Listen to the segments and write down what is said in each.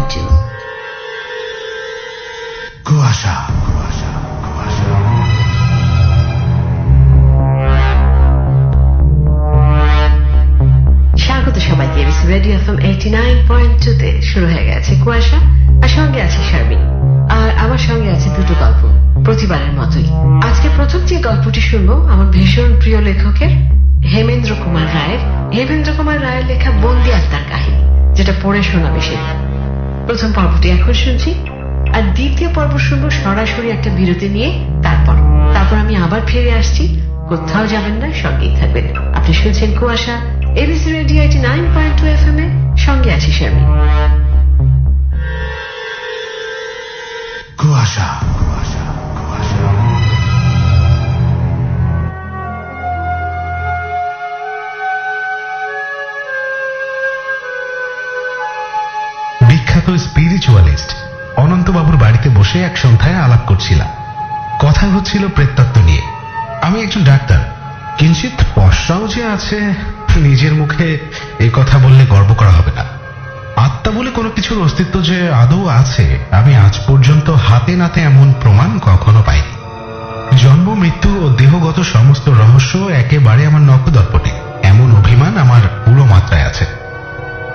101.2 কুয়াশা। স্বাগত সবাইকে এবিসি রেডিও এফএম 89.2 তে শুরু হয়ে গেছে কুয়াশা, আর সঙ্গে আছে শারমিন, আর আমার সঙ্গে আছে দুটো গল্প প্রতিবারের মতোই। আজকে প্রথম যে গল্পটি শুনবো আমার ভীষণ প্রিয় লেখকের হেমেন্দ্র কুমার রায়ের লেখা বন্দি আত্মার কাহিনী, যেটা পড়ে শোনাবে সে। প্রথম পর্বটি এখন শুনছি, আর দ্বিতীয় পর্ব শুনবো সরাসরি একটা বিরতি নিয়ে। তারপর আমি আবার ফিরে আসছি। কোথাও যাবেন না, সঙ্গেই থাকবেন। আপনি শুনছেন কুয়াশা, এবিসি রেডিও 89.2 এফএম এ, সঙ্গে আছি শারমিন। কুয়াশা। বিখ্যাত স্পিরিচুয়ালিস্ট অনন্তবাবুর বাড়িতে বসে এক সন্ধ্যায় আলাপ করছিলাম। কথা হচ্ছিল প্রেততত্ত্ব নিয়ে। আমি একজন ডাক্তার, কিঞ্চিৎ পশ্চাও যে আছে, নিজের মুখে এই কথা বললে গর্ব করা হবে না। আত্মা বলে কোনো কিছুর অস্তিত্ব যে আদৌ আছে, আমি আজ পর্যন্ত হাতে নাতে এমন প্রমাণ কখনো পাইনি। জন্ম, মৃত্যু ও দেহগত সমস্ত রহস্য একেবারে আমার নখদর্পণে, এমন অভিমান আমার পুরো মাত্রায় আছে।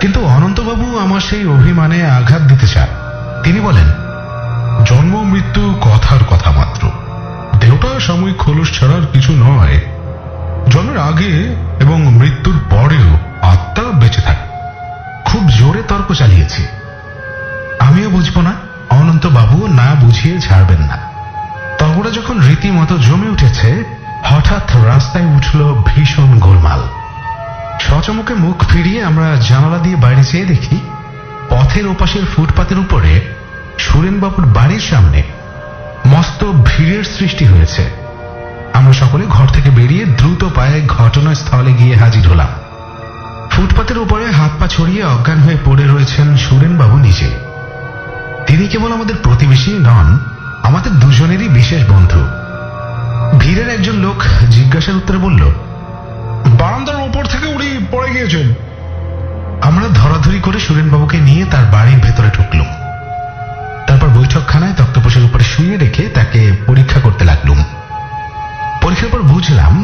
কিন্তু অনন্তবাবু আমার সেই অভিমানে আঘাত দিতে চান। তিনি বলেন, জন্ম মৃত্যু কথার কথা মাত্র, দেহটা সাময়িক খোলস ছাড়ার কিছু নয়। জন্মের আগে এবং মৃত্যুর পরেও আত্মা বেঁচে থাকে। খুব জোরে তর্ক চালিয়েছি। আমিও বুঝবো না, অনন্তবাবু না বুঝিয়ে ছাড়বেন না। তর্কটা যখন রীতিমতো জমে উঠেছে, হঠাৎ রাস্তায় উঠল ভীষণ গোলমাল। সচমুখে মুখ ফিরিয়ে আমরা জানালা দিয়ে বাইরে চেয়ে দেখি, পথের ওপাশের ফুটপাতের উপরে সুরেনবাবুর বাড়ির সামনে মস্ত ভিড়ের সৃষ্টি হয়েছে। আমরা সকলে ঘর থেকে বেরিয়ে দ্রুত পায়ে ঘটনাস্থলে গিয়ে হাজির হলাম। ফুটপাতের উপরে হাত পা ছড়িয়ে অজ্ঞান হয়ে পড়ে রয়েছেন সুরেনবাবু নিজে। তিনি কেবল আমাদের প্রতিবেশী নন, আমাদের দুজনেরই বিশেষ বন্ধু। ভিড়ের একজন লোক জিজ্ঞাসার উত্তরে বলল, বারান্দার উপর থেকে উড়ি পড়ে গিয়েছেন। আমরা ধরাধরি করে সুরেনবাবুকে নিয়ে তার বাড়ির ভেতরে ঢুকলুম। তারপর বৈঠকখানায় তক্তপোষের উপরে শুয়ে রেখে তাকে পরীক্ষা করতে লাগলুম। পরীক্ষার পর বুঝলাম,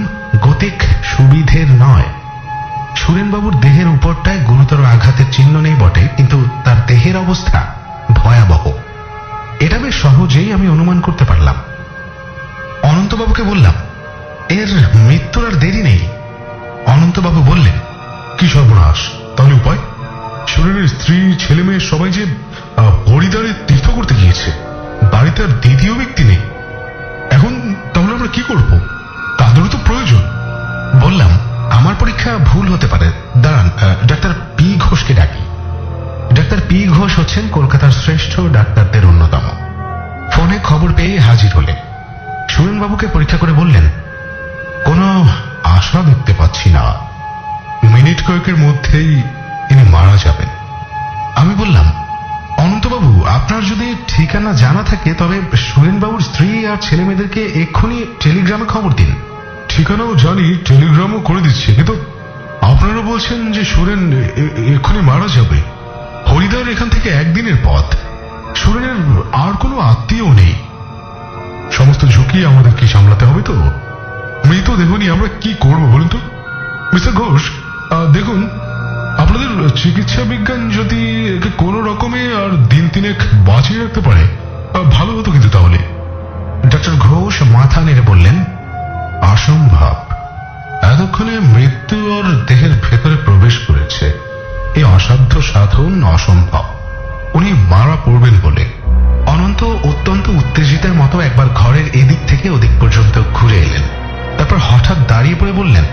গতিক সুবিধের নয়। সুরেনবাবুর দেহের উপরটায় গুরুতর আঘাতের চিহ্ন নেই বটে, কিন্তু তার দেহের অবস্থা ভয়াবহ। এটা বেশ সহজেই আমি অনুমান করতে পারলাম। অনন্তবাবুকে বললাম, এর মৃত্যুর আর দেরি নেই। অনন্তবাবু বললেন, কি সর্বনাশ, তাহলে উপায়? সুরেনের স্ত্রী, ছেলে মেয়ে সবাই যে হরিদ্বারে তীর্থ করতে গিয়েছে, বাড়িতে আর দ্বিতীয় ব্যক্তি নেই। এখন তাহলে আমরা কি করব? তাদেরও তো প্রয়োজন। বললাম, আমার পরীক্ষা ভুল হতে পারে, দাঁড়ান ডাক্তার পি ঘোষকে ডাকি। ডাক্তার পি ঘোষ হচ্ছেন কলকাতার শ্রেষ্ঠ ডাক্তারদের অন্যতম। ফোনে খবর পেয়ে হাজির হলেন। সুরেনবাবুকে পরীক্ষা করে বললেন, কোনো আশা দেখতে পাচ্ছি না, মিনিট কয়েকের মধ্যেই তিনি মারা যাবেন। আমি বললাম, অনন্তবাবু, আপনার যদি ঠিকানা জানা থাকে তবে সুরেনবাবুর স্ত্রী আর ছেলে মেয়েদেরকে এক্ষুনি টেলিগ্রামে খবর দিন। ঠিকানাও জানি, টেলিগ্রামও করে দিচ্ছে, কিন্তু আপনারা বলছেন যে সুরেন এক্ষুনি মারা যাবে। হরিদ্বার এখান থেকে একদিনের পথ। সুরেনের আর কোনো আত্মীয় নেই। সমস্ত ঝুঁকি আমাদেরকে সামলাতে হবে তো। মৃতদেহ নিয়ে আমরা কি করবো বলুন তো? মিস্টার ঘোষ, দেখুন, আপনাদের চিকিৎসা বিজ্ঞান যদি একে কোনো রকমে আর দিন তিনেক বাঁচিয়ে রাখতে পারে ভালো হতো। কিন্তু তাহলে ডাক্তার ঘোষ মাথা নেড়ে বললেন, অসম্ভব। এতক্ষণে মৃত্যু ওর দেহের ভেতরে প্রবেশ করেছে। এই অসাধ্য সাধন অসম্ভব। উনি মারা পড়বেন বলে। অনন্ত অত্যন্ত উত্তেজিতের মতো একবার ঘরের এদিক থেকে ওদিক পর্যন্ত ঘুরে এলেন। তারপর হঠাৎ দাঁড়িয়ে পড়ে বললেন,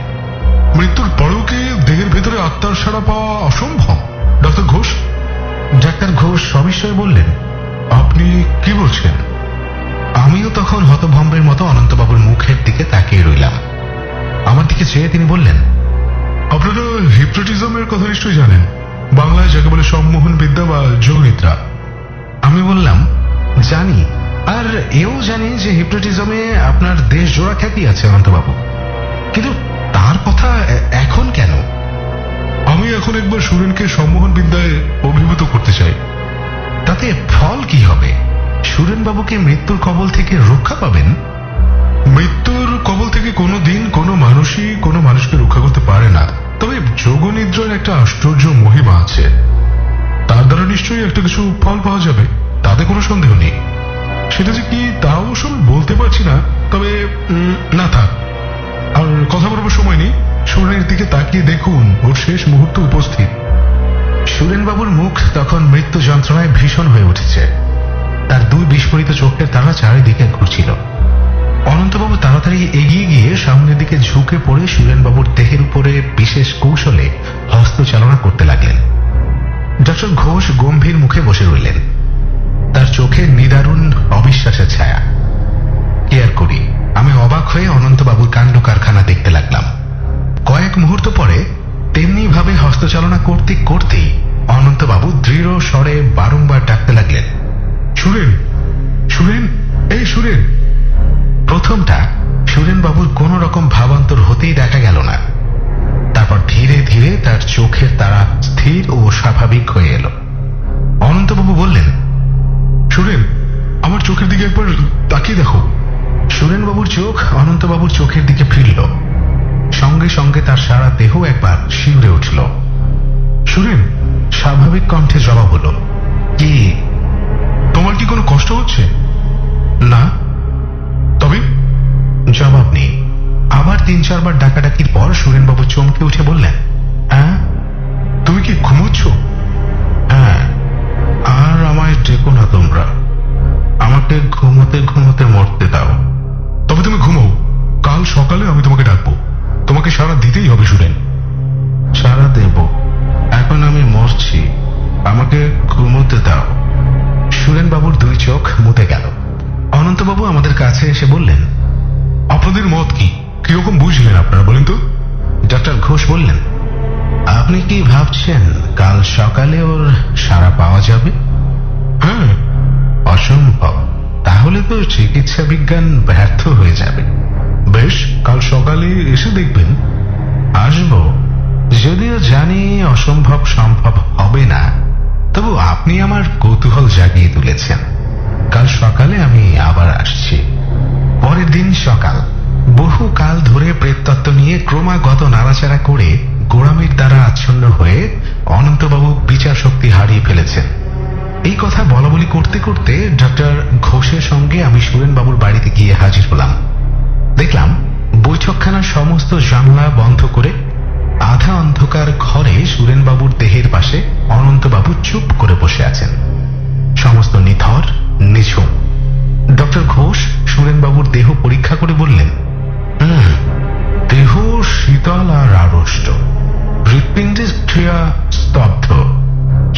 মৃত্যুর পরেও কি দেহের ভেতরে আত্মার সাড়া পাওয়া অসম্ভব ডাক্তার ঘোষ? ডাক্তার ঘোষ সবিস্ময়ে বললেন, আপনি কি বলছেন? আমিও তখন হতভম্বের মতো অনন্তবাবুর মুখের দিকে তাকিয়ে রইলাম। আমার দিকে চেয়ে তিনি বললেন, আপনারা হিপনোটিজমের কথা নিশ্চয়ই জানেন, বাংলায় যাকে বলে সম্মোহন বিদ্যা বা যোগনিদ্রা। আমি বললাম, জানি, আর এও জানি যে হিপনোটিজমে আপনার দেশ জোড়া খ্যাতি আছে অনন্তবাবু, কিন্তু তার কথা এখন কেন? আমি এখন একবার সুরেনকে সম্মোহন বিদ্যায় অভিভূত করতে চাই। তাতে ফল কি হবে? সুরেনবাবুকে মৃত্যুর কবল থেকে রক্ষা পাবেন। মৃত্যুর কবল থেকে কোনো দিন কোনো মানুষই কোনো মানুষকে রক্ষা করতে পারে না, তবে যোগনিদ্রার একটা আশ্চর্য মহিমা আছে। তার দ্বারা নিশ্চয়ই একটা কিছু ফল পাওয়া যাবে, তাতে কোনো সন্দেহ নেই। সেটা যে কি তা অবশ্য বলতে পারছি না, তবে না থাক, আর কথা বলবার সময় নেই। সুরেনের দিকে তাকিয়ে দেখুন, ওর শেষ মুহূর্ত উপস্থিত। সুরেনবাবুর মুখ তখন মৃত্যু যন্ত্রণায় ভীষণ হয়ে উঠেছে। তার দুই বিস্ফোরিত চোখের তারা চারিদিকে ঘুরছিল। অনন্তবাবু তাড়াতাড়ি এগিয়ে গিয়ে সামনের দিকে ঝুঁকে পড়ে সুরেনবাবুর দেহের উপরে বিশেষ কৌশলে হস্তচালনা করতে লাগলেন। ডক্টর ঘোষ গম্ভীর মুখে বসে রইলেন, তার চোখে নিদারুণ অবিশ্বাসের ছায়া। কি আর করি, আমি অবাক হয়ে অনন্তবাবুর কাণ্ড কারখানা দেখতে লাগলাম। কয়েক মুহূর্ত পরে তেমনি ভাবে হস্তচালনা করতে করতেই অনন্তবাবু দৃঢ় স্বরে বারংবার ডাকতে লাগলেন, সুরেন, সুরেন, এই সুরেন। প্রথমটা সুরেনবাবুর কোন রকম ভাবান্তর হতেই দেখা গেল না। তারপর ধীরে ধীরে তার চোখের তারা স্থির ও স্বাভাবিক হয়ে এলো। অনন্তবাবু বললেন, সুরেন, আমার চোখের দিকে একবার তাকিয়ে দেখো। সুরেনবাবুর চোখ অনন্তবাবুর চোখের দিকে ফিরল। সঙ্গে সঙ্গে তার সারা দেহ একবার শিউরে উঠল। সুরেন স্বাভাবিক কণ্ঠে জবাব হলো, কি তোমার কি কোনো কষ্ট হচ্ছে? না। তবে জবাব নেই। আবার 3-4 বার ডাকাডাকির পর সুরেনবাবু চমকে উঠে বললেন, হ্যাঁ, তুমি কি ঘুমোচ্ছ? হ্যাঁ, আর আমায় ডেকো না তোমরা, আমাকে ঘুমোতে ঘুমোতে মরতে দাও। তবে তুমি ঘুমো, কাল সকালে আমি তোমাকে ডাকবো। তোমাকে সারা দিতেই হবে সুরেন। সারা দেব, এখন আমি মরছি, আমাকে ঘুমোতে দাও। সুরেনবাবুর দুই চোখ মুতে গেল। অনন্তবাবু আমাদের কাছে এসে বললেন, আপনাদের মত কি, কিরকম বুঝলেন আপনারা বলেন তো? ডক্টর ঘোষ বললেন, আপনি কি ভাবছেন কাল সকালে ওর সাড়া পাওয়া যাবে? হ্যাঁ। অসম্ভব, তাহলে তো চিকিৎসা বিজ্ঞান ব্যর্থ হয়ে যাবে। বেশ, কাল সকালে এসে দেখবেন। আসব, যদিও জানি অসম্ভব সম্ভব হবে না, তবু আপনি আমার কৌতূহল জাগিয়ে তুলেছেন। কাল সকালে আমি আবার আসছি। পরের দিন সকাল। বহু কাল ধরে প্রেততত্ত্ব নিয়ে ক্রমাগত নাড়াচাড়া করে গোড়ামির দ্বারা আচ্ছন্ন হয়ে অনন্তবাবু বিচার শক্তি হারিয়ে ফেলেছেন। এই কথা বলা বলি করতে করতে ডক্টর ঘোষের সঙ্গে আমি সুরেনবাবুর বাড়িতে গিয়ে হাজির হলাম। দেখলাম বৈঠকখানার সমস্ত জানলা বন্ধ করে আধা অন্ধকার ঘরে সুরেনবাবুর দেহের পাশে অনন্তবাবু চুপ করে বসে আছেন, সমস্ত নিথর নিঝুম। ডক্টর ঘোষ সুরেনবাবুর দেহ পরীক্ষা করে বললেন, দেহ শীতল আর আড়ষ্ট, হৃৎপিণ্ডের ক্রিয়া স্তব্ধ,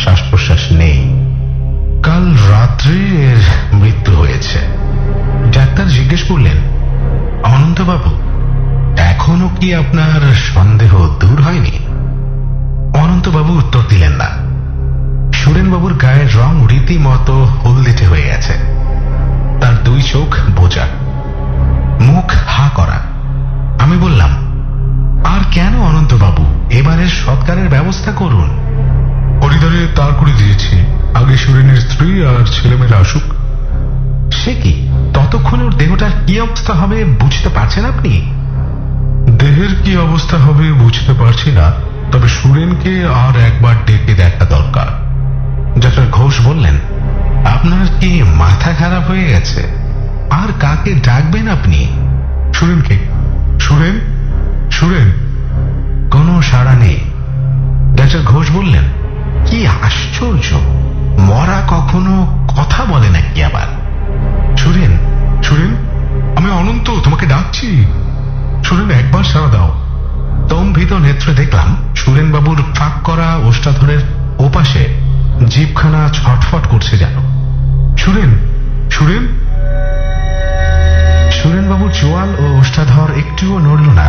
শ্বাস প্রশ্বাস নেই। কাল রাত্রে এর মৃত্যু হয়েছে। ডাক্তার জিজ্ঞেস করলেন, অনন্তবাবু, এখনো কি আপনার সন্দেহ দূর হয়নি? অনন্তবাবু উত্তর দিলেন না। সুরেনবাবুর গায়ের রং রীতিমতো হলদেটে হয়ে গেছে। তার দুই চোখ বোঝা, মুখ হা করা। আমি বললাম, আর কেন অনন্তবাবু, এবারের সৎকারের ব্যবস্থা করুন। হরিদ্বারে তার করে দিয়েছি, আগে সুরেনের স্ত্রী আর ছেলেমেয়েরা আসুক। সে কি, ততক্ষণে ওর দেহটার কি অবস্থা হবে বুঝতে পারছেন আপনি? দেহের কি অবস্থা হবে বুঝতে পারছি না, তবে সুরেনকে আর একবার ডেকে দেখা দরকার। ডক্টর ঘোষ বললেন, আপনার কি মাথা খারাপ হয়ে গেছে? আর কাকে ডাকবেন আপনি? সুরেনকে। সুরেন, সুরেন। কোনো সাড়া নেই। ডক্টর ঘোষ বললেন, কি আশ্চর্য, মরা কখনো কথা বলে নাকি আবার? সুরেন, সুরেন, আমি অনন্ত, তোমাকে ডাকছি। সুরেন, একবার সাড়া দাও। স্তম্ভিত নেত্রে দেখলাম সুরেনবাবুর ফাঁক করা ওষ্ঠাধরের ওপাশে জিভখানা ছটফট করছে যেন। সুরেন, সুরেন। সুরেনবাবুর চোয়াল ও ওষ্ঠাধর একটুও নড়ল না,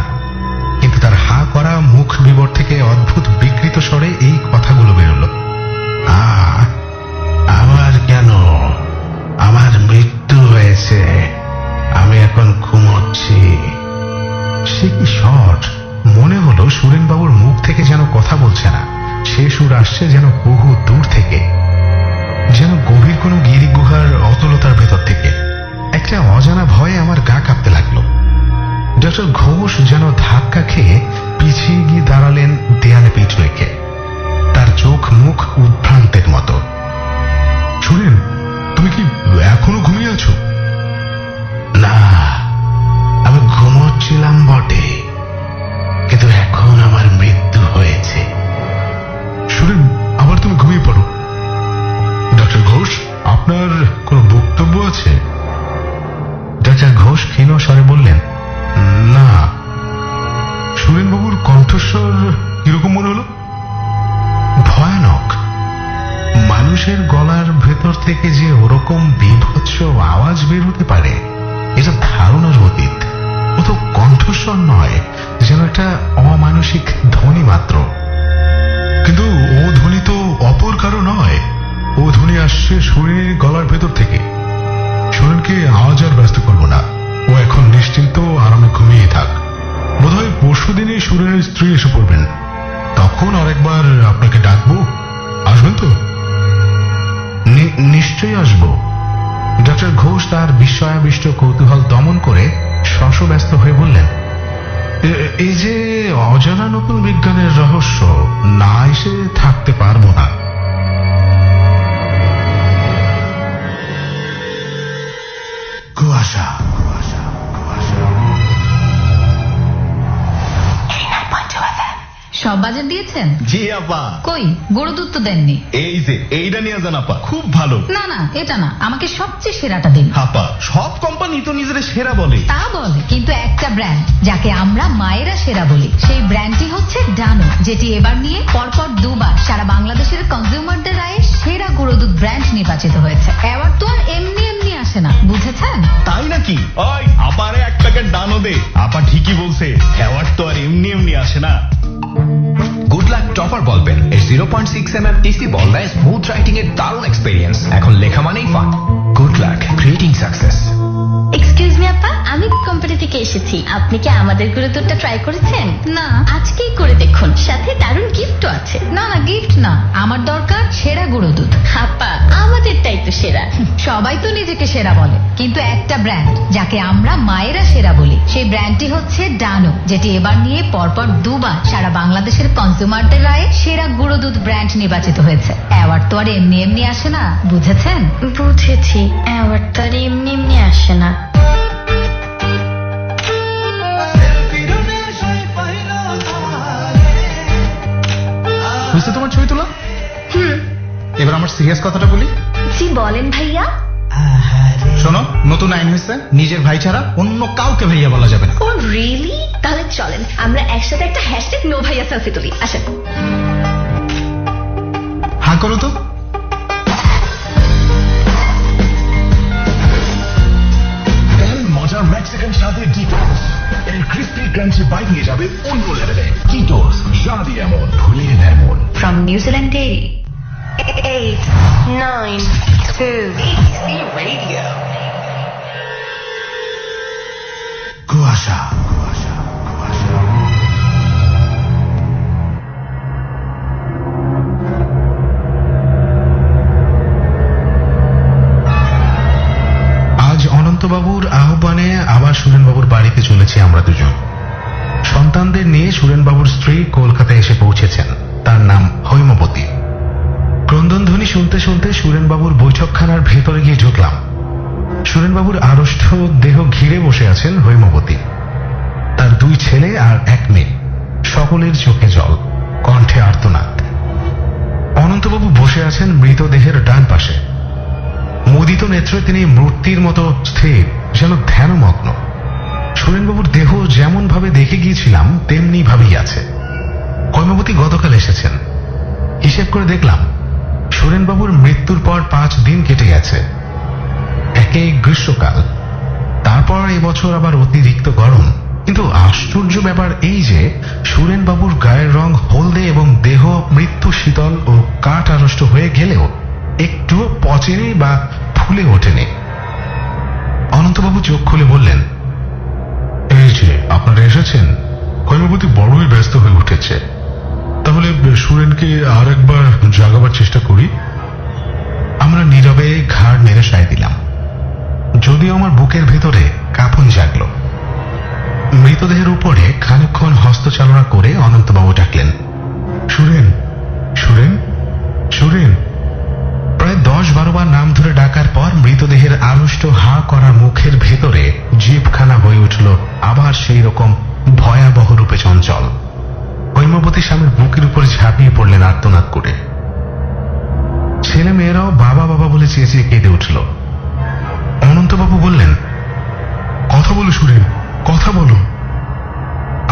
কিন্তু তার হা করা মুখ বিবর থেকে অদ্ভুত বিকৃত স্বরে এই কথাগুলো বেরোল, আমার কেন, আমার মৃত্যু হয়েছে, আমি এখন ঘুমোচ্ছি। সে কি স্বর! মনে হলো সুরেনবাবুর মুখ থেকে যেন কথা বলছে না, সে সুর আসছে যেন বহু দূর থেকে। যেন গভীর কোনো গিরি গুহার অতলতার ভেতর থেকে একটা অজানা ভয়ে আমার গা কাঁপতে লাগলো। ডক্টর ঘোষ যেন ধাক্কা খেয়ে পিছিয়ে গিয়ে দাঁড়ালেন দেয়ালে পিঠ রেখে, তার চোখ মুখ উদ্ভ্রান্তের মতো। শুনেন, তুমি কি এখনো ঘুমিয়ে আছো? না, আমি ঘুমোচ্ছিলাম বটে, কিন্তু এখন আমার মৃত্যু হয়েছে। শুনেন, আবার তুমি ঘুমিয়ে পড়ো। ডক্টর ঘোষ, আপনার কোনো বক্তব্য আছে? ডক্টর ঘোষ ক্ষীণ স্বরে বললেন, না। সুরেনবাবুর কণ্ঠস্বর কিরকম মনে হলো? ভয়ানক। মানুষের গলার ভেতর থেকে যে ওরকম বীভৎস আওয়াজ বের হতে পারে এটা ধারণার অতীত। ও তো কণ্ঠস্বর নয়, যেন একটা অমানসিক ধ্বনি মাত্র। কিন্তু ও ধ্বনি তো অপর কারো নয়, ও ধ্বনি আসছে সুরেনের গলার ভেতর থেকে। সুরেনকে আজ আর ব্যস্ত করবো না, ও এখন নিশ্চিন্ত আরামে ঘুমিয়ে থাক। বোধহয় পরশুদিনই সুরেনের স্ত্রী এসে পড়বেন, তখন আরেকবার আপনাকে ডাকবো। আসবেন তো? নিশ্চয়ই আসবো। ডক্টর ঘোষ তার বিস্ময়াবিষ্ট কৌতূহল দমন করে শশব্যস্ত হয়ে বললেন, এই যে অজানা নতুন বিজ্ঞানের রহস্য, না এসে থাকতে পারবো না। কুয়াশা, কুয়াশা, কুয়াশা। সব বাজার দিয়েছেন? জি আপা। কই গরু দুধ তো দেননি। এই যে এইটা নিয়ে যান আপা, খুব ভালো। না না, এটা না, আমাকে সবচেয়ে সেরাটা দিন। আপা, সব কোম্পানি তো নিজেরা সেরা বলে। তা বলে, কিন্তু একটা ব্র্যান্ড যাকে আমরা মায়েরা সেরা বলি, সেই ব্র্যান্ডটি হচ্ছে ডানো, যেটি এবার নিয়ে পরপর দুবার সারা বাংলাদেশের কনজিউমারদের রায়ে সেরা গুঁড়ো দুধ ব্র্যান্ড নির্বাচিত হয়েছে। অ্যাওয়ার্ড তো আর এমনি এমনি আসে না, বুঝেছেন? তাই নাকি? ওই আপারে এক প্যাকেট ডানো দে। আপা ঠিকই বলছে, অ্যাওয়ার্ড তো আর এমনি এমনি আসে না। Good luck topper ball pen এর 0.6 mm টিসি বল দেয় স্মুথ রাইটিং এর দারুণ এক্সপেরিয়েন্স। এখন লেখা মানেই fun. Good luck, creating success. Excuse me আপা, আমি কোম্পানি থেকে এসেছি। আপনি কি আমাদের গুঁড়ো দুধটা ট্রাই করেছেন? না। আজকেই করে দেখুন, সাথে দারুণ গিফটও আছে। না না, গিফট না, আমার দরকার সেরা গুঁড়ো দুধ। আপা, আমাদেরটাই তো সেরা। সবাই তো নিজেকে সেরা বলে, কিন্তু একটা ব্র্যান্ড যাকে আমরা মায়েরা সেরা বলি, সেই ব্র্যান্ডটি হচ্ছে ডানো, যেটি এবার নিয়ে পরপর দুবার সারা বাংলাদেশের কনজিউমারদের রায়ে সেরা গুঁড়ো দুধ ব্র্যান্ড নির্বাচিত হয়েছে। অ্যাওয়ার্ড তো আর এমনি এমনি আসে না, বুঝেছেন? বুঝেছি, অ্যাওয়ার্ড তো আর এমনি এমনি আসে না। বুঝতে তোমার ছবি তোলা? এবার আমার সিরিয়াস কথাটা বলি। জি বলেন ভাইয়া। শোনো, নতুন আইন হয়েছে, নিজের ভাই ছাড়া অন্য কাউকে ভাইয়া বলা যাবে না। ও রিয়েলি? তাহলে চলেন আমরা একসাথে একটা হ্যাশট্যাগ নো ভাইয়া সেলফি তুলি। আসেন। হ্যাঁ করো তো। মজার মেক্সিকান স্বাদে ডিটোস এর ক্রিস্পি ক্রাঞ্চি বাইট নিয়ে যাবে অন্য লেভেলে। ডিটোস, স্বাদই এমন, ভুলিয়ে এমন। From New Zealand dairy. 8, 9, 2. কুয়াশা, কুয়াশা, কুয়াশা। আজ অনন্তবাবুর আহ্বানে আবার সুরেনবাবুর বাড়িতে চলেছি আমরা দুজন। সন্তানদের নিয়ে সুরেনবাবুর স্ত্রী কলকাতায় এসে পৌঁছেছেন। তার নাম হৈমবতী। ক্রন্দনধ্বনি শুনতে শুনতে সুরেনবাবুর বৈঠকখানার ভেতরে গিয়ে ঢুকলাম। সুরেনবাবুর আড়ষ্ট দেহ ঘিরে বসে আছেন হৈমবতী, তার 2 ছেলে আর 1 মেয়ে। সকলের চোখে জল, কণ্ঠে আর্তনাদ। অনন্তবাবু বসে আছেন মৃতদেহের ডান পাশে। মুদিত নেত্রে তিনি মূর্তির মতো স্থির, যেন ধ্যানমগ্ন। সুরেনবাবুর দেহ যেমন ভাবে দেখে গিয়েছিলাম তেমনি ভাবেই আছে। হৈমবতী গতকাল এসেছেন। হিসেব করে দেখলাম সুরেনবাবুর মৃত্যুর পর 5 দিন কেটে গেছে। একে গ্রীষ্মকাল, তারপর এবছর আবার অতিরিক্ত গরম। কিন্তু আশ্চর্য ব্যাপার এই যে সুরেনবাবুর গায়ের রং হলদে এবং দেহ মৃত্যু শীতল ও কাঠ আড়ষ্ট হয়ে গেলেও একটুও পচেনি বা ফুলে ওঠেনি। অনন্তবাবু চোখ খুলে বললেন, এই যে আপনারা এসেছেন। হৈমবতী বড়ই ব্যস্ত হয়ে উঠেছে। তাহলে সুরেনকে আর একবার জাগাবার চেষ্টা করি। আমরা যদিও আমার বুকের ভেতরে কাঁপন জাগল। মৃতদেহের উপরে খানিকক্ষণ হস্তচালনা করে অনন্তবাবু ডাকলেন, সুরেন, সুরেন, সুরেন। প্রায় 10-12 বার নাম ধরে ডাকার পর মৃতদেহের আড়ষ্ট হা করা মুখের ভেতরে জিভখানা হয়ে উঠল আবার সেই রকম ভয়াবহ রূপে চঞ্চল। হৈমবতী স্বামীর বুকের উপরে ঝাঁপিয়ে পড়লেন আর্তনাদ করে। ছেলে মেয়েরাও বাবা বাবা বলে চেঁচিয়ে কেঁদে উঠল। অনন্তবাবু বললেন, কথা বলো সুরেন, কথা বলো।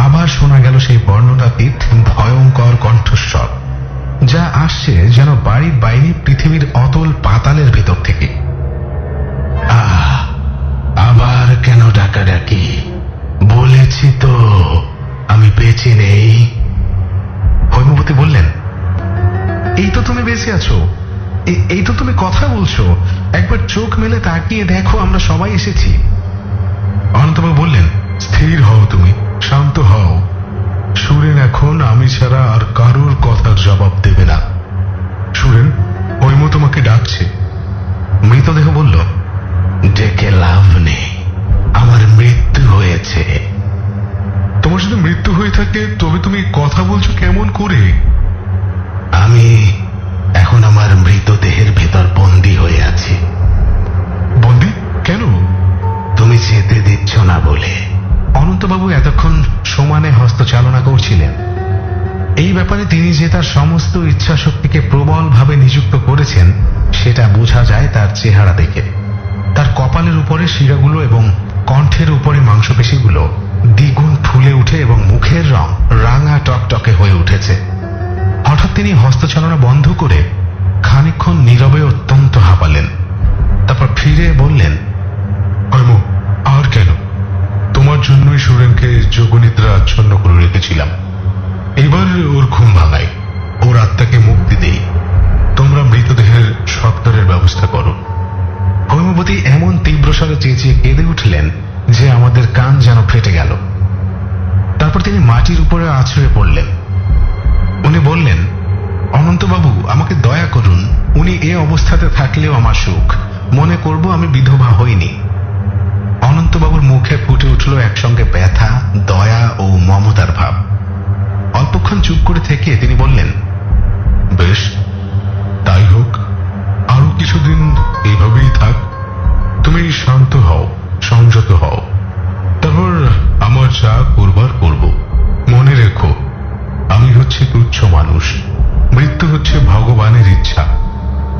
আবার শোনা গেল সেই বর্ণনাতীত ভয়ঙ্কর কণ্ঠস্বর, যা আসছে যেন বাড়ির বাইরে পৃথিবীর অতল পাতালের ভেতর থেকে। আবার কেন ডাকাডাকি? বলেছি তো আমি বেঁচে নেই। হৈমবতী বললেন, এই তো তুমি বেঁচে আছো, এই তো তুমি কথা বলছো, একবার চোখ মেলে তাকিয়ে দেখো, আমরা সবাই এসেছি। অনন্তবাবু বললেন, স্থির হও, তুমি শান্ত হও। সুরেন এখন আমি ছাড়া আর কারোর কথার জবাব দেবে না। সুরেন, হৈম তোমাকে ডাকছে। মৃতদেহ বলল, ডেকে লাভ নেই, আমার মৃত্যু হয়েছে। তোমার যদি মৃত্যু হয়ে থাকে তবে তুমি কথা বলছো কেমন করে? আমি এখন আমার মৃতদেহের ভেতর বন্দী হয়ে আছি। বন্দী কেন? তুমি যেতে দিচ্ছ না বলে। অনন্তবাবু এতক্ষণ সমানে হস্তচালনা করছিলেন। এই ব্যাপারে তিনি যে তার সমস্ত ইচ্ছা শক্তিকে প্রবলভাবে নিযুক্ত করেছেন সেটা বোঝা যায় তার চেহারা দেখে। তার কপালের উপরে শিরাগুলো এবং কণ্ঠের উপরে মাংসপেশিগুলো দ্বিগুণ ফুলে উঠে এবং মুখের রং রাঙা টকটকে হয়ে উঠেছে। হঠাৎ তিনি হস্তচালনা বন্ধ করে খানিকক্ষণ নীরবে অত্যন্ত হাঁপালেন। তারপর ফিরে বললেন, হৈম, আর কেন? তোমার জন্যই সুরেনকে যোগনিদ্রা আচ্ছন্ন করে রেখেছিলাম। এবার ওর ঘুম ভাঙাই, ওর আত্মাকে মুক্তি দেই। তোমরা মৃতদেহের সৎকারের ব্যবস্থা করো। হৈমবতী এমন তীব্রস্বরে চেঁচিয়ে কেঁদে উঠলেন যে আমাদের কান যেন ফেটে গেল। তারপর তিনি মাটির উপরে আছড়ে পড়লেন। উনি বললেন, অনন্তবাবু, আমাকে দয়া করুন। উনি এ অবস্থাতে থাকলেও আমার সুখ। মনে করব আমি বিধবা হইনি। অনন্তবাবুর মুখে ফুটে উঠল একসঙ্গে ব্যথা, দয়া ও মমতার ভাব। অল্পক্ষণ চুপ করে থেকে তিনি বললেন, বেশ, তাই হোক, আরো কিছুদিন এইভাবেই থাক। তুমি শান্ত হও, সংযত হও, তারপর আমার যা করবার করব। মনে রেখো, আমি হচ্ছে তুচ্ছ মানুষ, মৃত্যু হচ্ছে ভগবানের ইচ্ছা।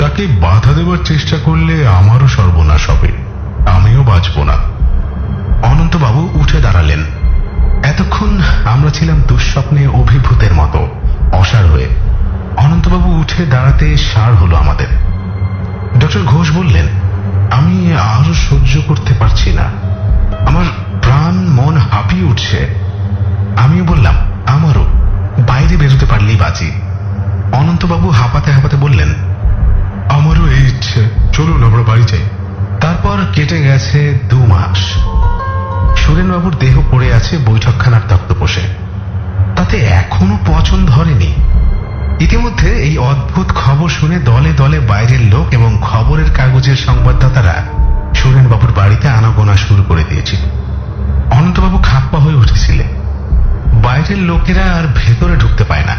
তাকে বাধা দেবার চেষ্টা করলে আমারও সর্বনাশ হবে, আমিও বাঁচব না। অনন্তবাবু উঠে দাঁড়ালেন। এতক্ষণ আমরা ছিলাম দুঃস্বপ্নে অভিভূতের মতো অসাড় হয়ে। অনন্তবাবু উঠে দাঁড়াতে সার হলো আমাদের। ডক্টর ঘোষ বললেন, আমি আরো সহ্য করতে পারছি না, আমার প্রাণ মন হাঁপিয়ে উঠছে। আমিও বললাম, আমারও, বাইরে বেরোতে পারলেই বাঁচি। অনন্তবাবু হাঁপাতে হাঁপাতে বললেন, আমারও এই ইচ্ছে, চলুন আমরা বাড়ি যাই। তারপর কেটে গেছে 2 মাস। সুরেনবাবুর দেহ পড়ে আছে বৈঠকখানার তক্তপোষে। তাতে এখনো পচন ধরেনি। ইতিমধ্যে এই অদ্ভুত খবর শুনে দলে দলে বাইরের লোক এবং খবরের কাগজের সংবাদদাতারা সুরেনবাবুর বাড়িতে আনাগোনা শুরু করে দিয়েছিল। অনন্তবাবু খাপ্পা হয়ে উঠেছিলেন। বাইরের লোকেরা আর ভেতরে ঢুকতে পায় না।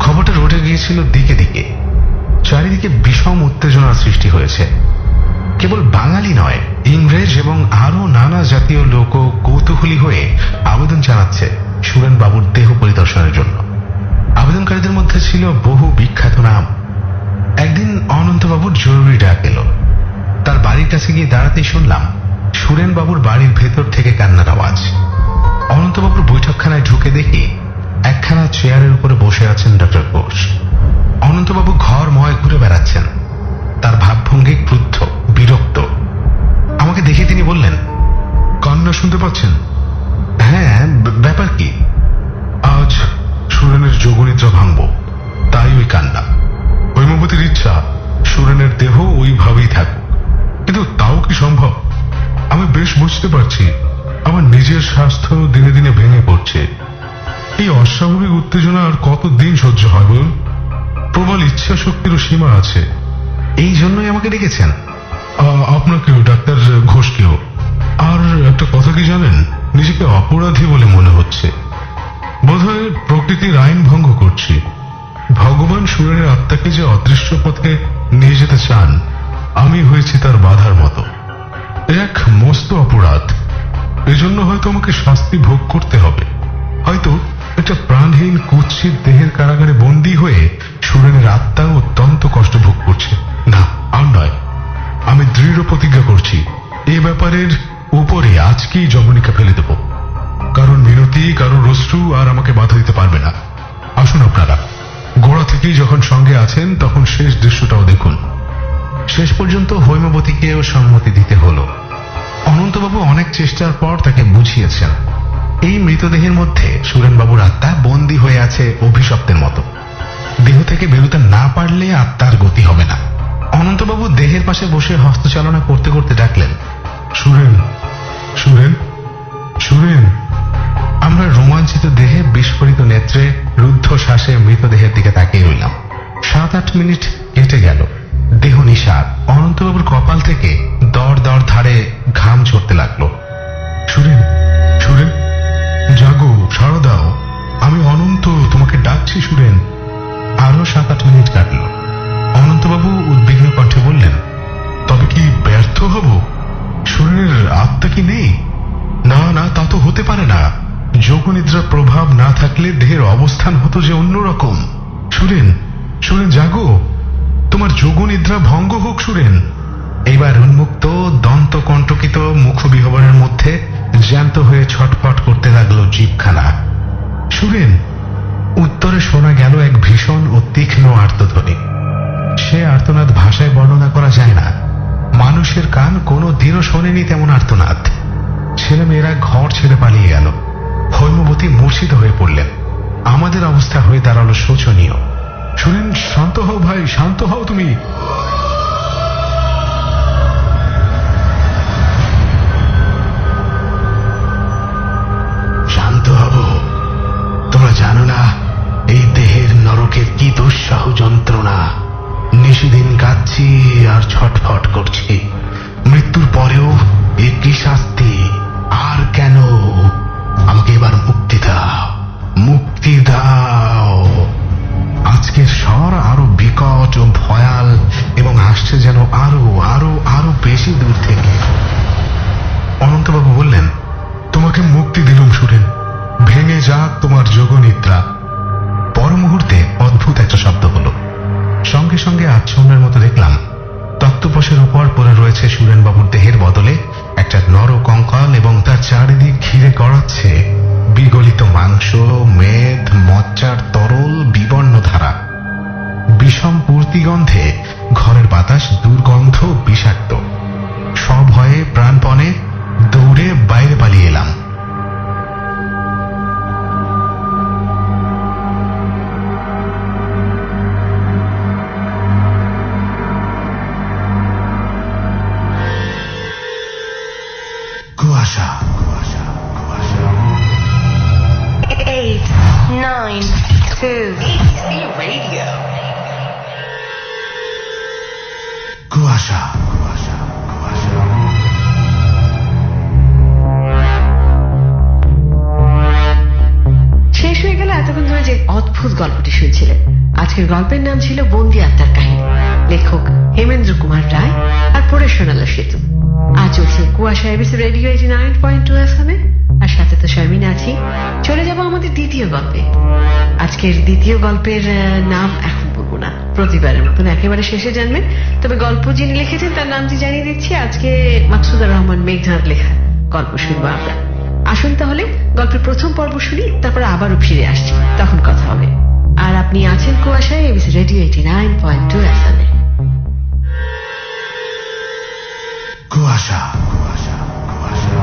খবরটা রটে গিয়েছিল দিকে দিকে। চারিদিকে বিষম উত্তেজনার সৃষ্টি হয়েছে। কেবল বাঙালি নয়, ইংরেজ এবং আরো নানা জাতীয় লোকও কৌতূহলী হয়ে আবেদন জানাচ্ছে সুরেনবাবুর দেহ পরিদর্শনের জন্য। আবেদনকারীদের মধ্যে ছিল বহু বিখ্যাত নাম। একদিন অনন্তবাবুর জরুরি ডাক এলো। তার বাড়ির কাছে গিয়ে দাঁড়াতেই শুনলাম সুরেনবাবুর বাড়ির ভেতর থেকে কান্নার আওয়াজ। অনন্তবাবুর বৈঠকখানায় ঢুকে দেখি একখানা চেয়ারের উপরে বসে আছেন ডক্টর ঘোষ। অনন্তবাবু ঘরময় ঘুরে বেড়াচ্ছেন। তার ভাবভঙ্গি ক্রুদ্ধ, বিরক্ত। আমাকে দেখে তিনি বললেন, কান্না শুনতে পাচ্ছেন? হ্যাঁ, ব্যাপার কি? আজ সুরেনের যোগনিদ্রা ভাঙব, তাই ওই কান্না। হৈমবতীর ইচ্ছা সুরেনের দেহ ওইভাবেই থাকুক, কিন্তু তাও কি সম্ভব? আমি বেশ বুঝতে পারছি আমার নিজের স্বাস্থ্য দিনে দিনে ভেঙে পড়ছে। এই অস্বাভাবিক উত্তেজনা আর কতদিন সহ্য হয় বলুন? প্রবল ইচ্ছা শক্তিরও সীমা আছে। এই জন্যই আমাকে ডেকেছেন? আপনাকেও ডাক্তার ঘোষকেও। আর একটা কথা কি জানেন, নিজেকে অপরাধী বলে মনে হচ্ছে। বোধহয় প্রকৃতির আইন ভঙ্গ করছি। ভগবান সুরেনের আত্মাকে যে অদৃশ্য পথে নিয়ে যেতে চান, আমি হয়েছি তার বাধার মতো। এক মস্ত অপরাধ। এজন্য হয়তো আমাকে শাস্তি ভোগ করতে হবে। হয়তো একটা প্রাণহীন কুৎসিত দেহের কারাগারে বন্দী হয়ে সুরেনের আত্মা অত্যন্ত কষ্ট ভোগ করছে। না, আর নয়। আমি দৃঢ় প্রতিজ্ঞা করছি, এ ব্যাপারের উপরে আজকেই জবনিকা ফেলে দেব। কারণ মিনতি, কারণ অশ্রু আর আমাকে বাধা দিতে পারবে না। আসুন আপনারা, গোড়া থেকেই যখন সঙ্গে আছেন তখন শেষ দৃশ্যটাও দেখুন। শেষ পর্যন্ত হৈমবতীকেও সম্মতি দিতে হলো। অনন্তবাবু অনেক চেষ্টার পর তাকে বুঝিয়েছেন, এই মৃতদেহের মধ্যে সুরেনবাবুর আত্মা বন্দী হয়ে আছে অভিশপ্তের মতো। দেহ থেকে বেরোতে না পারলে আত্মার গতি হবে না। অনন্তবাবু দেহের পাশে বসে হস্তচালনা করতে করতে ডাকলেন, সুরেন, সুরেন, সুরেন। আমরা রোমাঞ্চিত দেহে বিস্ফোরিত নেত্রে রুদ্ধ শ্বাসে মৃতদেহের দিকে তাকিয়ে রইলাম। 7-8 মিনিট কেটে গেল। দেহ নিঃসাড়। অনন্তবাবুর কপাল থেকে দর দর ধারে ঘাম ঝরতে লাগলো। সুরেন, সুরেন, জাগো, সাড়া দাও, আমি অনন্ত তোমাকে ডাকছি সুরেন। আরো 7-8 মিনিট কাটল। অনন্তবাবু উদ্বিগ্ন কণ্ঠে বললেন, তবে কি ব্যর্থ হব? সুরেনের আত্মা কি নেই? না না, তা তো হতে পারে না। যোগনিদ্রার প্রভাব না থাকলে দেহের অবস্থান হতো যে অন্যরকম। সুরেন, সুরেন, জাগো, তোমার যোগনিদ্রা ভঙ্গ হোক সুরেন। এইবার উন্মুক্ত দন্ত কণ্টকিত মুখবিহবনের মধ্যে জ্যান্ত হয়ে ছটফট করতে লাগলো জিভখানা। সুরেন। উত্তরে শোনা গেল এক ভীষণ ও তীক্ষ্ণ আর্তধ্বনি। সে আর্তনাদ ভাষায় বর্ণনা করা যায় না। মানুষের কান কোনো দিনও শোনেনি তেমন আর্তনাদ। ছেলেমেয়েরা ঘর ছেড়ে পালিয়ে গেল। হৈমবতী মূর্ছিত হয়ে পড়লেন। আমাদের অবস্থা হয়ে দাঁড়ালো শোচনীয়। সুরেন, শান্ত হও ভাই, শান্ত হও তুমি। শান্ত হব? তোমরা জানো না এই দেহের নরকের কি দুঃসহ যন্ত্রণা। নিশিদিন কাঁদছি আর ছটফট করছি। মৃত্যুর পরেও এ কি শাস্তি? আর কেন? আমাকে এবার মুক্তি দাও, মুক্তি দাও। আজকের স্বর আরো বিকট ও ভয়াল এবং আসছে যেন আরো আরো আরো বেশি দূর থেকে। অনন্তবাবু বললেন, তোমাকে মুক্তি দিলুম সুরেন, ভেঙে যাক তোমার যোগনিদ্রা। পর মুহূর্তে অদ্ভুত একটা শব্দ হলো। সঙ্গে সঙ্গে আচ্ছন্নের মতো দেখলাম তক্তপোষের উপর পড়ে রয়েছে সুরেনবাবুর দেহের বদলে একটা নর কঙ্কাল এবং তার চারিদিক ঘিরে করাচ্ছে বিগলিত মাংস, মেদ, মজ্জার তরল বিবর্ণ ধারা। বিষম পূর্তিগন্ধে ঘরের বাতাস দুর্গন্ধ, বিষাক্ত। সভয়ে প্রাণপণে দৌড়ে বাইরে পালিয়ে এলাম। কুয়াশা, কুয়াশা, কুয়াশা। 8, 9, 2. কুয়াশা, কুয়াশা, কুয়াশা। শেষ হয়ে গেল এতক্ষণ ধরে যে অদ্ভুত গল্পটি শুনছিলেন। আজকের গল্পের নাম ছিল বন্দি আত্মার কাহিনী। লেখক হেমেন্দ্র কুমার রায় আর পড়ে শোনালো সেতু। আজ চলছে কুয়াশা এবিসি রেডিও 89.2 FM এ। আর সাথে তো শারমিন আছি। চলে যাব আমাদের দ্বিতীয় গল্পে। আজকের দ্বিতীয় গল্পের নাম এখন বলবো না, প্রতিবারের মতন একেবারে শেষে জানবেন। তবে গল্প যিনি লিখেছেন তার নামটি জানিয়ে দিচ্ছি। আজকে মাকসুদা রহমান মেঘনার লেখা গল্প শুনবো আমরা। আসুন তাহলে গল্পের প্রথম পর্ব শুনি, তারপর আবারও ফিরে আসছি, তখন কথা হবে। আর আপনি আছেন কুয়াশায় এবিসি রেডিও 89.2 FM এ। কুয়াশা, কুয়াশা, কুয়াশা।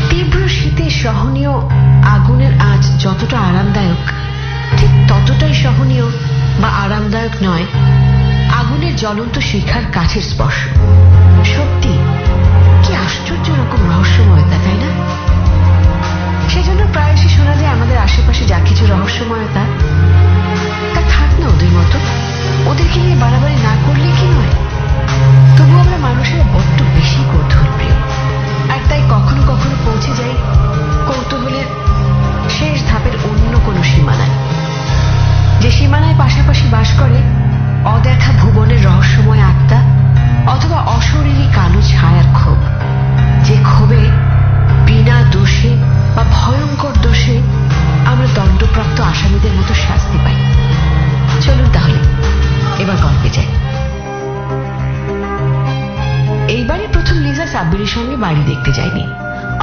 তীব্র শীতে সহনীয় আগুনের আঁচ যতটা আরামদায়ক, ঠিক ততটাই সহনীয় বা আরামদায়ক নয় আগুনের জ্বলন্ত শিখার কাছের স্পর্শ। সত্যি কি আশ্চর্য রকম রহস্যময়তা, তাই না? সেজন্য প্রায়শই শোনা যায় আমাদের আশেপাশে যা কিছু রহস্যময়তা তা থাক না ওদের মতো, ওদেরকে নিয়ে বাড়াবাড়ি না করলে কি নয়। তবু আমরা মানুষের বড্ড বেশি কৌতূহল প্রিয়, আর তাই কখনো কখনো পৌঁছে যাই কৌতূহলের শেষ ধাপের অন্য কোনো সীমানায়, যে সীমানায় পাশাপাশি বাস করে অদেখা ভুবনের রহস্যময় আত্মা অথবা অশরীরী কালো ছায়ার ক্ষোভ, যে ক্ষোভে বিনা দোষে বা ভয়ঙ্কর দোষে আমরা দণ্ডপ্রাপ্ত আসামিদের মতো শাস্তি পাই। চলুন তাহলে এবার গল্পে যাই। এইবারই প্রথম লিজা সাব্বিরের সঙ্গে বাড়ি দেখতে যায়নি।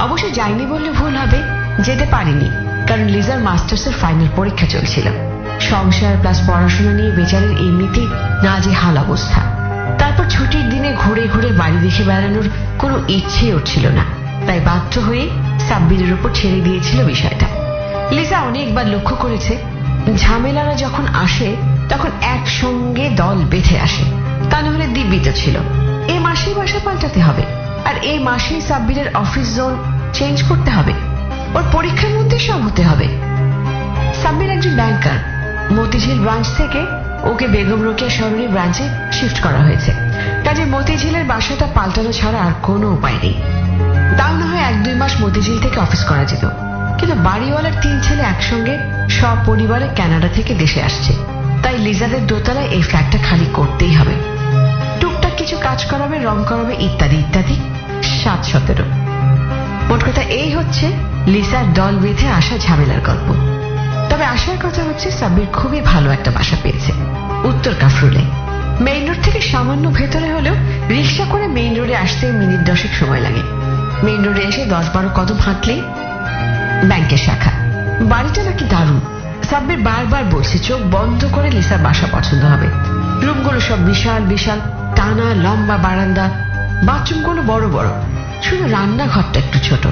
অবশ্য যায়নি বললে ভুল হবে, যেতে পারিনি, কারণ লিজার মাস্টার্সের ফাইনাল পরীক্ষা চলছিল। সংসার প্লাস পড়াশোনা নিয়ে বেচারের এমনিতেই নাজেহাল অবস্থা। তারপর ছুটির দিনে ঘুরে ঘুরে বাড়ি দেখে বেড়ানোর কোনো ইচ্ছেই উঠছিল না, তাই বাধ্য হয়ে সাব্বিরের উপর ছেড়ে দিয়েছিল বিষয়টা। লিজা অনেকবার লক্ষ্য করেছে ঝামেলারা যখন আসে তখন একসঙ্গে দল বেঁধে আসে, তা নাহলে দিব্যিত ছিল এই মাসেই বাসা পাল্টাতে হবে, আর এই মাসেই সাব্বিরের অফিস জোন চেঞ্জ করতে হবে, ওর পরীক্ষার মধ্যে সব হতে হবে। সাব্বির একজন ব্যাংকার, মতিঝিল ব্রাঞ্চ থেকে ওকে বেগম রোকেয়া সরণি ব্রাঞ্চে শিফট করা হয়েছে, কাজে মতিঝিলের বাসাটা পাল্টানো ছাড়া আর কোনো উপায় নেই। তাও না হয় 1-2 মাস মতিঝিল থেকে অফিস করা যেত, কিন্তু বাড়িওয়ালার 3 ছেলে একসঙ্গে সপরিবারে কানাডা থেকে দেশে আসছে, তাই লিজাদের দোতলায় এই ফ্ল্যাটটা খালি করতেই হবে। টুকটাক কিছু কাজ করাবে, রং করাবে, ইত্যাদি ইত্যাদি, 7-17। মোট কথা এই হচ্ছে লিসার দল বেঁধে আসা ঝামেলার গল্প। তবে আসার কথা হচ্ছে সাব্বির খুবই ভালো একটা বাসা পেয়েছে উত্তর কাফরুলে। মেইন রোড থেকে সামান্য ভেতরে হলেও রিক্সা করে মেইন রোডে আসতে মিনিট 10 সময় লাগে। মেইন রোডে এসে 10-12 কদম হাঁটলেই ব্যাংকের শাখা। বাড়িটা নাকি দারুণ। সাব্বির বারবার বলছে চোখ বন্ধ করে লিসার বাসা পছন্দ হবে। রুমগুলো সব বিশাল বিশাল, টানা লম্বা বারান্দা, বাথরুমগুলো বড় বড়, শুধু রান্নাঘরটা একটু ছোট,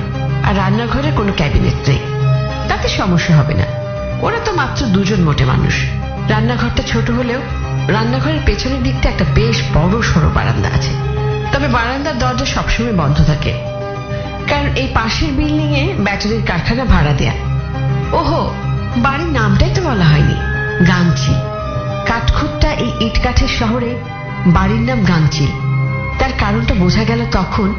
আর রান্নাঘরে কোনো ক্যাবিনেট নেই। তাতে সমস্যা হবে না, ওরা তো মাত্র 2 জন মোটে মানুষ। রান্নাঘরটা ছোট হলেও রান্নাঘরের পেছনের দিকটা একটা বেশ বড় সড়ো বারান্দা আছে, তবে বারান্দার দরজা সবসময় বন্ধ থাকে, কারণ এই পাশের বিল্ডিং এ ব্যাটারির কারখানা ভাড়া দেয়া। ওহো, বাড়ির নামটাই তো বলা হয়নি, গাংচিল। কাঠখুট্টা এই ইট কাঠের শহরে বাড়ির নাম গাংচিল। তার কারণটা বোঝা গেল তখন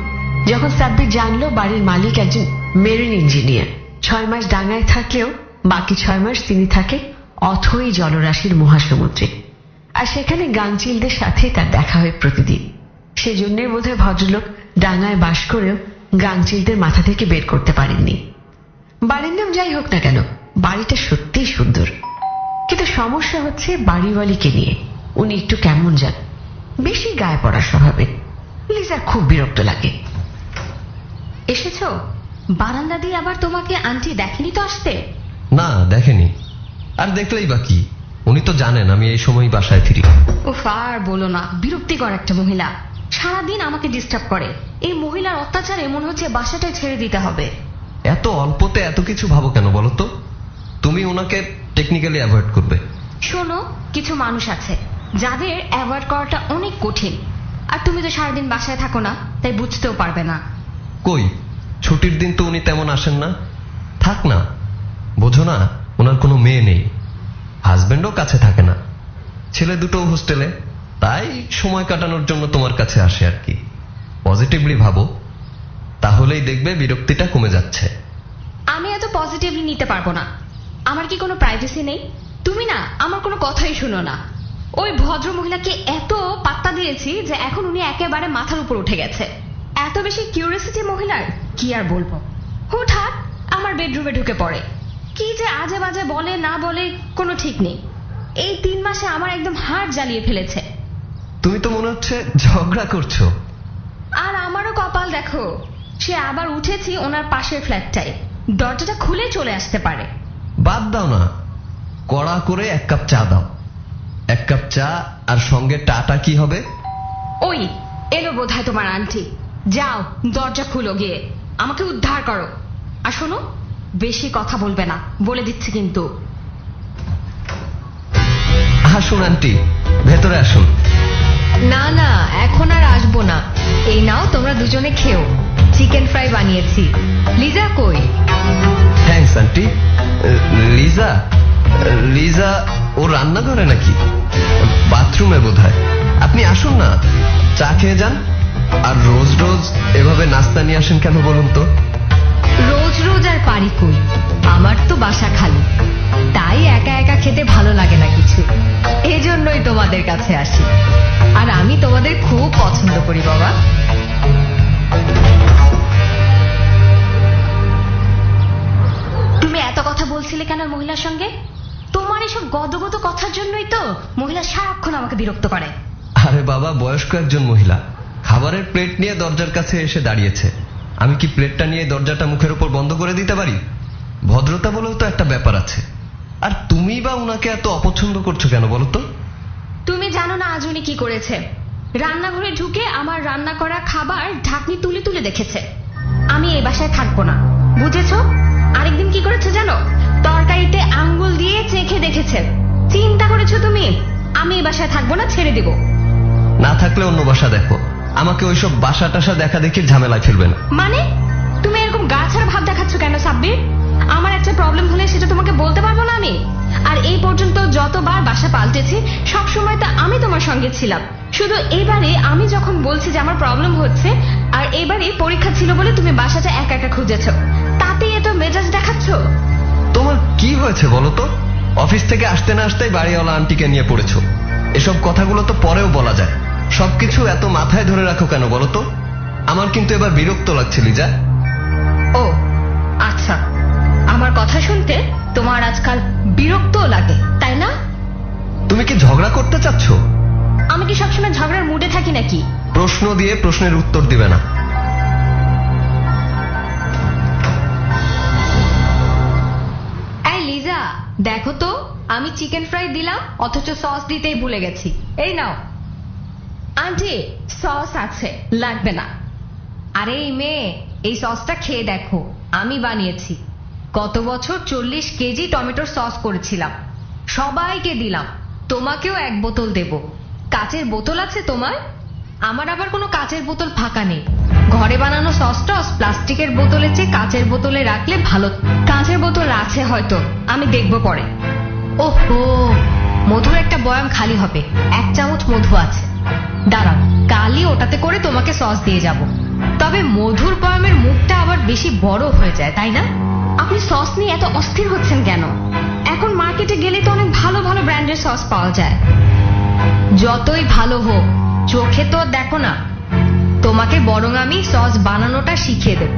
যখন সাব্বির জানলো বাড়ির মালিক একজন মেরিন ইঞ্জিনিয়ার। 6 মাস ডাঙায় থাকলেও বাকি 6 মাস তিনি থাকে অথই জলরাশির মহাসমুদ্রে, আর সেখানে গাংচিলদের সাথে তার দেখা হয় প্রতিদিন। সেজন্যই বোধহয় ভদ্রলোক ডাঙায় বাস করেও গাংচিলদের মাথা থেকে বের করতে পারেননি। বাড়ির নাম যাই হোক না কেন, বাড়িটা সত্যিই সুন্দর, কিন্তু সমস্যা হচ্ছে বাড়িওয়ালিকে নিয়ে। উনি একটু কেমন যান, বেশি গায়ে পড়ার স্বভাবের। লিজার খুব বিরক্ত লাগে। এসেছো? বারান্দা দিয়ে আবার তোমাকে আন্টি দেখেনি তো আসতে? না, দেখেনি। আর দেখলেই বা কি, উনি তো জানেন আমি এই সময় বাসায় ফিরি। উফ, আর বলো না, বিরক্তিকর একটা মহিলা, সারাদিন আমাকে ডিস্টার্ব করে। এই মহিলার অত্যাচারে মনে হচ্ছে বাসাটাই ছেড়ে দিতে হবে। এত অল্পতে এত কিছু ভাবো কেন বলো তো? তুমি ওনাকে টেকনিক্যালি অ্যাভয়েড করবে। শোনো, কিছু মানুষ আছে যাদের অ্যাভয়েড করাটা অনেক কঠিন, আর তুমি তো সারাদিন বাসায় থাকো না, তাই বুঝতেও পারবে না। কই, ছুটির দিন তো উনি তেমন আসেন না। থাক না, বোঝো না, ওনার কোনো মেয়ে নেই, হাজবেন্ডও কাছে থাকে না, ছেলে দুটো হোস্টেলে, তাই সময় কাটানোর জন্য তোমার কাছে আসে আর কি। পজিটিভলি ভাবো, তাহলেই দেখবে বিরক্তিটা কমে যাচ্ছে। আমি এত পজিটিভলি নিতে পারবো না। আমার কি কোনো প্রাইভেসি নেই? তুমি না আমার কোনো কথাই শুনো না। ওই ভদ্র মহিলাকে এত পাত্তা দিয়েছি যে এখন উনি একেবারে মাথার উপর উঠে গেছে। এত বেশি কিউরিয়াসিটি মহিলার, কি আর বলবো। হুটহাট আমার বেডরুমে ঢুকে পড়ে, কি যে আজে বাজে বলে না বলে কোনো ঠিক নেই। এই 3 মাসে আমার একদম হাড় জ্বালিয়ে ফেলেছে। তুমি তো মনে হচ্ছে ঝগড়া করছো। আর আমারও কপাল দেখো, সে আবার উঠেছি ওনার পাশের ফ্ল্যাটটায়, দরজাটা খুলে চলে আসতে পারে। বাদ দাও না, কড়া করে 1 কাপ চা দাও। 1 কাপ চা আর সঙ্গে টাটা কি হবে? ওই এলো বোধহয় তোমার আন্টি। যাও, দরজা খুলো, গিয়ে আমাকে উদ্ধার করো। আর শোনো, বেশি কথা বলবে না, বলে দিচ্ছি কিন্তু। আসুন আন্টি, ভেতরে আসুন। না না, এখন আর আসবো না। এই নাও, তোমরা দুজনে খেও। চিকেন ফ্রাই বানিয়েছি। লিজা কই? Thanks aunty. লিজা লিজা ও রান্না করে নাকি? বাথরুমে বোধহয়। আপনি আসুন না, চা খেয়ে যান। আর রোজ রোজ এভাবে নাস্তা নিয়ে আসেন কেন বলুন তো? রোজ রোজ আর পারি কই, আমার তো বাসা খালি, তাই একা একা খেতে ভালো লাগে না কিছু। এজন্যই তোমাদের কাছে আসি। আর আমি তোমাদের খুব পছন্দ করি বাবা। তুমি এত কথা বলছিলে কেন মহিলার সঙ্গে? তোমার এসব গদগদ কথার জন্যই তো মহিলা সারাক্ষণ আমাকে বিরক্ত করে। আরে বাবা, বয়স্ক একজন মহিলা খাবারের প্লেট নিয়ে দরজার কাছে এসে দাঁড়িয়েছে। আমি কি প্লেটটা নিয়ে দরজাটা মুখের উপর বন্ধ করে দিতে পারি? ভদ্রতা বলেও তো একটা ব্যাপার আছে। আর তুমি বা উনাকে এত অপছন্দ করছো কেন বলো তো? তুমি জানো না আজ উনি কি করেছে? রান্নাঘরে ঢুকে আমার রান্না করা খাবার ঢাকনি তুলে তুলে দেখেছে। আমি এই বাসায় থাকবো না, বুঝেছো? আরেকদিন কি করেছে জানো? তরকারিতে আঙ্গুল দিয়ে চেখে দেখেছে। চিন্তা করেছো তুমি? আমি এই বাসায় থাকবো না, ছেড়ে দিব। না থাকলে অন্য বাসা দেখো। আমাকে ওইসব বাসা টাসা দেখা দেখি ঝামেলায় ফেলবে না। মানে তুমি এরকম গাছার ভাব দেখাচ্ছ কেন সাব্বির? আমার একটা প্রবলেম হলে সেটা তোমাকে বলতে পারবো না আমি? আর এই পর্যন্ত যতবার বাসা পাল্টেছি সবসময় তো আমি তোমার সঙ্গে ছিলাম। শুধু এবারে আমি যখন বলছি যে আমার প্রবলেম হচ্ছে, আর এবারে পরীক্ষা ছিল বলে তুমি বাসাটা একা একা খুঁজেছো, তাতেই এত মেজাজ দেখাচ্ছ। তোমার কি হয়েছে বলো তো? অফিস থেকে আসতে না আসতেই বাড়িওয়ালা আন্টিকে নিয়ে পড়েছো। এসব কথাগুলো তো পরেও বলা যায়, সবকিছু এত মাথায় ধরে রাখো কেন বলো তো? আমার কিন্তু এবার বিরক্ত লাগছে লিজা। ও আচ্ছা, আমার কথা শুনতে তোমার আজকাল বিরক্ত লাগে তাই না? তুমি কি ঝগড়া করতে চাচ্ছ? আমি কি সবসময় ঝগড়ার মুডে থাকি নাকি? প্রশ্ন দিয়ে প্রশ্নের উত্তর দিবে না। এই লিজা, দেখো তো, আমি চিকেন ফ্রাই দিলাম অথচ সস দিতেই ভুলে গেছি। এই নাও। আন্টি সস আছে, লাগবে না। আরে এই মেয়ে, এই সসটা খেয়ে দেখো, আমি বানিয়েছি। গত বছর 40 কেজি টমেটোর সস করেছিলাম, সবাইকে দিলাম। তোমাকেও 1 বোতল দেব। কাচের বোতল আছে তোমার? আমার আবার কোনো কাচের বোতল ফাঁকা নেই। ঘরে বানানো সস টস প্লাস্টিকের বোতলের চেয়ে কাচের বোতলে রাখলে ভালো। কাঁচের বোতল আছে হয়তো, আমি দেখবো পরে। ওহো, মধুর একটা বয়াম খালি হবে, 1 চামচ মধু আছে। দাঁড়াও, কালই ওটাতে করে তোমাকে সস দিয়ে যাব। তবে মধুর বয়ামের মুখটা আবার বেশি বড় হয়ে যায় তাই না? আপনি সস নিয়ে এত অস্থির হচ্ছেন কেন? এখন মার্কেটে গেলে তো অনেক ভালো ভালো ব্র্যান্ডের সস পাওয়া যায়। যতই ভালো হোক, চোখে তো দেখো না। তোমাকে বরং আমি সস বানানোটা শিখিয়ে দেব।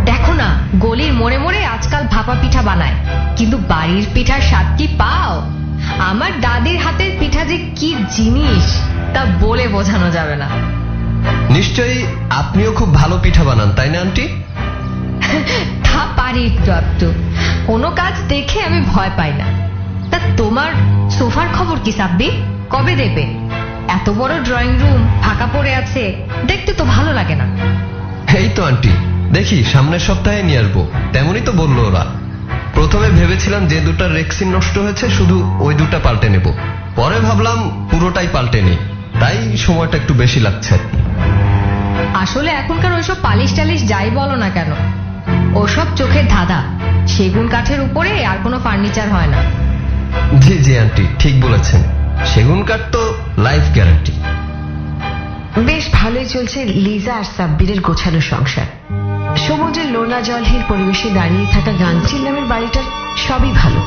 দেখো না, গলির মোড়ে মোড়ে আজকাল ভাপা পিঠা বানায়, কিন্তু বাড়ির পিঠার স্বাদ কি পাও? আমার দাদির হাতের পিঠা যে কি জিনিস তা বলে বোঝানো যাবে না। নিশ্চয়ই আপনিও খুব ভালো পিঠা বানান তাই না আন্টি? তা পারি একটু একটু। কোনো কাজ দেখে আমি ভয় পাই না। তা তোমার সোফার খবর কি সাব্বির? কবে দেবে? এত বড় ড্রয়িং রুম ফাঁকা পড়ে আছে, দেখতে তো ভালো লাগে না। এই তো আন্টি, দেখি সামনের সপ্তাহে নিয়ে আসবো, তেমনই তো বললো ওরা। প্রথমে ভেবেছিলাম যে 2টা রেক্সিন নষ্ট হয়েছে শুধু ওই 2টা পাল্টে নেব, পরে ভাবলাম পুরোটাই পাল্টে নিই, তাই সময়টা একটু বেশি লাগছে। আসলে এখনকার ওইসব পালিশ টালিশ যাই বলো না কেন, ওসব চোখের ধাঁধা। সেগুন কাঠের উপরে আর কোনো ফার্নিচার হয় না। জি জি আন্টি, ঠিক বলেছেন। সেগুন কাঠ তো লাইফ গ্যারান্টি। বেশ ভালোই চলছে লিজা আর সাব্বিরের গোছানো সংসার। সমুদ্রের লোনা জলহীন পরিবেশে দাঁড়িয়ে থাকা গাংচিল নামের বাড়িটার সবই ভালো।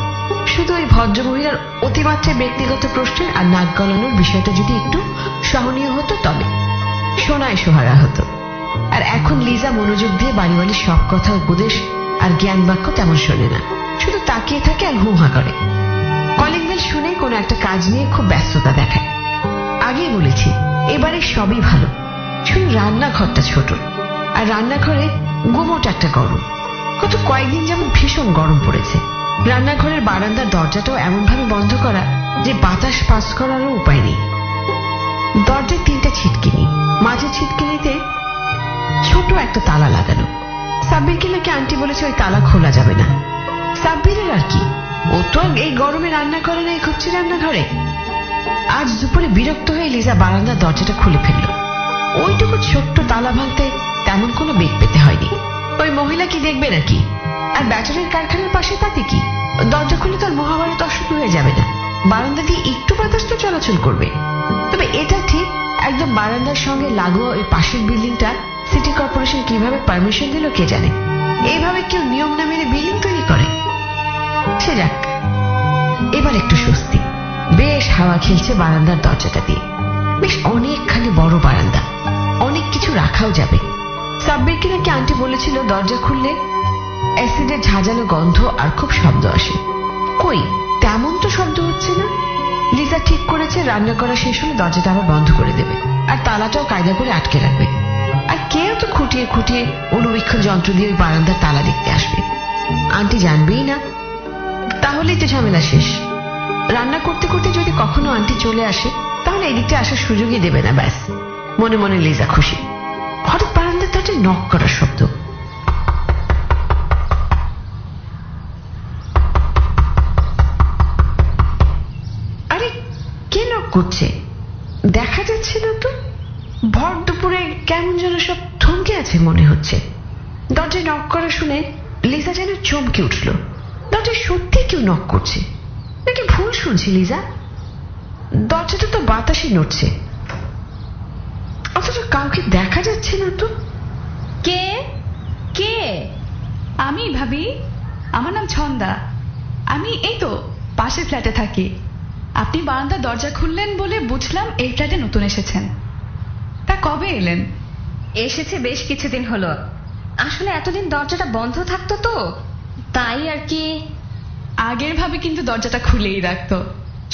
শুধু ওই ভদ্রমহিলার অতিমাত্রায় ব্যক্তিগত প্রশ্নের আর নাক গলানোর বিষয়টা যদি একটু সহনীয় হতো তবে শোনায় সোহারা হতো। আর এখন লিজা মনোযোগ দিয়ে বাড়িওয়ালির সব কথা, উপদেশ আর জ্ঞান বাক্য তেমন শোনে না, শুধু তাকিয়ে থাকে আর হুহা করে। কলিং বেল শুনে কোনো একটা কাজ নিয়ে খুব ব্যস্ততা দেখায়। আগেই বলেছি এবারে সবই ভালো, শুধু রান্নাঘরটা ছোট, আর রান্নাঘরে গুমোট একটা গরম। গত কয়েকদিন যেমন ভীষণ গরম পড়েছে। রান্নাঘরের বারান্দার দরজাটাও এমন ভাবে বন্ধ করা যে বাতাস পাস করারও উপায় নেই। দরজার 3টা ছিটকিনি, মাঝের ছিটকিনিতে ছোট একটা তালা লাগানো। সাব্বিরকে নাকি আন্টি বলেছে ওই তালা খোলা যাবে না। সাব্বিরের আর কি, ও তো আর এই গরমে রান্না করে না এই খুঁজছে রান্নাঘরে। আজ দুপুরে বিরক্ত হয়ে লিজা বারান্দার দরজাটা খুলে ফেলল। ওইটুকু ছোট্ট তালা ভাঙতে তেমন কোনো বেগ পেতে হয়নি। ওই মহিলা কি দেখবে নাকি? আর ব্যাটারির কারখানার পাশে তাতে কি? দরজা খুলে তার মহাভারত শুরু হয়ে যাবে না? বারান্দা দিয়ে একটু বাতাস তো চলাচল করবে। তবে এটা ঠিক, একদম বারান্দার সঙ্গে লাগোয়া ওই পাশের বিল্ডিংটা সিটি কর্পোরেশন কিভাবে পারমিশন দিল কে জানে। এইভাবে কেউ নিয়ম না মেনে বিল্ডিং তৈরি করে? সে যাক, এবার একটু স্বস্তি। বেশ হাওয়া খেলছে বারান্দার দরজাটা দিয়ে। বেশ অনেকখানি বড় বারান্দা, অনেক কিছু রাখাও যাবে। সাব্বিরকে নাকি আন্টি বলেছিল দরজা খুললে অ্যাসিডের ঝাঁঝালো গন্ধ আর খুব শব্দ আসে। কই, তেমন তো শব্দ হচ্ছে না। লিজা ঠিক করেছে রান্না করা শেষ হলে দরজাটা আবার বন্ধ করে দেবে, আর তালাটাও কায়দা করে আটকে রাখবে। আর কেউ তো খুঁটিয়ে খুঁটিয়ে অনুবীক্ষণ যন্ত্র দিয়ে ওই বারান্দার তালা দেখতে আসবে? আন্টি জানবেই না। তাহলেই তো ঝামেলা শেষ। রান্না করতে করতে যদি কখনো আন্টি চলে আসে তাহলে এদিকটা আসার সুযোগই দেবে না। ব্যাস, মনে মনে লিজা খুশি। হঠাৎ বারান্দার দরজায় নক করার শব্দ। আরে, কে নক করছে? দেখা যাচ্ছে না তো। ভর দুপুরে কেমন যেন সব থমকে আছে মনে হচ্ছে। দরজায় নক করা শুনে লিজা যেন চমকে উঠল। দরজায় সত্যি কেউ নক করছে নাকি ভুল শুনছি লিজা? দরজাটা তো বাতাসে নড়ছে, অথচ কাউকে দেখা যাচ্ছে না তো। কে কে? আমি ভাবি, আমার নাম ছন্দা। আমি এই তো পাশের ফ্ল্যাটে থাকি। আপনি বারান্দার দরজা খুললেন বলে বুঝলাম এই ফ্ল্যাটে নতুন এসেছেন। তা কবে এলেন? এসেছে বেশ কিছুদিন হলো। আসলে এতদিন দরজাটা বন্ধ থাকতো তো, তাই আর কি। আগের ভাবে কিন্তু দরজাটা খুলেই রাখতো,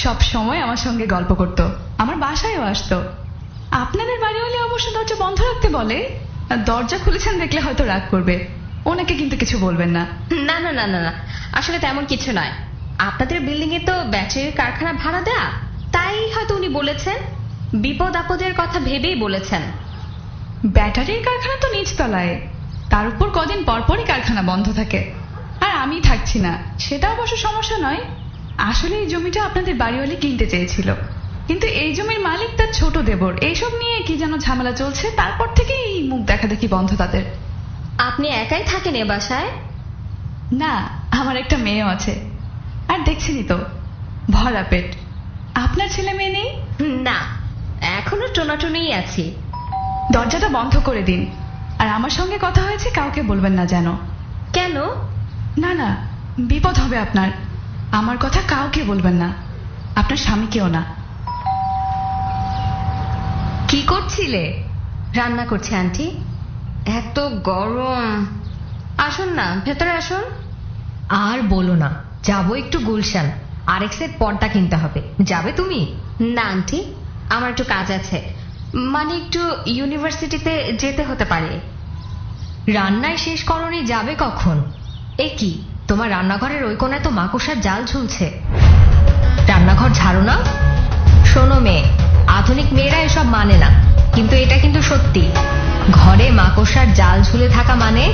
সব সময় আমার সঙ্গে গল্প করতো, আমার বাসায়ও আসতো। আপনাদের বাড়ি হলে অবশ্য দরজা বন্ধ রাখতে বলে, আর দরজা খুলেছেন দেখলে হয়তো রাগ করবে। ওনাকে কিন্তু কিছু বলবেন না। না না না না না, আসলে তেমন কিছু নয়। আপনাদের বিল্ডিং এ তো ব্যাটারির কারখানা ভাড়া দেয়া, তাই হয়তো উনি বলেছেন। বিপদ আপদের কথা ভেবেই বলেছেন। ব্যাটারির কারখানা তো নিচতলায়, তার উপর কদিন পরপরই কারখানা বন্ধ থাকে। আর আমি থাকছি না, সেটা অবশ্য সমস্যা নয়। আসলে এই জমিটা আপনাদের বাড়িওয়ালি কিনতে চেয়েছিল, কিন্তু এই জমির মালিক তার ছোট দেবর। এইসব নিয়ে কি যেন ঝামেলা চলছে, তারপর থেকে এই মুখ দেখা দেখি বন্ধ তাদের। আপনি একাই থাকেন এ বাসায়? না, আমার একটা মেয়েও আছে। আর দেখছেনই তো, ভরা পেট। আপনার ছেলে মেয়ে নেই? না, এখনো টোনাটুনেই আছি। দরজাটা বন্ধ করে দিন। আর আমার সঙ্গে কথা হয়েছে, কাউকে বলবেন না যেন। কেন? না না, বিপদ হবে আপনার। আমার কথা কাউকে বলবেন না, আপনার স্বামীকেও না। কি করছিলে? রান্না করছি আন্টি। এত গরম। আসুন না, ভেতরে আসুন। আর বলো না, যাবো একটু গুলশান, আরেক্স এর পর্দা কিনতে হবে। যাবে তুমি? না আন্টি, আমার একটু কাজ আছে। মানে একটু ইউনিভার্সিটিতে যেতে হতে পারে। রান্নায় শেষ করনি, যাবে কখন? এ কি, তোমার রান্নাঘরের ওই কোণায় তো মাকড়সার জাল ঝুলছে। রান্নাঘর ঝাড়ো না? শোনো মেয়ে, আধুনিক মেয়েরা এসব মানে না, কিন্তু এটা কিন্তু সত্যি। ঘরে মাকড়সার জাল ঝুলে থাকা মানে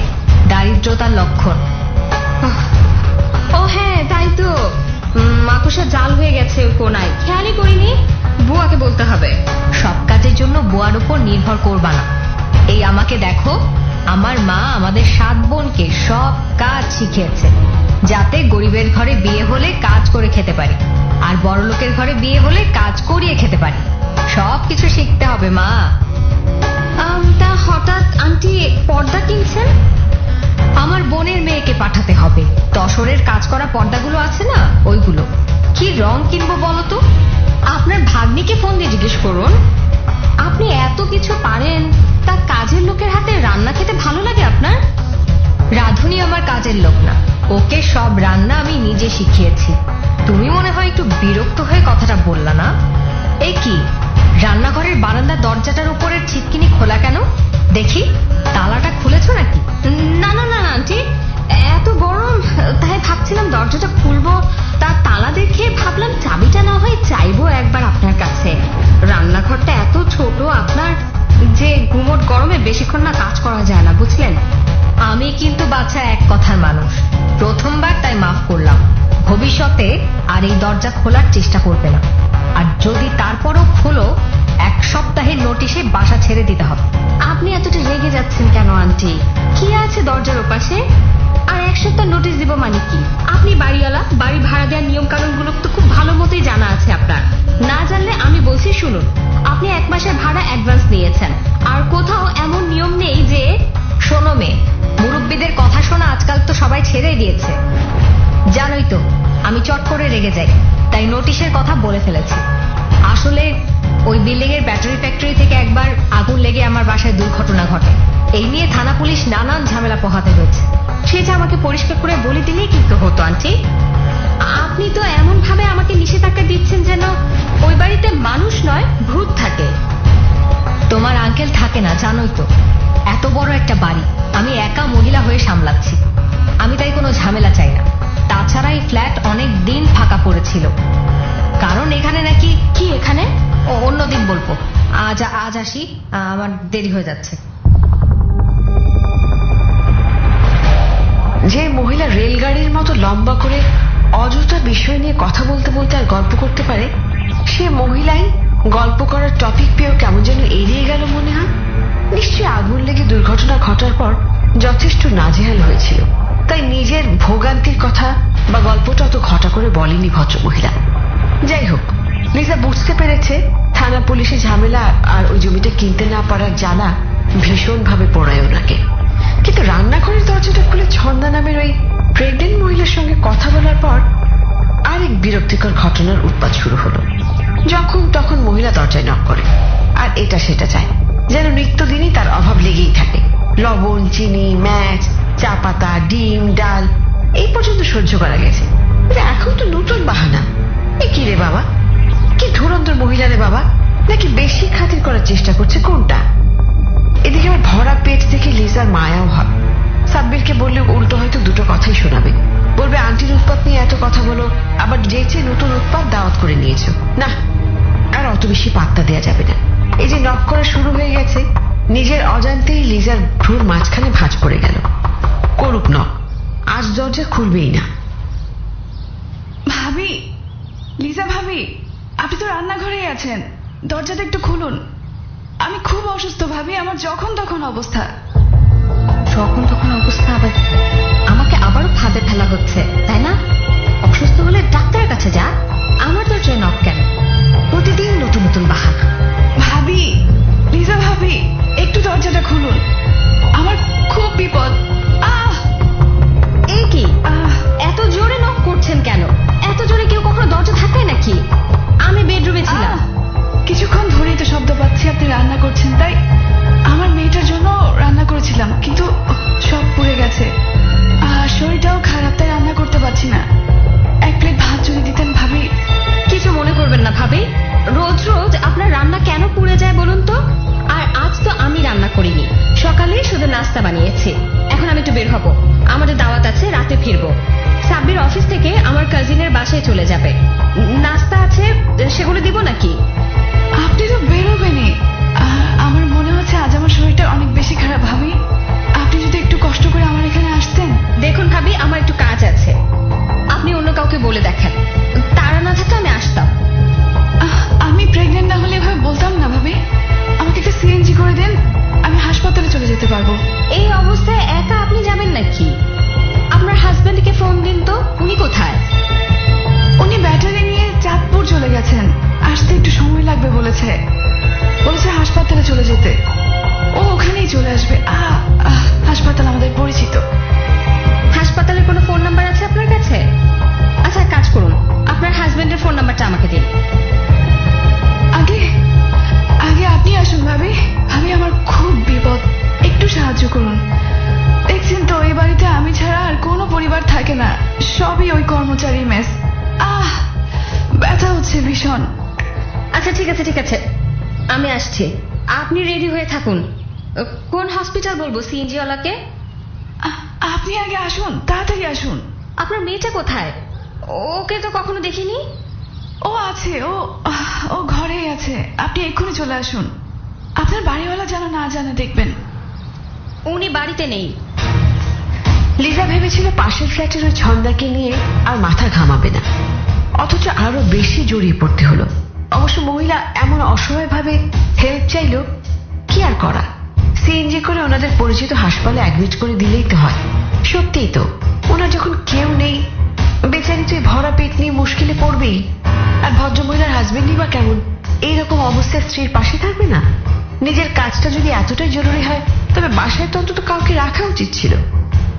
দারিদ্রতার লক্ষণ। ও হ্যাঁ, তাই তো। মাকড়সার জাল হয়ে গেছে কোনায়, খেয়ালই করিনি। বুয়াকে বলতে হবে। সব কাজের জন্য বুয়ার উপর নির্ভর করবা না। এই আমাকে দেখো, আমার মা আমাদের 7 বোনকে সব কাজ শিখিয়েছে, যাতে গরিবের ঘরে বিয়ে হলে কাজ করে খেতে পারি, আর বড়লোকের ঘরে বিয়ে হলে কাজ করিয়ে খেতে পারি। সব কিছু শিখতে হবে মা। তা হঠাৎ আন্টি পর্দা কিনছেন? আমার বোনের মেয়েকে পাঠাতে হবে। তসরের কাজ করা পর্দাগুলো আছে না, ওইগুলো। কি রং কিনবো বলো তো? আপনার ভাগ্নিকে ফোন দিয়ে জিজ্ঞেস করুন। আপনি এত কিছু পারেন, তা কাজের লোকের হাতে রান্না খেতে ভালো লাগে আপনার? রাধুনি আমার কাজের লোক না, ওকে সব রান্না আমি নিজে শিখিয়েছি। তুমি মনে হয় একটু বিরক্ত হয়ে কথাটা বললা না? এ কি, রান্নাঘরের বারান্দার দরজাটার উপরের ছিটকিনি খোলা কেন? দেখি, তালাটা খুলেছো নাকি? না না না আন্টি, এত গরম, তাই ভাবছিলাম দরজাটা খুলবো। তার তালা দেখে ভাবলাম চাবিটা না হয় চাইবো একবার আপনার কাছে। রান্নাঘরটা এত ছোট আপনার যে গুমোট গরমে বেশিক্ষণ না কাজ করা যায় না, বুঝলেন? আমি কিন্তু বাচ্চা এক কথার মানুষ, প্রথমবার তাই মাফ করলাম। ভবিষ্যতে আর এই দরজা খোলার চেষ্টা করবে না। আর যদি তারপরও খোলো, 1 সপ্তাহের নোটিশে বাসা ছেড়ে ছেড়ে দিতে হবে। আপনি এতটা রেগে যাচ্ছেন কেন আন্টি? কি আছে দরজার ওপাশে? আর এক সপ্তাহ নোটিশ দিব মানে কি? আপনি বাড়িওয়ালা, বাড়ি ভাড়া দেওয়ার নিয়ম কানুন গুলো তো খুব ভালো মতোই জানা আছে আপনার। না জানলে আমি বলছি শুনুন, আপনি 1 মাসের ভাড়া অ্যাডভান্স নিয়েছেন, আর কোথাও এমন নিয়ম নেই যে। শোনো মেয়ে, মুরব্বীদের কথা শোনা আজকাল তো সবাই ছেড়েই দিয়েছে। জানোই তো আমি চট করে রেগে যাই, তাই নোটিশের কথা বলে ফেলেছি। আসলে ওই বিল্ডিং এর ব্যাটারি ফ্যাক্টরি থেকে একবার আগুন লেগে আমার বাসায় দুর্ঘটনা ঘটে। এই নিয়ে থানা পুলিশ নানান ঝামেলা পোহাতে হয়েছে। সেটা আমাকে পরিষ্কার করে বলে দিলেই কিন্তু হতো আন্টি। আপনি তো এমন ভাবে আমাকে নিষেধাজ্ঞা দিচ্ছেন যেন ওই বাড়িতে মানুষ নয় ভূত থাকে। তোমার আঙ্কেল থাকে না, জানোই তো। এত বড় একটা বাড়ি আমি একা মহিলা হয়ে সামলাচ্ছি। আমি তাই কোনো ঝামেলা চাই না। তাছাড়া এই ফ্ল্যাট অনেক দিন ফাঁকা পড়েছিল, কারণ এখানে নাকি। কি এখানে? অন্যদিন বলবো। আজ আসি, আমার দেরি হয়ে যাচ্ছে। যে মহিলা রেলগাড়ির মতো লম্বা করে অযথা বিষয় নিয়ে কথা বলতে বলতে আর গল্প করতে পারে, সে মহিলাই গল্প করার টপিক পেয়েও কেমন যেন এড়িয়ে গেল মনে হয়। নিশ্চয়ই আগুন লেগে দুর্ঘটনা ঘটার পর যথেষ্ট নাজেহাল হয়েছিল, তাই নিজের ভোগান্তির কথা বা গল্পটা অত ঘটা করে বলেনি ভদ্রমহিলা। যাই হোক, লিজা বুঝতে পেরেছে থানা পুলিশে ঝামেলা আর ওই জমিটা কিনতে না পারার জ্বালা ভীষণভাবে পোড়ায় ওনাকে। কিন্তু রান্নাঘরের দরজাটা খুলে ছন্দা নামের ওই প্রেগনেন্ট মহিলার সঙ্গে কথা বলার পর আরেক বিরক্তিকর ঘটনার উৎপাত শুরু হলো। যখন তখন মহিলা দরজায় নক করে, আর এটা সেটা চায়, যেন নিত্যদিনই তার অভাব লেগেই থাকে। লবণ, চিনি, ম্যাচ, চা পাতা, ডিম, ডাল এই পর্যন্ত সহ্য করা গেছে, কিন্তু এখন তো নতুন বাহানা। এ কি রে বাবা, কি ধুরন্ধর মহিলা রে বাবা, নাকি বেশি খাতির করার চেষ্টা করছে কোনটা? এদিকে আমার ভরা পেট দেখে লিজার মায়াও হয়। সাব্বিরকে বললে উল্টো হয়তো দুটো কথাই শোনাবে, বলবে আন্টির উৎপাত নিয়ে এত কথা বলো, আবার যেচে নতুন উৎপাত দাওয়াত করে নিয়েছো। না, আর অত বেশি পাত্তা দেয়া যাবে না। এই যে নক করা শুরু হয়ে গেছে, নিজের অজান্তেই লিজার ভ্রুর মাঝখানে ভাঁজ পড়ে গেল। করুক নক, আজ দরজা খুলবেই না। ভাবি, লিজা ভাবি, আপনি তো রান্নাঘরেই আছেন, দরজাটা একটু খুলুন। আমি খুব অসুস্থ ভাবি, আমার যখন তখন অবস্থা। যখন তখন অবস্থা আবার? আমাকে আবারও ফাঁদে ফেলা হচ্ছে, তাই না? অসুস্থ হলে ডাক্তারের কাছে যা, আমার দরজায় নক কেন? প্রতিদিন নতুন নতুন বাহানা। ভাবি, লিজা ভাবি, একটু দরজাটা খুলুন, আমার খুব বিপদ। এই কি, এত জোরে নক করছেন কেন? এত জোরে কেউ কখনো দরজা ধাক্কায় নাকি? আমি বেডরুমে ছিলাম। কিছুক্ষণ ধরেই তো শব্দ পাচ্ছি আপনি রান্না করছেন, তাই আমার মেয়েটার জন্য রান্না করেছিলাম, কিন্তু সব পুড়ে গেছে। আর শরীরটাও খারাপ, তাই রান্না করতে পারছি না। 1 প্লেট ভাত যদি দিতেন ভাবি। কিছু মনে করবেন না ভাবি, রোজ রোজ আপনার রান্না কেন পুড়ে যায় বলুন তো? আর আজ তো আমি রান্না করিনি, সকালে শুধু নাস্তা বানিয়েছি। এখন আমি একটু বের হব, আমাদের দাওয়াত আছে, রাতে ফিরবো। সাব্বির অফিস থেকে আমার কাজিনের বাসায় চলে যাবে, নাস্তা আছে, সেগুলো দিব নাকি? আপনি তো বেরোবেনই। আমার মনে হচ্ছে আজ আমার শরীরটা অনেক বেশি খারাপ ভাবি, আপনি যদি একটু কষ্ট করে আমার এখানে আসতেন। দেখুন ভাবি, আমার একটু কাজ আছে, আপনি অন্য কাউকে বলে দেখেন, তারা না থাকলে আমি আসতাম। আমি প্রেগনেন্ট না হলে এভাবে বলতাম না ভাবি। আমাকে একটা সিএনজি করে দেন, আমি হাসপাতালে চলে যেতে পারবো। এই অবস্থায় একা আপনি যাবেন নাকি? আপনার হাজবেন্ডকে ফোন দিন তো, উনি কোথায়? উনি ব্যাটারি নিয়ে চাঁদপুর চলে গেছেন, আসতে একটু সময় লাগবে বলেছে হাসপাতালে চলে যেতে। ও ওখানেই চলে আসবে। হাসপাতাল আমাদের পরিচিত। হাসপাতালের কোনো ফোন নাম্বার আছে আপনার কাছে? আচ্ছা, কাজ করুন, আপনার হাজবেন্ডের ফোন নাম্বারটা আমাকে দিন। আগে আপনি আসুন ভাবি। আমার খুব বিপদ, একটু সাহায্য করুন। দেখছেন তো এই বাড়িতে আমি ছাড়া আর কোনো পরিবার থাকে না, সবই ওই কর্মচারী মেস। ব্যথা হচ্ছে ভীষণ। আচ্ছা ঠিক আছে, আমি আসছি, আপনি রেডি হয়ে থাকুন। কোন হসপিটাল বলবো সিএনজি ওয়ালাকে? আপনি আগে আসুন, তাড়াতাড়ি আসুন। আপনার মেয়েটা কোথায়? ওকে তো কখনো দেখিনি। ও আছে, ও ঘরেই আছে, আপনি এক্ষুনি চলে আসুন। আপনার বাড়িওয়ালা যেন না জানে দেখবেন। উনি বাড়িতে নেই। লিজা ভেবেছিল পাশের ফ্ল্যাটের ওই ছন্দাকে নিয়ে আর মাথা ঘামাবে না, অথচ আরো বেশি জড়িয়ে পড়তে হলো। অবশ্য মহিলা এমন অসহায় ভাবে হেল্প চাইল, কি আর আর করা, সিএনজি করে ওনাদের পরিচিত হাসপাতালে অ্যাডমিট করে দিলেই তো হয়। সত্যিই তো, ওনার যখন কেউ নেই, বেচারি তুই ভরা পেট নিয়ে মুশকিলে পড়বেই। আর ভদ্রমহিলার হাজবেন্ডই বা কেমন, এইরকম অবস্থায় স্ত্রীর পাশে থাকবে না? নিজের কাজটা যদি এতটাই জরুরি হয়, তবে বাসায় তো অন্তত কাউকে রাখা উচিত ছিল।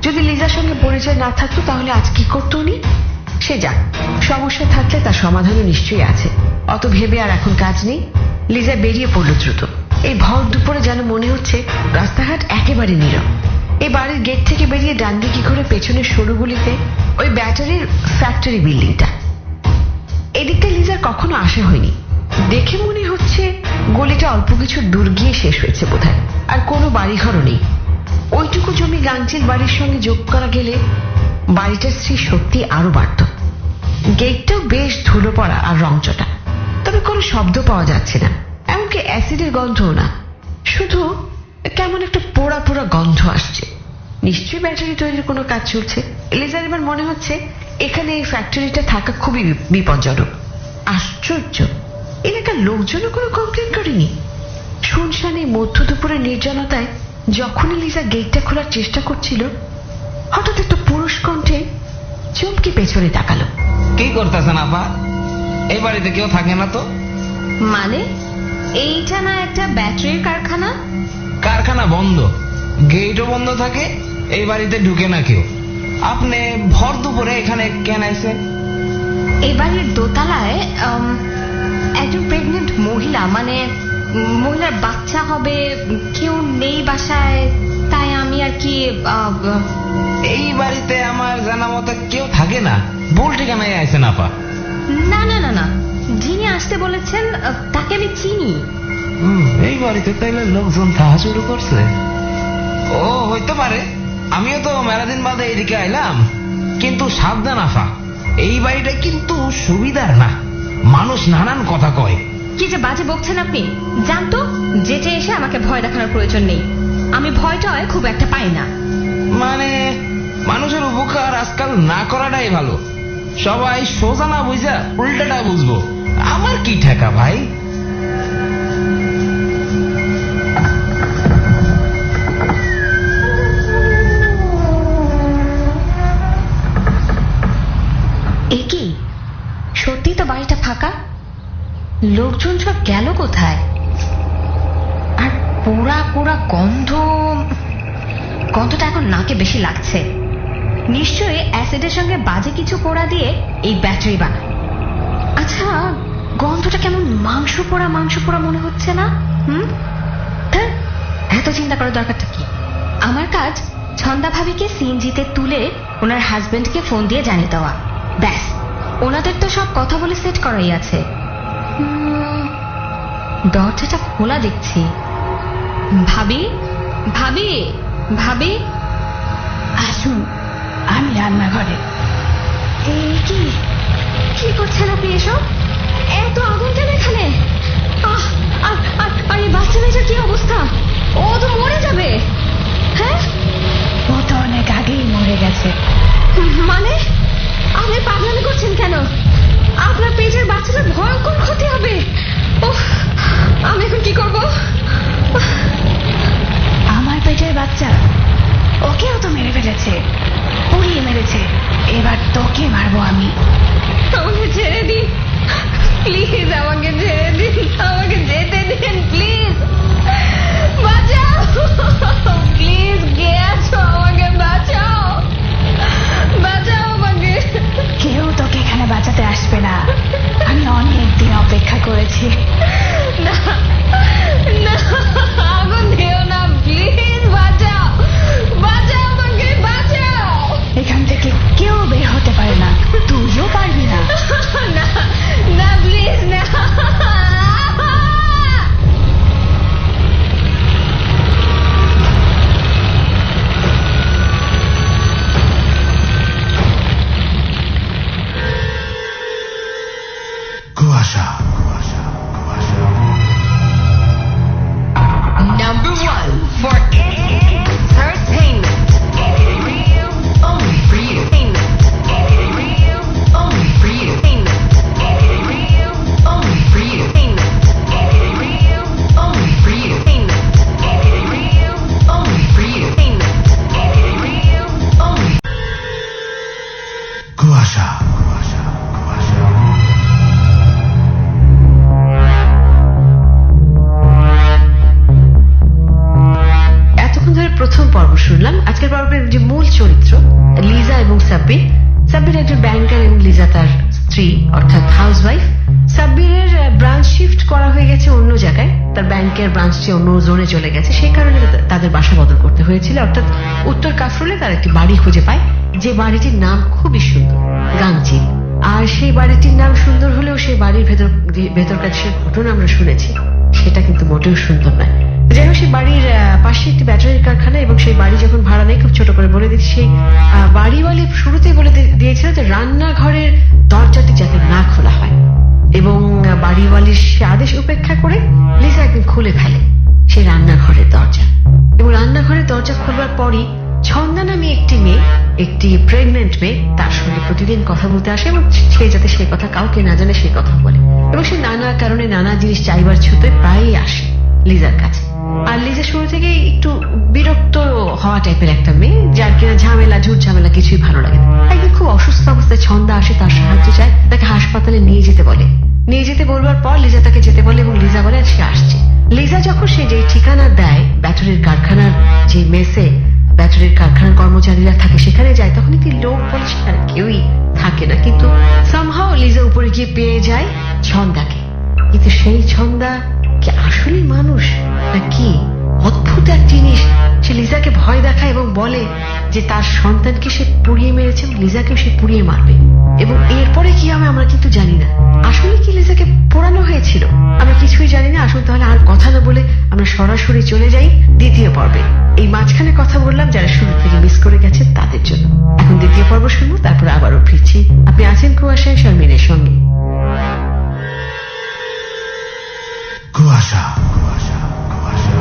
যদি লিজার সঙ্গে পরিচয় না থাকতো তাহলে আজ কি করতো উনি? সে যাক, সমস্যা থাকলে তার সমাধানও নিশ্চয়ই আছে। অত ভেবে আর এখন কাজ নেই। লিজা বেরিয়ে পড়ল দ্রুত। এই ভর দুপুরে যেন মনে হচ্ছে রাস্তাঘাট একেবারে নীরব। এই বাড়ির গেট থেকে বেরিয়ে ডান দিকে ঘুরে পেছনের সরুগুলিতে ওই ব্যাটারির ফ্যাক্টরি বিল্ডিংটা। এদিকটা লিজার কখনো আসা হয়নি। দেখে মনে হচ্ছে গলিটা অল্প কিছু দূর গিয়ে শেষ হয়েছে বোধহয়। আর কোনো বাড়িঘরও নেই। ওইটুকু জমি গাংচিল বাড়ির সঙ্গে যোগ করা গেলে বাড়িটার স্ত্রী সত্যি আরো বাড়ত। গেটটাও বেশ ধুলো পড়া আর রংচটা, তবে কোনো শব্দ পাওয়া যাচ্ছে না, এমনকি অ্যাসিডের গন্ধও না। শুধু কেমন একটা পোড়া পোড়া গন্ধ আসছে। নিশ্চয়ই ব্যাটারি তৈরির কোনো কাজ চলছে। লিজার এবার মনে হচ্ছে এখানে এই ফ্যাক্টরিটা থাকা খুবই বিপজ্জনক। আশ্চর্য, এলাকার লোকজনও কোনো কমপ্লেন করেনি। শুনশান এই মধ্য দুপুরের নির্জনতায় যখনই লিজা গেটটা খোলার চেষ্টা করছিল, হঠাৎ একটা পুরুষ কণ্ঠে চমকে পেছনে তাকালো। কি করতেছেন আপা? এই বাড়িতে কেউ থাকে না তো? মানে এইটা না একটা ব্যাটারির কারখানা? কারখানা বন্ধ, গেটও বন্ধ থাকে, এই বাড়িতে ঢুকে না কেউ। আপনি ভর দুপুরে এখানে কেন আইছেন? এই বাড়ির দোতলায় একজন প্রেগনেন্ট মহিলা, মানে মহিলার বাচ্চা হবে, কেউ নেই বাসায়, তাই আমি আর কি। এই বাড়িতে আমার জানা মতো কেউ থাকে না, ভুল ঠিকানায় আইছেন আপা। না না না না, যিনি আসতে বলেছেন তাকে আমি চিনি। এই বাড়িতে তাইলে লোকজন থাকা শুরু করছে। ও হইতে পারে, আমিও তো মেলাদিন বাদে এদিকে আইলাম। কিন্তু সাবধান আফা, এই বাড়িটা কিন্তু সুবিধার না, মানুষ নানান কথা কয়। কি যে বাজে বকছেন আপনি, জানতো যেটা এসে আমাকে ভয় দেখানোর প্রয়োজন নেই। আমি ভয়টা খুব একটা পাই না। মানে মানুষের উপকার আজকাল না করাটাই ভালো। সবাই সোজা না বুঝা উল্টাটা বুঝবো, আমার কি ঠেকা ভাই। এ কি সত্যি তো বাড়িটা ফাঁকা? লোকজন সব গেল কোথায়? আর পোড়া পোড়া গন্ধটা এখন নাকে বেশি লাগছে। নিশ্চয়ই অ্যাসিডের সঙ্গে বাজে কিছু পোড়া দিয়ে এই ব্যাটারি বানায়। আচ্ছা, গন্ধটা কেমন মাংস পোড়া মনে হচ্ছে না? এত চিন্তা করার দরকারটা কি? আমার কাজ ছন্দা ভাবিকে সিএনজিতে তুলে ওনার হাজবেন্ডকে ফোন দিয়ে জানিয়ে দেওয়া। ব্যাস, ওনাদের তো সব কথা বলে সেট করাই আছে। দরজাটা খোলা দেখছি। ভাবি ভাবি ভাবি, আসুন, আমি রান্নাঘরে। এই কি করছেন আপনি এসব? এত আগুন কেন এখানে? আর এই বাচ্চা মেয়েটার কি অবস্থা? ও তো মরে যাবে। হ্যাঁ, ও তো অনেক আগেই মরে গেছে। মানে আপনি পাগলামি করছেন কেন? আপনার পেটের বাচ্চাটার ভয়ঙ্কর ক্ষতি হবে। আমি এখন কি করব? আমার পেটের বাচ্চা? ওকেও তো মেরে ফেলেছে, পুড়িয়ে মেরেছে। এবার তোকে মারবো আমি। আমাকে ছেড়ে দিন প্লিজ, আমাকে ছেড়ে দিন, আমাকে যেতে দিন প্লিজ। বাঁচাও প্লিজ, কে আছো? আমাকে বাঁচাও, বাঁচাও আমাকে। কেউ তোকে এখানে বাঁচাতে আসবে না, আমি অনেক দিন অপেক্ষা করেছি। না না, আগুন দিও না প্লিজ, বাঁচাও বাঁচাও আমাকে, বাঁচাও। এখান থেকে কেউ বের হতে পারে না, তুইও পারবি না। না না প্লিজ না। চরিত্র লিজা এবং সাব্বির। সাব্বির একজন ব্যাংকার এবং লিজা তার স্ত্রী অর্থাৎ হাউসওয়াইফ। সাব্বিরের ব্রাঞ্চ শিফট করা হয়ে গেছে অন্য জায়গায়, তার ব্যাংকের ব্রাঞ্চটি অন্য জোনে চলে গেছে, সেই কারণে তাদের বাসা বদল করতে হয়েছিল। অর্থাৎ উত্তর কাফরুলে তার একটি বাড়ি খুঁজে পায়, যে বাড়িটির নাম খুবই সুন্দর, গাংচিল। আর সেই বাড়িটির নাম সুন্দর হলেও সেই বাড়ির ভেতরকার যে ঘটনা আমরা শুনেছি সেটা কিন্তু মোটেও সুন্দর নয়। যাই হোক, সেই বাড়ির পাশে একটি ব্যাটারির কারখানা, এবং সেই বাড়ি যখন ভাড়া নেই, খুব ছোট করে বলে দিচ্ছি, সেই বাড়িওয়ালি শুরুতেই বলে দিয়েছিল যে রান্নাঘরের দরজাটি যাতে না খোলা হয়, এবং বাড়িওয়ালির সে আদেশ উপেক্ষা করে লিজা একদিন খুলে ফেলে সেই রান্নাঘরের দরজা। এবং রান্নাঘরের দরজা খোলবার পরই ছন্দা নামে একটি মেয়ে, একটি প্রেগনেন্ট মেয়ে, তার সঙ্গে প্রতিদিন কথা বলতে আসে, এবং সে যাতে সে কথা কাউকে না জানে সে কথা বলে, এবং সে নানা কারণে নানা জিনিস চাইবার ছুতে প্রায়ই আসে লিজার কাছে। আর লিজা শুরু থেকে একটু বিরক্ত হওয়া টাইপের একটা মেয়ে, যার কিনা ঝামেলা ঝুট ঝামেলা কিছুই ভালো লাগে না। একদিন খুব অসুস্থ অবস্থায় ছন্দা আসে, তার সাহায্য চায়, তাকে হাসপাতালে নিয়ে যেতে বলে। নিয়ে যেতে বলবার পর লিজা তাকে যেতে বলে, এবং লিজা বলে সে আসছে। লিজা যখন সে যে ঠিকানা দেয় ব্যাটারির কারখানার যে মেসে ব্যাটারির কারখানার কর্মচারীরা থাকে সেখানে যায়, তখন একটি লোক বলে সেখানে কেউই থাকে না, কিন্তু সামহাও লিজা উপরে গিয়ে পেয়ে যায় ছন্দাকে। কিন্তু সেই ছন্দা কি আসলে মানুষ নাকি অদ্ভুত এক জিনিস। সে লিজাকে ভয় দেখায় এবং বলে যে তার সন্তানকে সে পুড়িয়ে মেরেছে এবং লিজাকেও সে পুড়িয়ে মারবে, এবং এরপরে কি হবে আমরা কিন্তু জানি না। আসলে কি লিজাকে পোড়ানো হয়েছিল আমরা কিছুই জানি না। আসুন তাহলে আর কথা না বলে আমরা সরাসরি চলে যাই দ্বিতীয় পর্বে। এই মাঝখানে কথা বললাম যারা শুরু থেকে মিস করে গেছে তাদের জন্য। এখন দ্বিতীয় পর্ব শুনবো, তারপরে আবারও ফিরছি। আপনি আছেন কুয়াশায় শারমিনের সঙ্গে। কুয়াশা, কুয়াশা, কুয়াশা।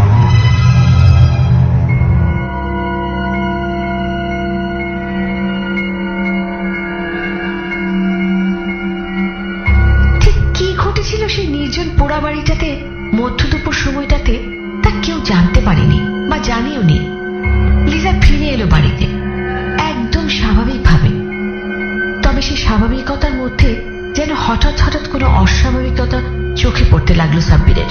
ঠিক কি ঘটেছিল সেই নির্জন পোড়া বাড়িটাতে মধ্য দুপুর সময়টাতে তা কেউ জানতে পারেনি বা জানিও নি। লিজা ফিরে এলো বাড়িতে একদম স্বাভাবিকভাবে, তবে সেই স্বাভাবিকতার মধ্যে যেন হঠাৎ হঠাৎ কোনো অস্বাভাবিকতা চোখে পড়তে লাগলো সাব্বিরের।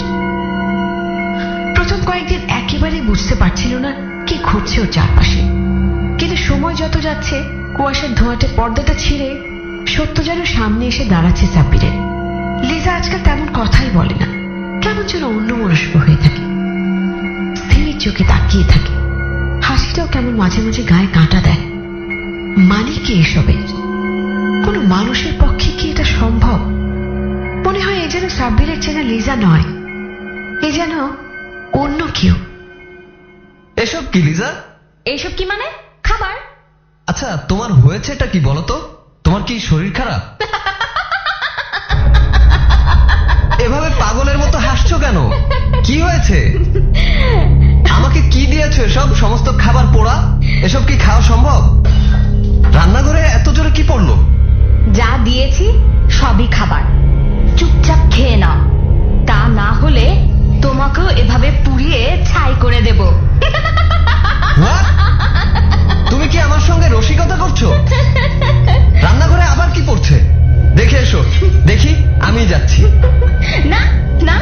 প্রথম কয়েকদিন একেবারে বুঝতে পারছিল না কি ঘটছে ওর চারপাশে, কিন্তু সময় যত যাচ্ছে কুয়াশার ধোঁয়াটে পর্দাটা ছিঁড়ে সত্য যেন সামনে এসে দাঁড়াচ্ছে সাব্বিরের। লিজা আজকাল তেমন কথাই বলে না, কেমন যেন অন্যমনস্ক হয়ে থাকে, স্থির চোখে তাকিয়ে থাকে, হাসিটাও কেমন মাঝে মাঝে গায়ে কাঁটা দেয়। মানে কি এসবের? কোনো মানুষের পক্ষে কি এটা সম্ভব? মনে হয় এ যেন সাব্বিরের চেনা লিজা নয়, এ যেন অন্য কেউ। এসব কি লিজা? এইসব কি মানে? খাবার। আচ্ছা, তোমার হয়েছেটা কি বলো তো? তোমার কি শরীর খারাপ? এভাবে পাগলের মতো হাসছো কেন? কি হয়েছে? আমাকে কি দিয়েছো এসব? সমস্ত খাবার পোড়া, এসব কি খাওয়া সম্ভব? রান্নাঘরে এত জোরে কি পড়লো? যা দিয়েছি সবই খাবার, চুপচাপ খেয়ে নাও, তা না হলে তোমাকেও এভাবে পুড়িয়ে ছাই করে দেব। What? তুমি কি আমার সঙ্গে রসিকতা করছো? রান্নাঘরে আবার কি পড়ছে? দেখে এসো, দেখি। আমি যাচ্ছি। না না,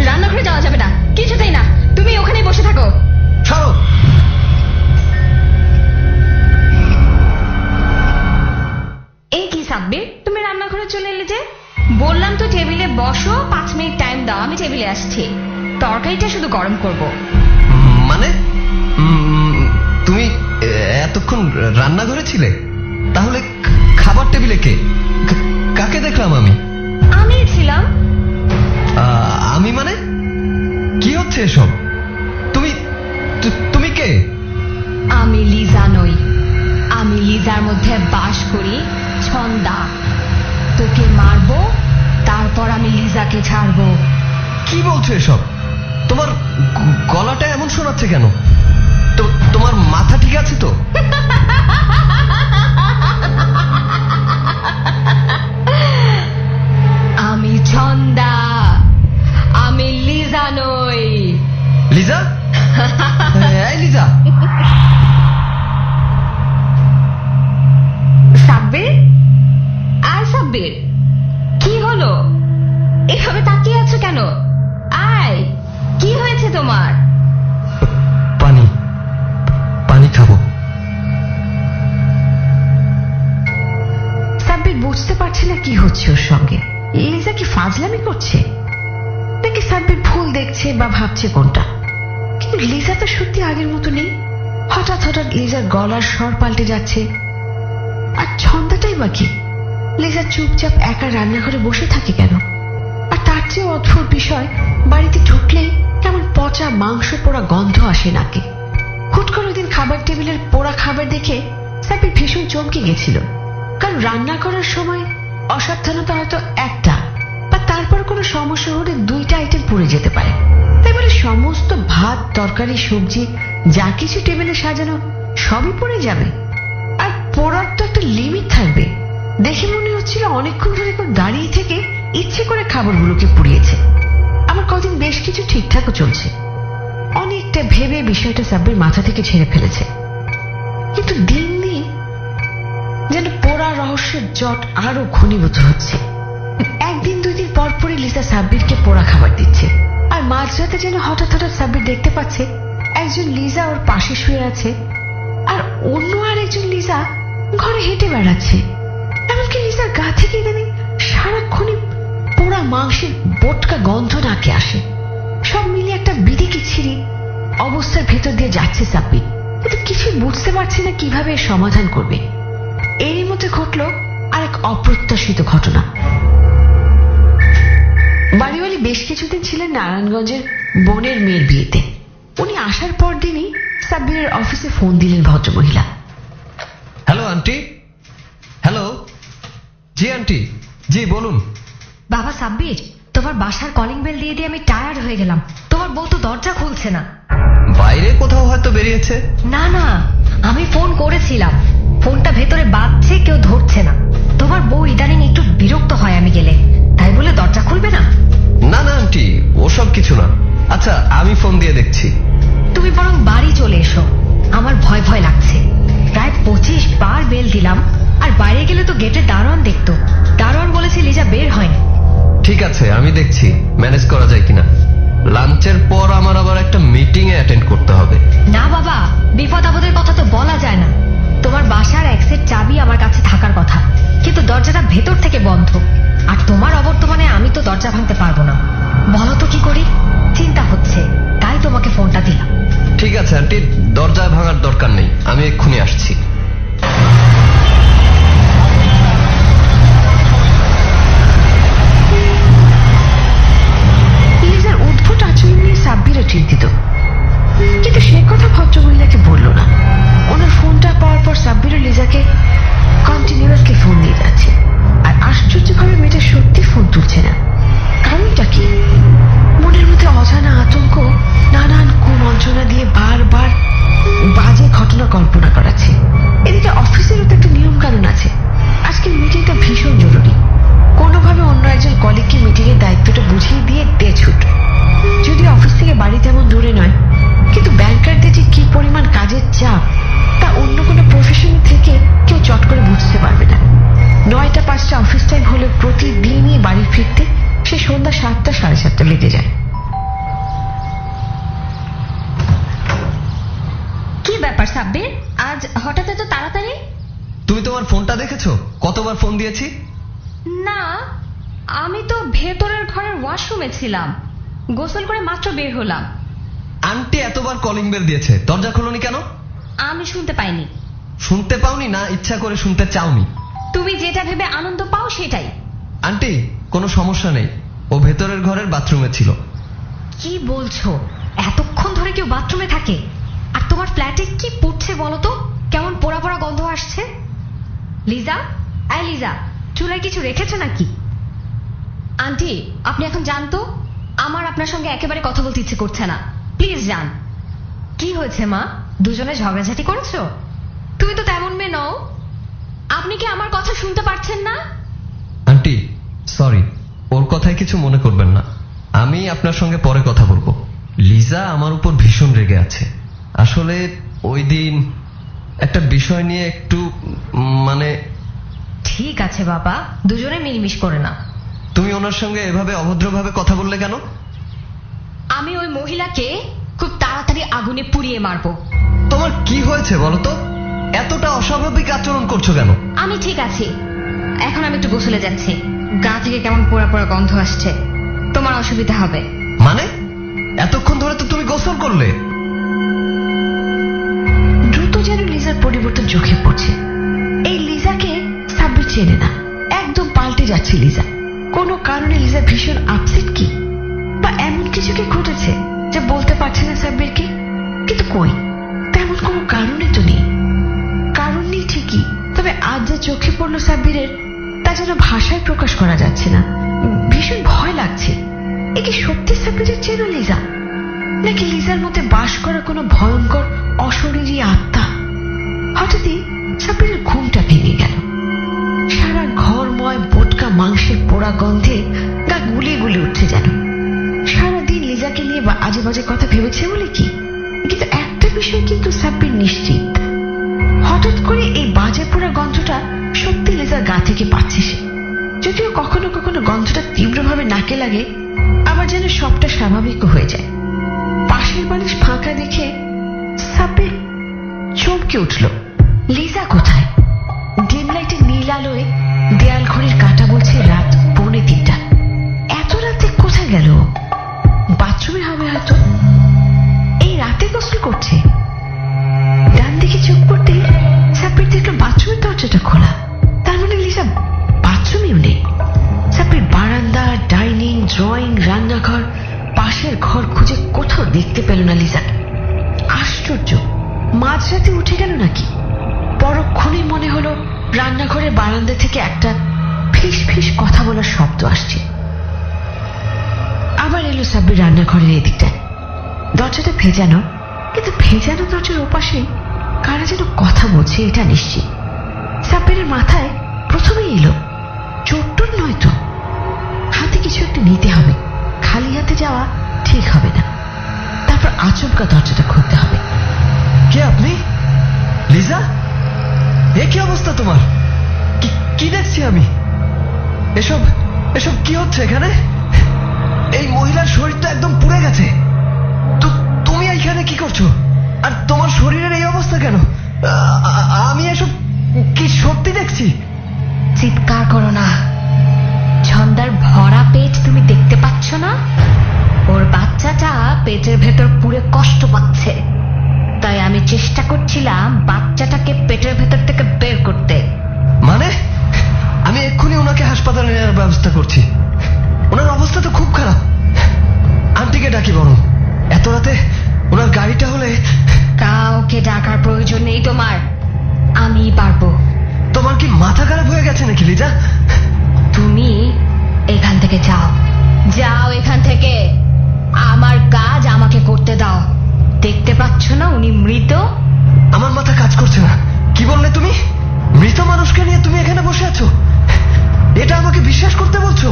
রান্নাঘরে যাওয়া যাবে না, কিছুতেই না। তুমি ওখানেই বসে থাকো। ছাড়ো। এই কি সাব্বির, তুমি রান্নাঘরে চলে এলে যে? বললাম তো টেবিলে বসো, 5 মিনিট টাইম দাও, আমি টেবিলে আসছি। তরকারিটা শুধু গরম করব। মানে তুমি এতক্ষণ রান্নাঘরে ছিলে? তাহলে খাবার টেবিলে কে? কাকে দেখলাম আমি? আমি ছিলাম। আমি মানে? কি হচ্ছে এসব? তুমি কে? আমি লিজা নই, আমি লিজার মধ্যে বাস করি, ছন্দা। তোকে মারবো, তারপর আমি লিজাকে ছাড়বো। কি বলছো এসব? তোমার গলাটা এমন শোনাচ্ছে কেন? তোমার মাথা ঠিক আছে তো? আমি ছন্দা, আমি লিজা নই। লিজা? এই লিজা। সাব্বির, আর সাব্বির, কি হলো? এভাবে তাকিয়ে আছো কেন? আয়, কি হয়েছে তোমার? পানি খাবো। পারছি না কি হচ্ছে ওর সঙ্গে। লিজা কি ফাজলামি করছে নাকি সাব্বির ভুল দেখছে বা ভাবছে কোনটা? কিন্তু লিজা তো সত্যি আগের মতো নেই। হঠাৎ হঠাৎ লিজার গলার স্বর পাল্টে যাচ্ছে। আর ছন্দাটাই বা কি? লিজা চুপচাপ একা রান্নাঘরে বসে থাকে কেন? আর তার চেয়ে অদ্ভুত বিষয়, বাড়িতে ঢুকলেই কেমন পচা মাংস পোড়া গন্ধ আসে নাকে। হুট করে ওদিন খাবার টেবিলের পোড়া খাবার দেখে সাব্বির ভীষণ চমকে গেছিল। কারণ রান্না করার সময় অসাবধানতা হয়তো একটা বা তারপর কোনো সমস্যা হলে দুইটা আইটেম পুড়ে যেতে পারে। তাই বলে সমস্ত ভাত তরকারি সবজি যা কিছু টেবিলে সাজানো সবই পড়ে যাবে? আর পোড়ার তো একটা লিমিট থাকবে। দেখে মনে হচ্ছিল অনেকক্ষণ ধরে দাঁড়িয়ে থেকে ইচ্ছে করে খাবারগুলোকে পুড়িয়েছে। আমার কদিন বেশ কিছু ঠিকঠাকও চলছে। অনেকটা ভেবে বিষয়টা সাব্বির মাথা থেকে ছেড়ে ফেলেছে। কিন্তু দিন দিন যেন পোড়া রহস্যের জট আরো ঘনীভূত হচ্ছে। একদিন দুই দিন পর পরই লিজা সাব্বিরকে পোড়া খাবার দিচ্ছে। আর মাঝরাতে যেন হঠাৎ হঠাৎ সাব্বির দেখতে পাচ্ছে একজন লিজা ওর পাশে শুয়ে আছে, আর অন্য আর একজন লিজা ঘরে হেঁটে বেড়াচ্ছে। এমনকি লিজার গা থেকে ইদানিং সারাক্ষণই পোড়া মাংসের বোটকা গন্ধ নাকে আসে। সব মিলে একটা বিদিকি ছিঁড়ি অবস্থার ভেতর দিয়ে যাচ্ছে সাব্বির। কিন্তু কিছুই বুঝতে পারছে না কিভাবে এর সমাধান করবে। এরই মধ্যে ঘটল আরেক অপ্রত্যাশিত ঘটনা। বাড়িওয়ালি বেশ কিছুদিন ছিলেন নারায়ণগঞ্জের বোনের মেয়ের বিয়েতে। উনি আসার পর দিনই সাব্বিরের অফিসে ফোন দিলেন ভদ্রমহিলা। Hello aunty. হ্যালো। জি আন্টি, জি বলুন। বাবা সাব্বির, তোমার বাসার কলিং বেল দিয়ে দিয়ে আমি টায়ার্ড হয়ে গেলাম। তোমার বউ তো দরজা খুলছে না। বাইরে কোথাও হয়তো বেরিয়েছে। না না, আমি ফোন করেছিলাম, ফোনটা ভেতরে বাজছে, কেউ ধরছে না। তোমার বউ ইদানিং একটু বিরক্ত হয় আমি গেলে, তাই বলে দরজা খুলবে না? না না আন্টি, ওসব কিছু না। আচ্ছা, আমি ফোন দিয়ে দেখছি। তুমি বরং বাড়ি চলে এসো, আমার ভয় ভয় লাগছে। প্রায় 25 বার বেল দিলাম, আর বাইরে গেলে তো গেটে দারোয়ান দেখতো। দারোয়ান বলেছে লিজা বের হয়নি। ঠিক আছে, আমি দেখছি ম্যানেজ করা যায় কিনা। লাঞ্চের পর আমার আবার একটা মিটিং এ অ্যাটেন্ড করতে হবে। না বাবা, বিপদ আপদের কথা তো বলা যায় না। তোমার বাসার এক সেট চাবি আমার কাছে থাকার কথা, কিন্তু দরজাটা ভেতর থেকে বন্ধ। আর তোমার অবর্তমানে আমি তো দরজা ভাঙতে পারবো না। বলো তো কি করি? চিন্তা হচ্ছে, তাই তোমাকে ফোনটা দিলাম। ঠিক আছে আন্টি, দরজা ভাঙার দরকার নেই, আমি এক্ষুনি আসছি। লিজার উদ্ভট আচরণ নিয়ে সাব্বিরও চিন্তিত, কিন্তু সে কথা ভদ্রমহিলাকে বলল না। ওনার ফোনটা পাওয়ার পর সাব্বিরও লিজাকে কন্টিনিউয়াসলি ফোন দিয়ে যাচ্ছে। আর আশ্চর্যভাবে মেয়েটা সত্যি ফোন তুলছে না। কারণটা কি? মনের মধ্যে অজানা আতঙ্ক নানান কুমন্ত্রণা দিয়ে বারবার বাজে ঘটনা কল্পনা করাচ্ছে। এদিকে অফিসেরও তো একটা নিয়ম কানুন আছে। আজকের মিটিংটা ভীষণ জরুরি। কোনোভাবে অন্য একজন কলিগকে মিটিং এর দায়িত্বটা বুঝিয়ে দিয়ে ছুট। যদি অফিস থেকে বাড়ি তেমন দূরে নয়, কিন্তু ব্যাংকারদের যে কি পরিমাণ কাজের চাপ তা অন্য কোনো প্রফেশন থেকে কেউ চট করে বুঝতে পারবে না। 9টা 5টা অফিস টাইম হলে প্রতিদিনই বাড়ি ফিরতে সে সন্ধ্যা 7টা 7:30 লেগে যায়। কি ব্যাপার সাব্বির, আজ হঠাৎ এত তাড়াতাড়ি? তুমি তোমার ফোনটা দেখেছো? কতবার ফোন দিয়েছি? না, আমি তো ভেতরের ঘরের ওয়াশরুমে ছিলাম, গোসল করে মাত্র বের হলাম। আন্টি এতবার কলিং বেল দিয়েছে, দরজা খোলনি কেন? আমি শুনতে পাইনি। শুনতে পাওনি না ইচ্ছা করে শুনতে চাওনি? তুমি যেটা ভেবে আনন্দ পাও সেটাই। আন্টি কোনো সমস্যা নেই, ও ভেতরের ঘরের বাথরুমে ছিল। কি বলছো? এতক্ষণ ধরে কেউ বাথরুমে থাকে? আর তোমার ফ্ল্যাটে কি পড়ছে বলো তো? কেমন পোড়া পোড়া গন্ধ আসছে। লিজা, আই লিজা, চুলায় কিছু রেখেছো নাকি? আন্টি, আপনি এখন জানতো আমার আপনার সঙ্গে একেবারে কথা বলতে ইচ্ছে করছে না। প্লিজ যান। কি হয়েছে মা? দুজনে ঝগড়াঝাটি করেছো? তুমি তো তেমন মেয়ে নও। আপনি কি আমার কথা শুনতে পারছেন না? আন্টি সরি, ওর কথায় কিছু মনে করবেন না। আমি আপনার সঙ্গে পরে কথা বলবো। লিজা আমার উপর ভীষণ রেগে আছে। আসলে ওই দিন একটা বিষয় নিয়ে একটু মানে। ঠিক আছে বাবা, দুজনে মিলমিশ করে না। তুমি ওনার সঙ্গে এভাবে অভদ্রভাবে কথা বললে কেন? আমি ওই মহিলাকে খুব তাড়াতাড়ি আগুনে পুড়িয়ে মারবো। তোমার কি হয়েছে বলো তো? এতটা অস্বাভাবিক আচরণ করছো কেন? আমি ঠিক আছি, এখন আমি একটু গোসলে যাচ্ছি। গা থেকে কেমন পোড়া পোড়া গন্ধ আসছে, তোমার অসুবিধা হবে। মানে এতক্ষণ ধরে তো তুমি গোসল করলে। দ্রুত যেন লিজার পরিবর্তন চোখে পড়ছে। এই লিজাকে সাব্বির চেনে না, একদম পাল্টে যাচ্ছে লিজা। কোনো কারণে লিজা ভীষণ আপসেট কি, বা এমন কিছু কি ঘটেছে যা বলতে পারছে না সাব্বিরকে। কিন্তু কই, তেমন কোনো কারণই তো নেই। কারণ নেই ঠিকই, তবে আজ যা চোখে পড়লো সাব্বিরের, তা যেন ভাষায় প্রকাশ করা যাচ্ছে না। ভীষণ ভয় লাগছে। এ কি সত্যি সাব্বিরের চেনা লিজা, নাকি লিজার মধ্যে বাস করা কোনো ভয়ঙ্কর অশরীরী আত্মা? হঠাৎই সাব্বিরের ঘুমটা ভেঙে গেল। সারা ঘরময় বোটকা মাংসের পোড়া গন্ধে গা গুলিয়ে গুলিয়ে উঠছে যেন। সারাদিন লিজাকে নিয়ে আজে বাজে কথা ভেবেছে বলে কি, কিন্তু একটা বিষয় কিন্তু সাব্বির নিশ্চিত, হঠাৎ করে এই বাজে পোড়া গন্ধটা সত্যি লিজার গা থেকে পাচ্ছে সে। যদিও কখনো কখনো গন্ধটা তীব্রভাবে নাকে লাগে, আবার যেন সবটা স্বাভাবিক হয়ে যায়। পাশের বালিশ ফাঁকা দেখে সাব্বির চমকে উঠল। লিজা কোথায়? ডিম লাইটের নীল আলোয় দেয়াল ঘড়ির কাঁটা বলছে রাত 2:45। এত রাতে কোথায় গেল? বাথরুমে হবে হয়তো। এই রাতে গোসল করছে। ডান দিকে চোখ পড়তেই সাব্বির দেখলো বাথরুমের দরজাটা খোলা। তার মানে লিজা বাথরুমেও নেই। সাব্বির বারান্দা, ডাইনিং, ড্রয়িং, রান্নাঘর, পাশের ঘর খুঁজে কোথাও দেখতে পেল না লিজাকে। আশ্চর্য, মাঝরাতে উঠে গেল নাকি? পরক্ষণে মনে হলো রান্নাঘরের বারান্দা থেকে একটা ফিস ফিস কথা বলার শব্দ আসছে। আবার এলো সাব্বির রান্নাঘরের এদিকটায়। দরজাটা ভেজানো, কিন্তু ভেজানো দরজার ওপাশে কারা যেন কথা বলছে, এটা নিশ্চিত। সাব্বিরের মাথায় প্রথমেই এলো চোট্টর নয় তো, হাতে কিছু একটা নিতে হবে, খালি হাতে যাওয়া ঠিক হবে না। তারপর আচমকা দরজাটা খুলতে হবে। কে আপনি? লিজা, এ কি অবস্থা তোমার? কি দেখছি আমি? এসব এসব কি হচ্ছে এখানে? এই মহিলার শরীরটা একদম পুড়ে গেছে। তুমি এইখানে কি করছো? আর তোমার শরীরের এই অবস্থা কেন? আমি এসব কি সত্যি দেখছি? চিৎকার করো না। ছন্দার ভরা পেট তুমি দেখতে পাচ্ছ না? ওর বাচ্চাটা পেটের ভেতর পুড়ে কষ্ট পাচ্ছে, তাই আমি চেষ্টা করছিলাম বাচ্চাটাকে পেটের ভেতর থেকে বের করতে। মানে আমি এক্ষুনি ওনাকে হাসপাতালে নেওয়ার ব্যবস্থা করছি। ওনার অবস্থা তো খুব খারাপ। আন্টিকে ডাকি বরং। এত রাতে ওনার গাড়িটা হলে। কাউকে ডাকার প্রয়োজন নেই তোমার, আমি পারবো। তোমার কি মাথা খারাপ হয়ে গেছে নাকি লিজা? তুমি এখান থেকে যাও, যাও এখান থেকে। আমার কাজ আমাকে করতে দাও। দেখতে পাচ্ছ না উনি মৃত? আমার মাথা কাজ করছে না। কি বললে তুমি? মৃত মানুষকে নিয়ে তুমি এখানে বসে আছো? এটা আমাকে বিশ্বাস করতে বলছো?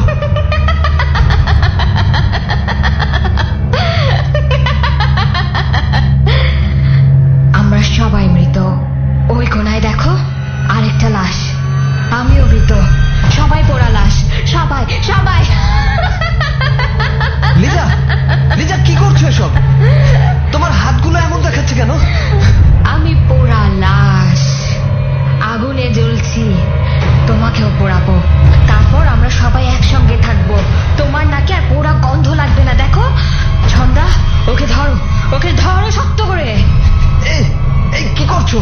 আমরা সবাই মৃত। ওই কোনায় দেখো আরেকটা লাশ। আমিও মৃত। সবাই পোড়া লাশ, সবাই সবাই। লিজা, লিজা কি করছো এসব? তোমার হাতগুলো এমন দেখাচ্ছে কেন? আমি পোড়া লাশ, আগুনে জ্বলছি। তোমাকেও পোড়াবো, তারপর আমরা সবাই একসঙ্গে থাকবো। তোমার নাকি আর পোড়া গন্ধ লাগবে না। দেখো ছন্দা, ওকে ধরো, ওকে ধরো শক্ত করে। এই কি করছো?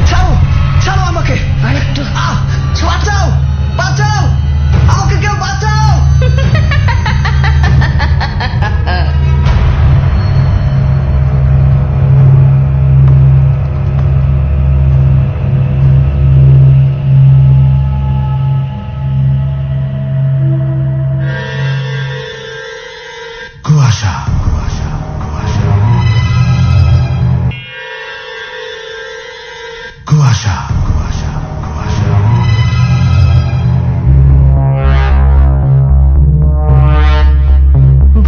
ছাড়ো, ছাড়ো আমাকে। আরেকটু বাঁচাও, বাঁচাও আমাকে, কেউ বাঁচাও। কুয়াশা, কুয়াশা, কুয়াশা, কুয়াশা, কুয়াশা, কুয়াশা।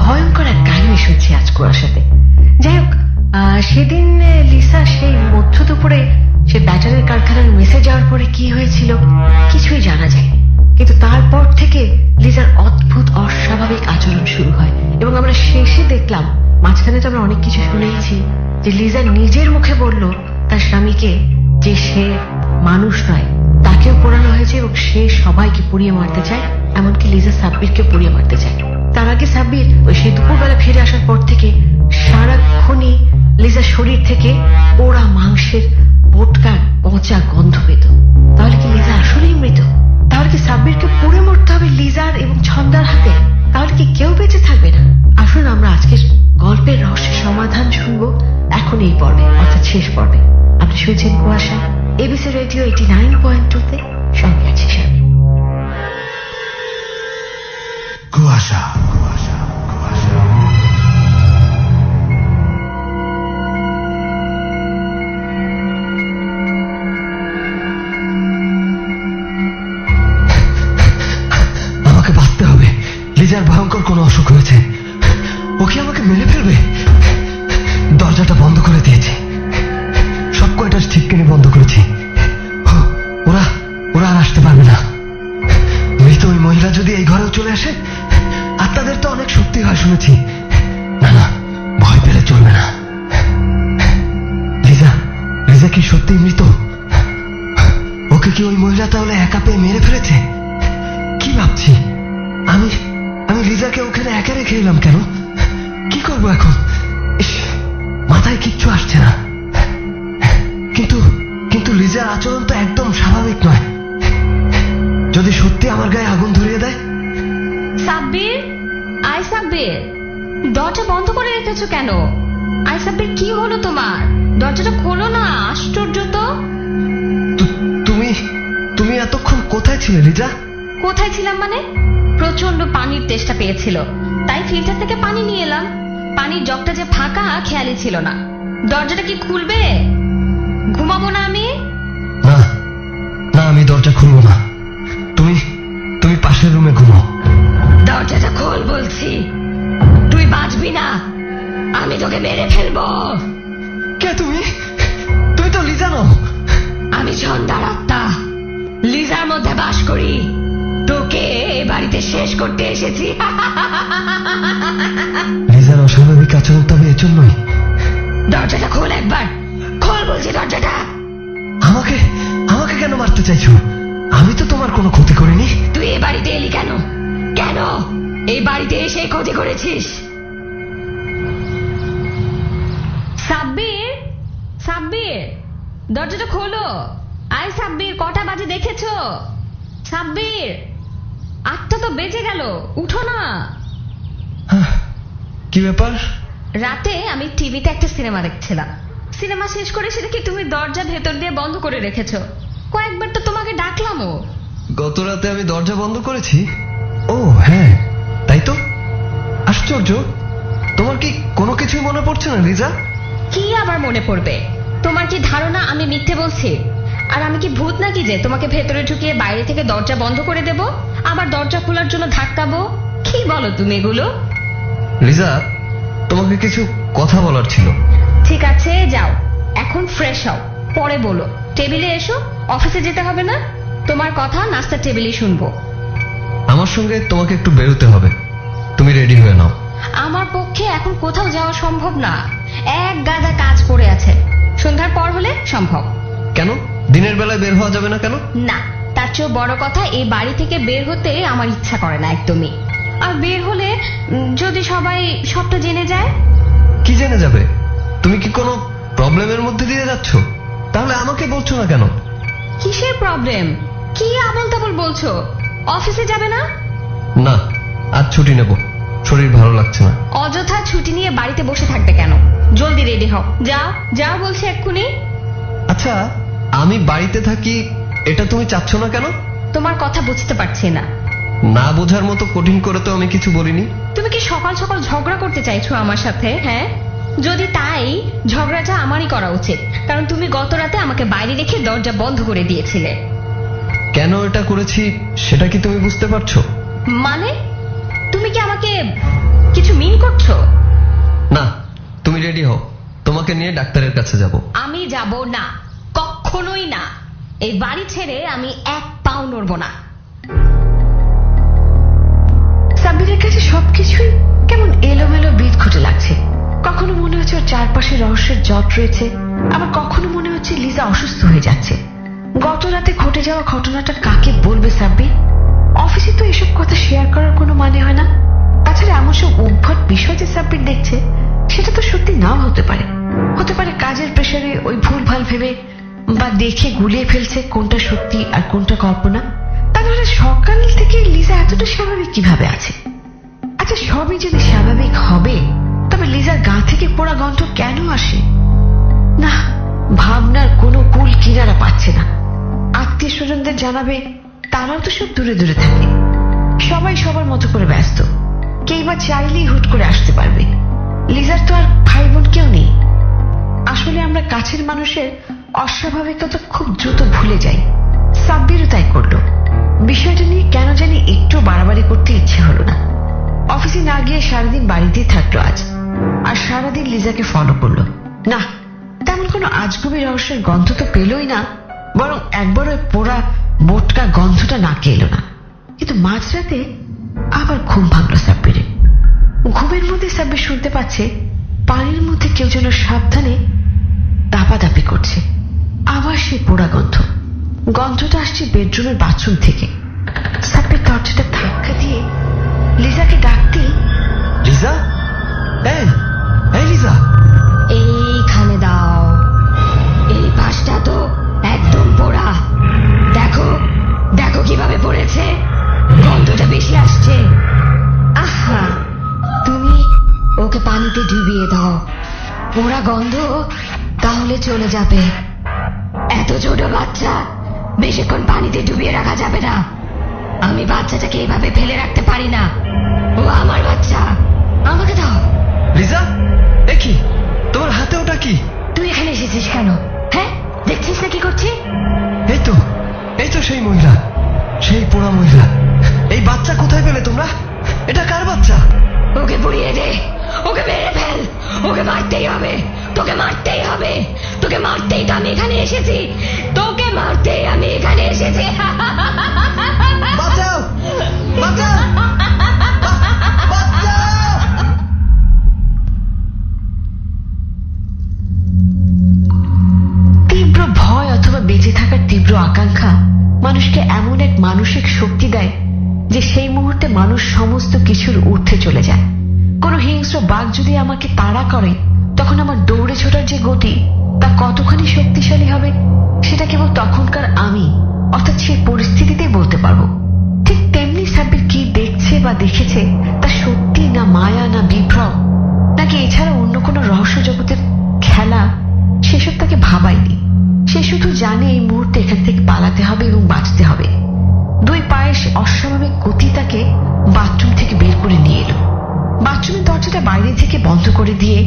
ভয়ঙ্কর এক কাহিনী শুনছি আজ কুয়াশাতে। যাই হোক, সেদিন লিসা সেই মধ্য দুপুরে সে ব্যাটারির কারখানার মেসে যাওয়ার পরে কি হয়েছিল কিছুই জানা যায়, কিন্তু তারপর থেকে লিজার অদ্ভুত অস্বাভাবিক আচরণ শুরু হয়। এবং আমরা শেষে দেখলাম, মাঝখানে তো আমরা অনেক কিছু শুনেছি, যে লিজা নিজের মুখে বলল তার স্বামীকে যে সে মানুষ নয়, তাকে তাকেও পোড়ানো হয়েছে এবং সে সবাইকে পুড়িয়ে মারতে চায়, এমনকি লিজা সাব্বিরকে পুড়িয়ে মারতে চায়। তার আগে সাব্বির ওই সেই দুপুরবেলা ফিরে আসার পর থেকে সারাক্ষণই লিজার শরীর থেকে পোড়া মাংসের বোটকার পচা গন্ধ পেত। তাহলে কি লিজা আসলেই মৃত? তাহলে কি সাব্বিরকে পুড়ে মরতে হবে লিজার এবং ছন্দার হাতে? তাহলে কি কেউ বেঁচে থাকবে না? আসুন আমরা আজকের গল্পের রহস্যের সমাধান শুনবো এখন এই পর্বে, অর্থাৎ শেষ পর্বে। আপনি শুনছেন কুয়াশা, এবিসি রেডিও 89.2 তে, সঙ্গে আছি শারমিন। কুয়াশা কুয়াশা কুয়াশা। আমাকে বাঁচতে হবে। লিজার ভয়ঙ্কর কোনো অসুখ হয়েছে। ও কি আমাকে মেরে ফেলবে? দরজাটা বন্ধ করে দিয়েছে, সব কয়টা ছিটকেনি বন্ধ করেছি। ওরা ওরা আর আসতে পারবে না। মৃত ওই মহিলা যদি এই ঘরেও চলে আসে, আত্মাদের তো অনেক শক্তি হয় শুনেছি। না না, ভয় পেলে চলবে না। লিজা লিজা কি সত্যি মৃত? ওকে কি ওই মহিলা তাহলে একা পেয়ে মেরে ফেলেছে? কি ভাবছি আমি আমি লিজাকে ওখানে একা রেখে এলাম কেন? কি করবো এখন? ইস, মাথায় কিচ্ছু আসছে না। কিন্তু কিন্তু লিজার আচরণ তো একদম স্বাভাবিক নয়। যদি সত্যি আমার গায়ে আগুন ধরিয়ে দেয়? সাব্বির, আই সাব্বির, দরজা বন্ধ করে রেখেছো কেন? আই সাব্বির, কি হলো তোমার? দরজাটা খোলো না, আশ্চর্য তো। তুমি তুমি এতক্ষণ কোথায় ছিলে লিজা? কোথায় ছিলাম মানে? প্রচন্ড পানির তেষ্টা পেয়েছিল, তাই ফিল্টার থেকে পানি নিয়ে এলাম। পানির জগটা যে ফাঁকা খেয়ালই ছিল না। দরজাটা কি খুলবে? ঘুমাবো না আমি? না না, আমি দরজা খুলবো না। তুমি তুমি পাশের রুমে ঘুমাও। দরজাটা খোল বলছি, তুই বাঁচবি না, আমি তোকে মেরে ফেলবো। কে তুমি? তুমি তো লিজা নও। আমি ছন্দার আত্মা, লিজার মধ্যে বাস করি। তোকে এ বাড়িতে শেষ করতে এসেছি। লিজার অস্বাভাবিক আচরণ তবে এজন্যই। দরজাটা খোল একবার, খোল বলছি দরজাটা। আমাকে আমাকে কেন মারতে চাইছো? আমি তো তোমার কোনো ক্ষতি করিনি। তুই এ বাড়িতে এলি কেন? কেন এই বাড়িতে এসে ক্ষতি করেছিস? সাব্বির, সাব্বির, দরজাটা খোলো। আয় সাব্বির, কটা বাজে দেখেছো? সাব্বির, 8টা তো বেজে গেল, উঠো না। কি ব্যাপার? রাতে আমি টিভিতে একটা সিনেমা দেখছিলাম। সিনেমা শেষ করে সেটা কি তুমি দরজা ভেতর দিয়ে বন্ধ করে রেখেছো? কয়েকবার তো তোমাকে ডাকলামও। গত রাতে আমি দরজা বন্ধ করেছি? ও হ্যাঁ, তাই তো। আশ্চর্য, তোমার কি কোনো কিছুই মনে পড়ছে না লিজা? কি আবার মনে পড়বে? তোমার কি ধারণা আমি মিথ্যে বলছি? আর আমি কি ভূত নাকি যে তোমাকে ভেতরে ঢুকিয়ে বাইরে থেকে দরজা বন্ধ করে দেব, আবার দরজা খোলার জন্য ধাক্কাবো? কি বলো তুমি এগুলো? লিজা, তোমাকে কিছু কথা বলার ছিল। ঠিক আছে, যাও, এখন ফ্রেশ হও, পরে বলো। টেবিলে এসো, অফিসে যেতে হবে না। তোমার কথা নাস্তার টেবিলেই শুনবো। আমার সঙ্গে তোমাকে একটু বেরোতে হবে, তুমি রেডি হয়ে নাও। আমার পক্ষে এখন কোথাও যাওয়া সম্ভব না, এক গাদা কাজ পড়ে আছে। সন্ধ্যার পর হলে সম্ভব। কেন দিনের বেলায় বের হওয়া যাবে না কেন? না, তার চেয়েও বড় কথা, এই বাড়ি থেকে বের হতে আমার ইচ্ছা করে না একদমই। আর বের হলে যদি সবাই সবটা জেনে যায়? কি জেনে যাবে? তুমি কি কোনো প্রবলেমের মধ্যে দিয়ে যাচ্ছ? তাহলে আমাকে বলছো না কেন? কিসের প্রবলেম? কি আবল তাবল বলছো? অফিসে যাবে না? না, আজ ছুটি নেব, শরীর ভালো লাগছে না। অযথা ছুটি নিয়ে বাড়িতে বসে থাকবে কেন? জলদি রেডি হও, যাও যাও বলছি এক্ষুনি। আচ্ছা, আমি বাড়িতে থাকি এটা তুমি চাচ্ছ না কেন? তোমার কথা বুঝতে পারছি না। না বোঝার মতো কঠিন করে তো আমি কিছু বলিনি। তুমি কি সকাল সকাল ঝগড়া করতে চাইছো আমার সাথে? হ্যাঁ, যদি তাই, ঝগড়াটা আমারই করা উচিত, কারণ তুমি গত রাতে আমাকে বাইরে রেখে দরজা বন্ধ করে দিয়েছিলে। কেন এটা করেছি সেটা কি তুমি বুঝতে পারছো? মানে তুমি কি আমাকে কিছু মিন করছো? না, তুমি রেডি হও, তোমাকে নিয়ে ডাক্তারের কাছে যাব। আমি যাব না, কখনোই না। এই বাড়ি ছেড়ে আমি এক পাও নড়ব না। সাব্বিরের কাছে সবকিছুই কেমন এলোমেলো বিদঘুটে লাগছে। কখনো মনে হচ্ছে ওর চারপাশে রহস্যের জট রয়েছে, আবার কখনো মনে হচ্ছে লিজা অসুস্থ হয়ে যাচ্ছে। গত রাতে ঘটে যাওয়া ঘটনাটা কাকে বলবে সাব্বির? অফিসে তো এসব কথা শেয়ার করার কোনো মানে হয় না। তাছাড়া এমন সব উদ্ভট বিষয় যে সাব্বির দেখছে সেটা তো সত্যি নাও হতে পারে। হতে পারে কাজের প্রেশারে ওই ভুলভাল ভেবে বা দেখে গুলিয়ে ফেলছে কোনটা সত্যি আর কোনটা কল্পনা। তাহলে সকাল থেকে লিজা এতটা স্বাভাবিক কিভাবে আছে? আচ্ছা, সবই যদি স্বাভাবিক হবে তবে লিজার গা থেকে পোড়া গন্ধ কেন আসে? না, ভাবনার কোনো কুল কিনারা পাচ্ছে না। আত্মীয় স্বজনদের জানাবে, তারাও তো সব দূরে দূরে থাকে। সবাই সবার মতো করে ব্যস্ত, কেই বা চাইলেই হুট করে আসতে পারবে। লিজার তো আর ভাই বোন কেউ নেই। আসলে আমরা কাছের মানুষের অস্বাভাবিকতা খুব দ্রুত ভুলে যাই। সাব্বিরও তাই করলো। বিষয়টা নিয়ে কেন জানি একটু বাড়াবাড়ি করতে ইচ্ছে হলো না। অফিসে না গিয়ে সারাদিন বাড়িতেই থাকলো আজ, আর সারাদিন লিজাকে ফলো করলো। না, তেমন কোনো আজগুবি রহস্যের গন্ধ তো পেলই না, বরং একবার ওই পোড়া মোটকা গন্ধটা নাকে এলো না। কিন্তু মাঝরাতে আবার ঘুম ভাঙলো সাব্বিরে। ঘুমের মধ্যে সাব্বির শুনতে পাচ্ছে পানির মধ্যে কেউ যেন সাবধানে দাপাদাপি করছে। আবার সেই পোড়া গন্ধ। গন্ধটা আসছে বেডরুমের বাথরুম থেকে। সাব্বির দরজাটা ধাক্কা দিয়ে লিজাকে ডাকতেই, লিজা, এই লিজা, এইখানে দাও। এই পাশটা তো একদম পোড়া। দেখো দেখো কিভাবে পড়েছে, গন্ধটা বেশি আসছে। আহা, তুমি ওকে পানিতে ডুবিয়ে দাও, পোড়া গন্ধ তাহলে চলে যাবে। এত ছোট বাচ্চা বেশিক্ষণ পানিতে ডুবিয়ে রাখা যাবে না। আমি বাচ্চাটাকে এভাবে ফেলে রাখতে পারি না। ও আমার বাচ্চা, আমাকে দাও। লিজা, এ কি তোমার হাতে ওটা কি? তুই এখানে এসেছিস কেন? হ্যাঁ, দেখছিস না কি করছি? এই তো সেই মহিলা, সেই পোড়া মহিলা। এই বাচ্চা কোথায় পেলে তোমরা? এটা কার বাচ্চা? ওকে পুড়িয়ে দে, ওকে মেরে ফেল। ওকে মারতেই হবে, তোকে মারতেই হবে। তোকে মারতেই তো আমি এখানে এসেছি, তোকে মারতেই আমি এখানে এসেছি। বাঁচাও, বাঁচাও, তীব্র ভয় অথবা বেঁচে থাকার তীব্র আকাঙ্ক্ষা মানুষকে এমন এক মানসিক শক্তি দেয় যে সেই মুহূর্তে মানুষ সমস্ত কিছুর ঊর্ধ্বে চলে যায়। কোনো হিংস্র বাঘ যদি আমাকে তাড়া করে, তখন আমার দৌড়ে ছোটার যে গতি তা কতখানি শক্তিশালী হবে সেটা কেবল তখনকার আমি অর্থাৎ সেই পরিস্থিতিতেই বলতে পারবো। ঠিক তেমনি সাব্বির কি দেখছে বা দেখেছে তা সত্যি না মায়া না বিভ্রম নাকি এছাড়া অন্য কোনো রহস্য জগতের খেলা, সেসব তাকে ভাবায়নি। সে শুধু জানে এই মুহূর্তে এখান থেকে পালাতে হবে এবং বাঁচতে হবে। দুই পায়ে অস্বাভাবিক গতি তাকে বাথরুম থেকে বের করে নিয়ে এলো। বাথরুমের দরজাটা বাইরে থেকে বন্ধ করে দিয়ে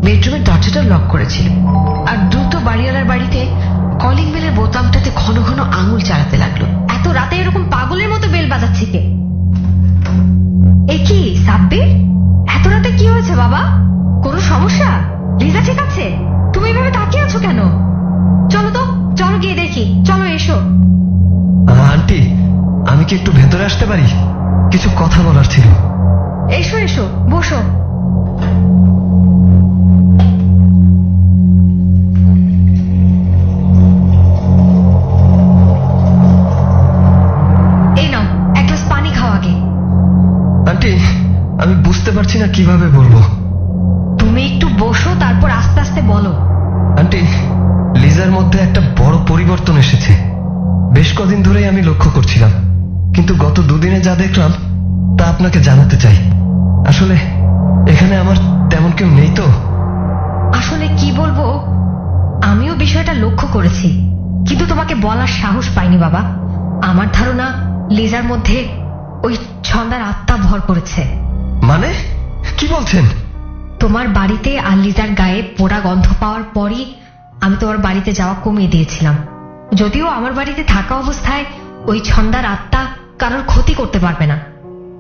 বেডরুমের দরজাটা লক করেছিল, আর দ্রুত বাড়িওয়ালার বাড়িতে কলিং বেলের বোতামটাতে ঘন ঘন আঙুল চালাতে লাগলো। এত রাতে এরকম পাগলের মতো বেল বাজাচ্ছি কে? এ কি সাব্বির, এত রাতে কি হয়েছে বাবা? কোনো সমস্যা? লিজা ঠিক আছে? তুমি এভাবে তাকিয়ে আছো কেন? চলো তো, চলো গিয়ে দেখি। চলো, এসো। আন্টি, আমি কি একটু ভেতরে আসতে পারি? কিছু কথা বলার ছিল। এসো এসো, বসো। এই নাও, এক গ্লাস পানি খাও আগে। আন্টি, আমি বুঝতে পারছি না কিভাবে বলবো। তুমি একটু বসো, তারপর আস্তে আস্তে বলো। আন্টি, লিজার মধ্যে একটা বড় পরিবর্তন এসেছে। বেশ কদিন ধরেই আমি লক্ষ্য করছিলাম, কিন্তু গত দুদিনে যা দেখলাম তা আপনাকে জানাতে চাই। আসলে এখানে আমার তেমন কেউ নেই তো। আসলে কি বলবো, আমিও বিষয়টা লক্ষ্য করেছি, কিন্তু তোমাকে বলার সাহস পাইনি বাবা। আমার ধারণা লিজার মধ্যে ওই ছন্দার আত্মা ভর করেছে। মানে কি বলছেন? তোমার বাড়িতে আর লিজার গায়ে পোড়া গন্ধ পাওয়ার পরই আমি তোমার বাড়িতে যাওয়া কমিয়ে দিয়েছিলাম। যদিও আমার বাড়িতে থাকা অবস্থায় ওই ছন্দার আত্মা কারোর ক্ষতি করতে পারবে না।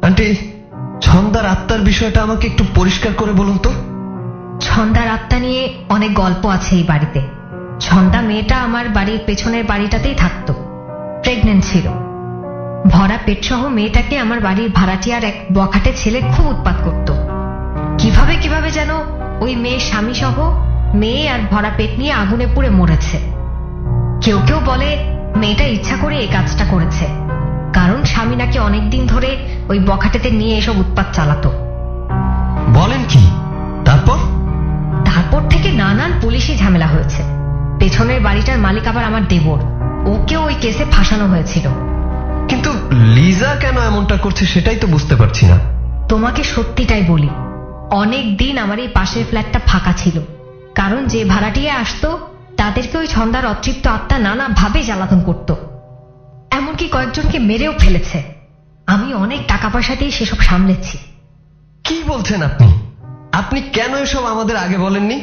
আন্টি, ছন্দার আত্মার বিষয়টা আমাকে একটু পরিষ্কার করে বলুন তো। ছন্দার আত্মা নিয়ে অনেক গল্প আছে এই বাড়িতে। ছন্দা মেয়েটা আমার বাড়ির পেছনের বাড়িটাতেই থাকতো, প্রেগনেন্ট ছিল। ভরা পেট সহ মেয়েটাকে আমার বাড়ির ভাড়াটিয়ার এক বখাটে ছেলে খুব উৎপাত করত। কিভাবে কিভাবে যেন ওই মেয়ের স্বামী সহ মেয়ে আর ভরা পেট নিয়ে আগুনে পুড়ে মরেছে। কেউ কেউ বলে মেয়েটা ইচ্ছা করে এই কাজটা করেছে, কারণ স্বামী নাকি অনেকদিন ধরে ওই বখাটেতে নিয়ে এসব উৎপাত চালাতো। বলেন কি? তারপর? তারপর থেকে নানান পুলিশি ঝামেলা হয়েছে। পেছনের বাড়িটার মালিক আবার আমার দেবর, ওকেও ওই কেসে ফাঁসানো হয়েছিল। কিন্তু লিজা কেন এমনটা করছে সেটাই তো বুঝতে পারছি না। তোমাকে সত্যিটাই বলি, অনেক দিন আমার এই পাশের ফ্ল্যাটটা ফাঁকা ছিল, কারণ যে ভাড়াটিয়া আসতো তাদেরকে ওই ছন্দার অতৃপ্ত আত্মা নানা ভাবে জ্বালাতন করত, এমনকি কয়েকজনকে মেরেও ফেলেছে। আমি অনেক টাকা পয়সা দিয়ে সেসব সামলেছি। কি বলছেন আপনি? আপনি কেন এসব আমাদের আগে বলেননি?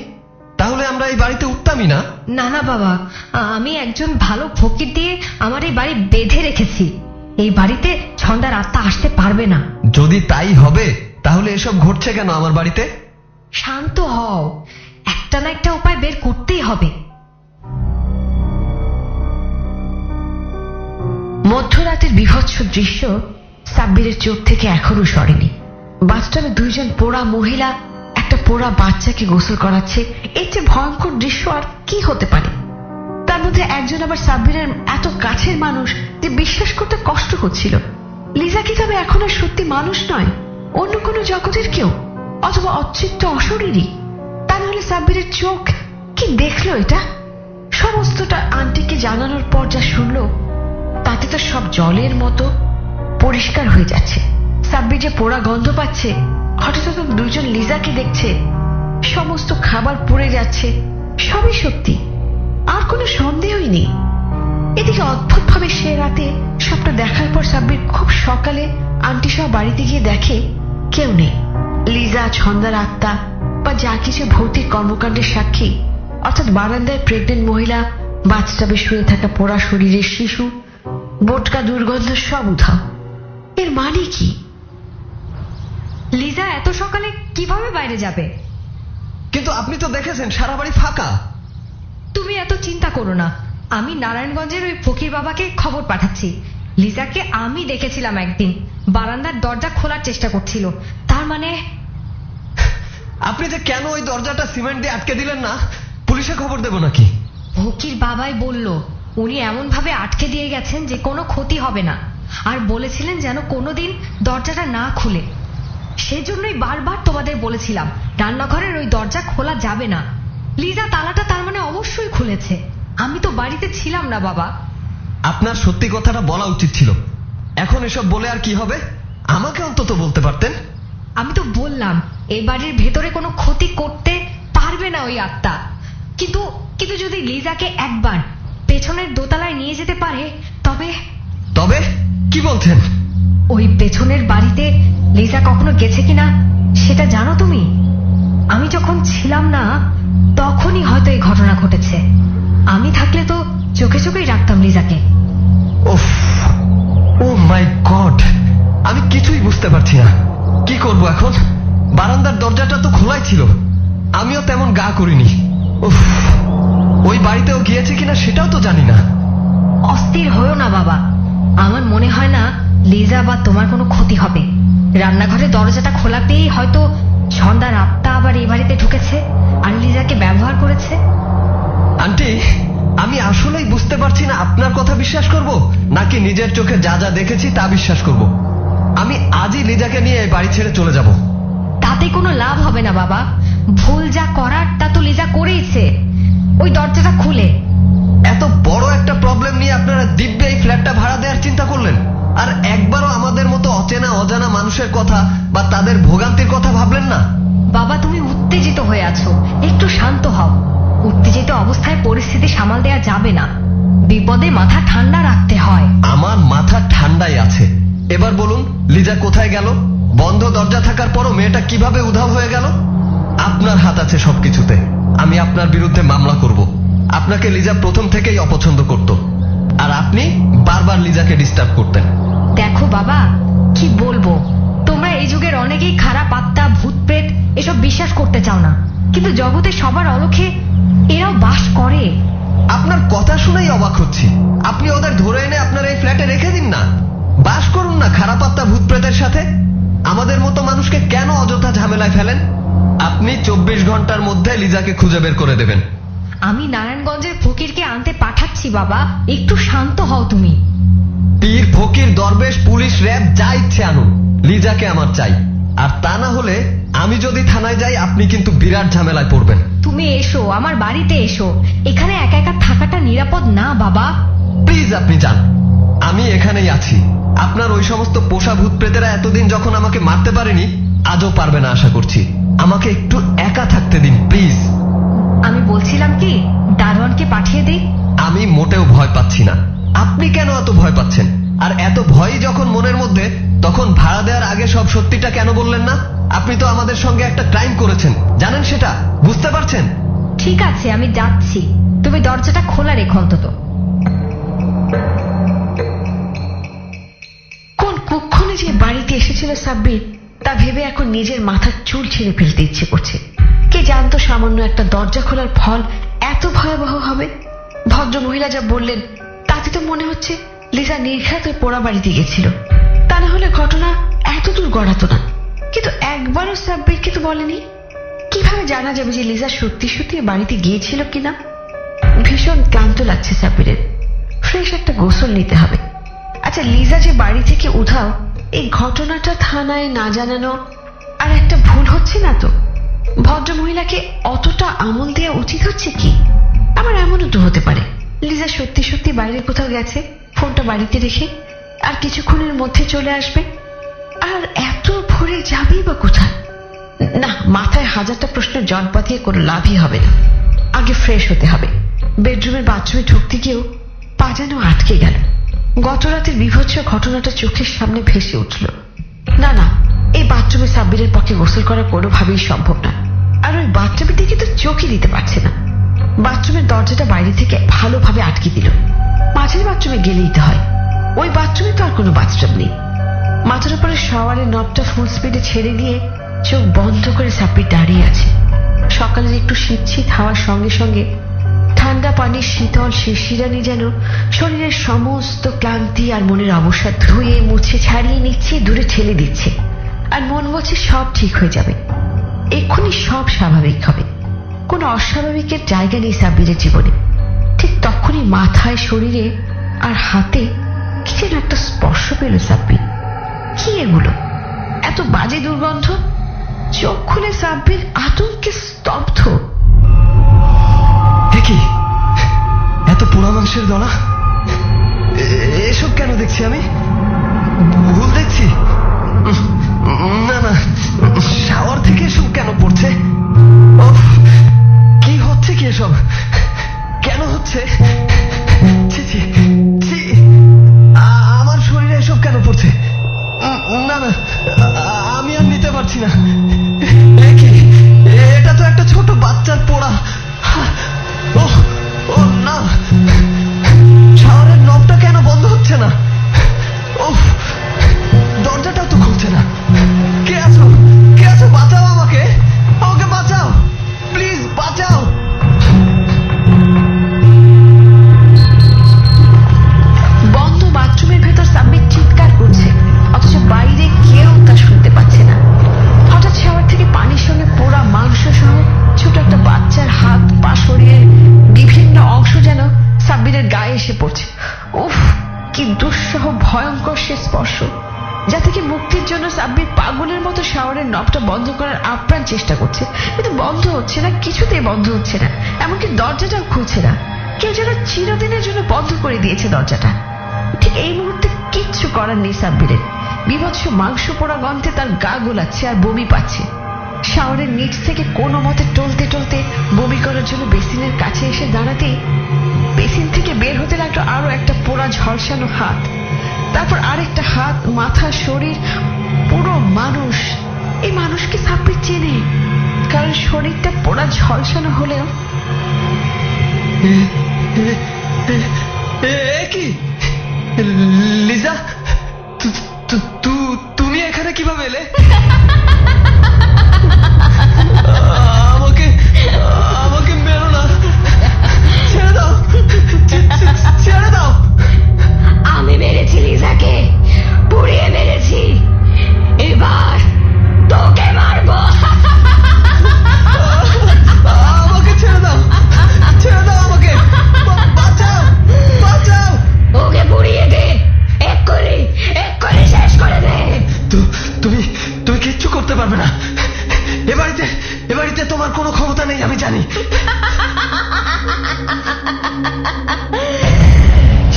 তাহলে আমরা এই বাড়িতে উঠতামই না। না না বাবা, আমি একজন ভালো ফকির দিয়ে আমার এই বাড়ি বেঁধে রেখেছি। এই বাড়িতে ছন্দার আত্মা আসতে পারবে না। যদি তাই হবে তাহলে এসব ঘটছে কেন আমার বাড়িতে? শান্ত হও, একটা না একটা উপায় বের করতেই হবে। মধ্যরাতের বিভৎস দৃশ্য সাব্বিরের চোখ থেকে এখনো সরেনি। বাথটাবে দুইজন পোড়া মহিলা একটা পোড়া বাচ্চাকে গোসল করাচ্ছে। এর চেয়ে ভয়ঙ্কর দৃশ্য আর কি হতে পারে? তার মধ্যে একজন আবার সাব্বিরের এত কাছের মানুষ যে বিশ্বাস করতে কষ্ট হচ্ছিল। লিজা কি তবে এখন আর সত্যি মানুষ নয়, অন্য কোনো জগতের কেউ, অথবা অতৃপ্ত অশরীরী? তা নাহলে সাব্বিরের চোখ কি দেখলো এটা? সমস্তটা আন্টিকে জানানোর পর যা শুনলো তাতে তো সব জলের মতো পরিষ্কার হয়ে যাচ্ছে। সাব্বির যে পোড়া গন্ধ পাচ্ছে, হঠাৎ দুজন লিজাকে দেখছে, সমস্ত খাবার পুড়ে যাচ্ছে, সবই সত্যি, আর কোনো সন্দেহই নেই। এদিকে অদ্ভুত ভাবে সে রাতে সবটা দেখার পর সাব্বির খুব সকালে আন্টি সহ বাড়িতে গিয়ে দেখে কেউ নেই। লিজা, ছন্দার আত্মা বা যা কিছু ভৌতিক কর্মকাণ্ডের সাক্ষী, অর্থাৎ বারান্দায় প্রেগনেন্ট মহিলা, বাথটাবে শুয়ে থাকা পোড়া শরীরের শিশু, বোটকা দুর্গন্ধ সব উধাও। এর মানে কি? লিজা এত সকালে কিভাবে বাইরে যাবে? কিন্তু আপনি তো দেখেছেন সারা বাড়ি ফাঁকা। তুমি এত চিন্তা করো না, আমি নারায়ণগঞ্জের ওই ফকির বাবাকে খবর পাঠাচ্ছি। লিজাকে আমি দেখেছিলাম একদিন বারান্দার দরজা খোলার চেষ্টা করছিল। তার মানে আপনি যে কেন ওই দরজাটা সিমেন্ট দিয়ে আটকে দিলেন না? পুলিশে খবর দেব নাকি? ফকির বাবাই বলল উনি এমন ভাবে আটকে দিয়ে গেছেন যে কোনো ক্ষতি হবে না, আর বলেছিলেন যেন কোনোদিন দরজাটা না খুলে। সেজন্যই বারবার তোমাদের বলেছিলাম রান্নাঘরের ওই দরজা খোলা যাবে না। লিজা তালাটা তার মানে অবশ্যই খুলেছে। আমি তো বাড়িতে ছিলাম না বাবা। আপনার সত্যি কথাটা বলা উচিত ছিল। এখন এসব বলে আর কি হবে? আমাকে অন্তত বলতে পারতেন। আমি তো বললাম এই বাড়ির ভেতরে কোনো ক্ষতি করতে পারবে না ওই আত্মা। কিন্তু কিন্তু যদি লিজাকে একবার পেছনের দোতলায় নিয়ে যেতে পারে তবে। তবে কি বলছেন? ওই পেছনের বাড়িতে লিজা কখনো গেছে কিনা সেটা জানো তুমি? আমি যখন ছিলাম না তখনই হয়তো এই ঘটনা ঘটেছে। আমি থাকলে তো চোখে চোখেই রাখতাম লিজাকে। ওফ, ও মাই গড, আমি কিছুই বুঝতে পারছি না। কি করব এখন? বারান্দার দরজাটা তো খোলাই ছিল, আমিও তেমন গা করিনি। উফ, ওই বাড়িতেও গিয়েছে কিনা সেটাও তো জানি না। অস্থির হয়েও না বাবা, আমার মনে হয় না লিজা বা তোমার কোনো ক্ষতি হবে। রান্নাঘরের দরজাটা খোলা পেয়েই হয়তো ছন্দার আত্মা আবার এই বাড়িতে ঢুকেছে আর লিজাকে ব্যবহার করেছে। আন্টি, আমি আসলেই বুঝতে পারছি না আপনার কথা বিশ্বাস করব নাকি নিজের চোখে যা যা দেখেছি তা বিশ্বাস করব। আমি আজই লিজাকে নিয়ে এই বাড়ি ছেড়ে চলে যাব। তাতে কোনো লাভ হবে না বাবা, ভুল যা করার তা তো লিজা করেইছে। ওই দরজাটা খুলে। এত বড় একটা প্রবলেম নিয়ে আপনারা দিব্যে এই ফ্ল্যাটটা ভাড়া দেওয়ার চিন্তা করলেন, আর একবারও আমাদের মতো অচেনা অজানা মানুষের কথা বা তাদের ভোগান্তির কথা ভাবলেন না? বাবা তুমি উত্তেজিত হয়ে আছো, একটু শান্ত হও। উত্তেজিত অবস্থায় পরিস্থিতি সামাল দেওয়া যাবে না, বিপদে মাথা ঠান্ডা রাখতে হয়। আমার মাথা ঠান্ডাই আছে। এবার বলুন, লিজা কোথায় গেল? বন্ধ দরজা থাকার পরও মেয়েটা কিভাবে উধাও হয়ে গেল? আপনার হাত আছে সবকিছুতে। আমি আপনার বিরুদ্ধে মামলা করব। আপনাকে লিজা প্রথম থেকেই অপছন্দ করত, আর আপনি বারবার লিজাকে ডিস্টার্ব করতেন। দেখো বাবা, কি বলবো, তোমরা এই যুগের অনেকেই খারাপ আত্মা, ভূত প্রেত এসব বিশ্বাস করতে চাও না, কিন্তু জগতে সবার অলক্ষে এরাও বাস করে। আপনার কথা শুনেই অবাক হচ্ছি। আপনি ওদের ধরে এনে আপনার এই ফ্ল্যাটে রেখে দিন না, বাস করুন না খারাপ আত্মা ভূত প্রেতের সাথে। আমাদের মতো মানুষকে কেন অযথা ঝামেলায় ফেলেন? আপনি 24 ঘন্টার মধ্যে লিজাকে খুঁজে বের করে দেবেন। আমি নারায়ণগঞ্জের ফকিরকে আনতে পাঠাচ্ছি বাবা, একটু শান্ত হও তুমি। পীর ফকির দরবেশ পুলিশ র্যাব যা ইচ্ছে আনুন, লিজাকে আমার চাই। আর তা না হলে আমি যদি থানায় যাই আপনি কিন্তু বিরাট ঝামেলায় পড়বেন। তুমি এসো, আমার বাড়িতে এসো, এখানে একা একা থাকাটা নিরাপদ না বাবা। প্লিজ আপনি যান, আমি এখানেই আছি। আপনার ওই সমস্ত পোষা ভূত প্রেতেরা এতদিন যখন আমাকে মারতে পারেনি, আজও পারবে না আশা করছি। আমাকে একটু একা থাকতে দিন প্লিজ। আমি বলছিলাম কি দারোয়ানকে পাঠিয়ে দিই। আমি মোটেও ভয় পাচ্ছি না। আপনি কেন এত ভয় পাচ্ছেন? আর এত ভয়ই যখন মনের মধ্যে, তখন ভাড়া দেওয়ার আগে সব সত্যিটা কেন বললেন না? আপনি তো আমাদের সঙ্গে একটা ক্রাইম করেছেন, জানেন সেটা, বুঝতে পারছেন? ঠিক আছে আমি যাচ্ছি, তুমি দরজাটা খোলা রেখো অন্তত। কোন কুক্ষণে যে বাড়িতে এসেছিল সাব্বির তা ভেবে এখন নিজের মাথার চুল ছিঁড়ে ফেলতে ইচ্ছে করছে। কে জানতো সামান্য একটা দরজা খোলার ফল এত ভয়াবহ হবে। ভদ্র মহিলা যা বললেন তাতে তো মনে হচ্ছে লিজা নির্ঘাত ওই পোড়া বাড়িতে গেছিল, তা না হলে ঘটনা এত দূর গড়াতো না। কিন্তু একবারও সাব্বিরকে তো বলেনি। কিভাবে জানা যাবে যে লিজা সত্যি সত্যি বাড়িতে গিয়েছিল কিনা? ভীষণ ক্লান্ত লাগছে সাব্বিরের, ফ্রেশ একটা গোসল নিতে হবে। আচ্ছা, লিজা যে বাড়ি থেকে উধাও, এই ঘটনাটা থানায় না জানানো আর একটা ভুল হচ্ছে না তো? ভদ্র মহিলাকে অতটা আমল দেওয়া উচিত হচ্ছে কি? আমার এমনও তো হতে পারে লিজা সত্যি সত্যি বাইরে কোথাও গেছে, ফোনটা বাড়িতে রেখে আর কিছুক্ষণের মধ্যে চলে আসবে। আর এত ভোরে যাবেই বা কোথায়? না, মাথায় হাজারটা প্রশ্নের জট পাতিয়ে কোনো লাভই হবে না। আগে ফ্রেশ হতে হবে। বেডরুমের বাথরুমে ঢুকতে গিয়েও পা যেন আটকে গেল। গত রাতের বিভৎস ঘটনাটা চোখের সামনে ভেসে উঠল। না না, এই বাথরুমে সাব্বিরের পক্ষে গোসল করা কোনোভাবেই সম্ভব না। আর ওই বাথরুমের দিকে তো চোখই দিতে পারছে না। বাথরুমের দরজাটা বাইরে থেকে ভালোভাবে আটকে দিল। মাঝের বাথরুমে গেলেই তো হয়, ওই বাথরুমে তো আর কোনো বাথটাব নেই। মাথার উপরে শাওয়ারের নবটা ফুল স্পিডে ছেড়ে দিয়ে চোখ বন্ধ করে সাব্বির দাঁড়িয়ে আছে। সকালের একটু শীত শীত হাওয়ার সঙ্গে সঙ্গে ঠান্ডা পানির শীতল শিরশিরানি যেন শরীরের সমস্ত ক্লান্তি আর মনের অবসাদ ধুয়ে মুছে ছাড়িয়ে নিচ্ছে, দূরে ঠেলে দিচ্ছে। আর মন বলছে সব ঠিক হয়ে যাবে, এক্ষুনি সব স্বাভাবিক হবে। কোনো অস্বাভাবিকের জায়গা নেই সাব্বিরের জীবনে। ঠিক তখনই মাথায়, শরীরে আর হাতে কি যেন একটা স্পর্শ পেল সাব্বির। কি এগুলো? এত বাজে দুর্গন্ধ! চোখ খুলে সাব্বির আতঙ্কে স্তব্ধ। কি এত পোড়া মাংসের দলা? এসব কেন দেখছি আমি? ভুল দেখছি? না না, শাওয়ার থেকে এসব কেন পড়ছে? কি হচ্ছে কি এসব? কেন হচ্ছে? ছি ছি ছি, আমার শরীরে এসব কেন পড়ছে? না না, আমি আর নিতে পারছি না। এটা তো একটা ছোট বাচ্চার পোড়া। ও না, শাওয়ারের নবটা কেন বন্ধ হচ্ছে না? দরজাটাও তো খুলছে না। কে আছো? কে আছো? বাঁচাও আমাকে, আমাকে বাঁচাও, প্লিজ বাঁচাও। বন্ধ বাথরুমের ভেতর সাব্বির চিৎকার করছে, অথচ বাইরে কেউ তা শুনতে পাচ্ছে না। হঠাৎ শাওয়ার থেকে পানির সঙ্গে পোড়া মাংস সহ ছোট একটা বাচ্চার হাত পা, শরীরের বিভিন্ন অংশ যেন সাব্বিরের গায়ে এসে পড়ছে। উফ, কি দুঃসহ ভয়ঙ্কর সে স্পর্শ, যা থেকে মুক্তির জন্য সাব্বির পাগলের মতো শাওয়ারের নবটা বন্ধ করার আপ্রাণ চেষ্টা করছে, কিন্তু বন্ধ হচ্ছে না, কিছুতেই বন্ধ হচ্ছে না। এমনকি দরজাটাও খুলছে না। কেউ যেন চিরদিনের জন্য বন্ধ করে দিয়েছে দরজাটা। ঠিক এই মুহূর্তে কিচ্ছু করার নেই সাব্বিরের। বিভৎস মাংস পোড়া গন্ধে তার গা গোলাচ্ছে আর বমি পাচ্ছে। শাওয়ারের নিচ থেকে কোনো মতে টলতে টলতে বমি করার জন্য বেসিনের কাছে এসে দাঁড়াতেই বেসিন থেকে বের হতে লাগলো আরো একটা পোড়া ঝলসানো হাত, তারপর আরেকটা হাত, মাথা, শরীর, পুরো মানুষ। এই মানুষকে সাব্বির চেনে, কারণ শরীরটা পোড়া ঝলসানো হলেও। কি লিজা, তুমি এখানে কিভাবে এলে? আমাকে আমাকে মেরো না, ছেড়ে দাও, ছেড়ে দাও। আমি মেরেছি লিজাকে, পুড়িয়ে মেরেছি, এবার তোকে মারবো। আমাকে ছেড়ে দাও, ছেড়ে ক্ষমতা নেই আমি জানি।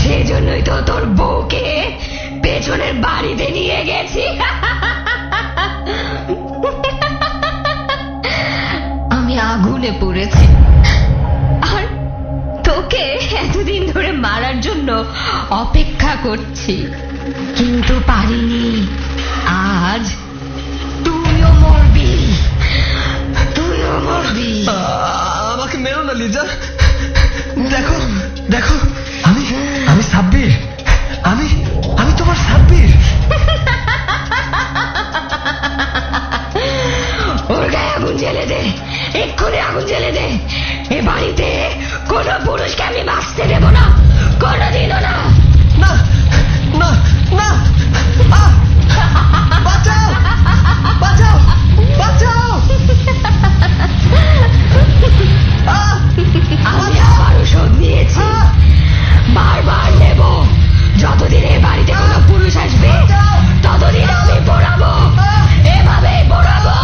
সেজন্যই তো তোর বউকে পেছনের বাড়িতে নিয়ে গেছি। আমি আগুনে পড়েছি আর তোকে এতদিন ধরে মারার জন্য অপেক্ষা করছি, কিন্তু পারিনি। আজ তুইও মরবি, তুইও মরবি। আমাকে মেরো না লিজা। দেখো দেখো, আমি সাব্বির, আমি তোমার সাব্বির। ওর গায়ে আগুন জ্বেলে দে, এক্ষুনি আগুন জ্বেলে দে। এ বাড়িতে কোনো পুরুষকে আমি বাঁচতে দেব না, কোনোদিনও না। না না না, বাঁচাও বাঁচাও বাঁচাও। আমি আবারও শোধ নিয়েছি, বারবার নেব। যতদিন এ বাড়িতে কোনো পুরুষ আসবে ততদিন আমি পড়াবো, এভাবেই পড়াবো।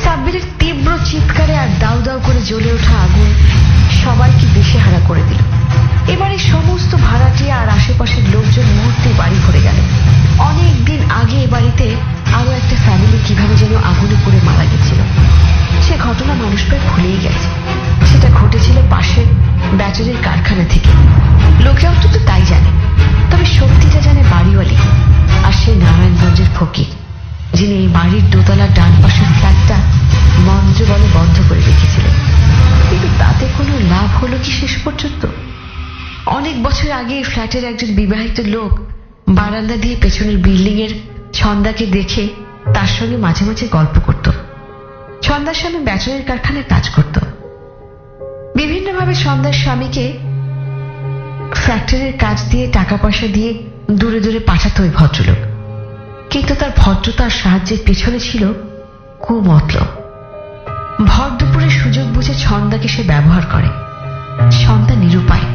সাব্বিরের তীব্র চিৎকারে আর দাউ দাউ করে জ্বলে ওঠা আগুন সবাইকে দিশেহারা করে দিল। এবারে সমস্ত ভাড়াটিয়া আর আশেপাশের লোকজন মুহূর্তে বাড়ি ভরে গেল। অনেক দিন আগে এ বাড়িতে আরো একটা ফ্যামিলি কিভাবে যেন আগুনে পড়ে মারা গেছিল, সে ঘটনা মানুষ প্রায় ভুলেই গেছে। সেটা ঘটেছিল পাশের ব্যাটারির কারখানা থেকে। লোকে অন্তত তাই জানে, তবে সত্যিটা জানে বাড়িওয়ালি আর সে নারায়ণগঞ্জের ফকির, যিনি এই বাড়ির দোতলার ডান পাশের ফ্ল্যাটটা মন্ত্র বলে বন্ধ করে রেখেছিলেন। কিন্তু তাতে কোনো লাভ হলো কি শেষ পর্যন্ত? অনেক বছর আগে এই ফ্ল্যাটের একজন বিবাহিত লোক বারান্দা দিয়ে পেছনের বিল্ডিং এর ছন্দাকে দেখে তার সঙ্গে মাঝে মাঝে গল্প করত। ছন্দার স্বামী ব্যাটারির কারখানায় কাজ করত। বিভিন্নভাবে ছন্দার স্বামীকে ফ্যাক্টরির কাজ দিয়ে টাকা পয়সা দিয়ে দূরে দূরে পাঠাতো ওই ভদ্রলোক। কিন্তু তার ভদ্রতার সাহায্যের পেছনে ছিল কুমতলব। ভর দুপুরে সুযোগ বুঝে ছন্দাকে সে ব্যবহার করে। ছন্দা নিরুপায়।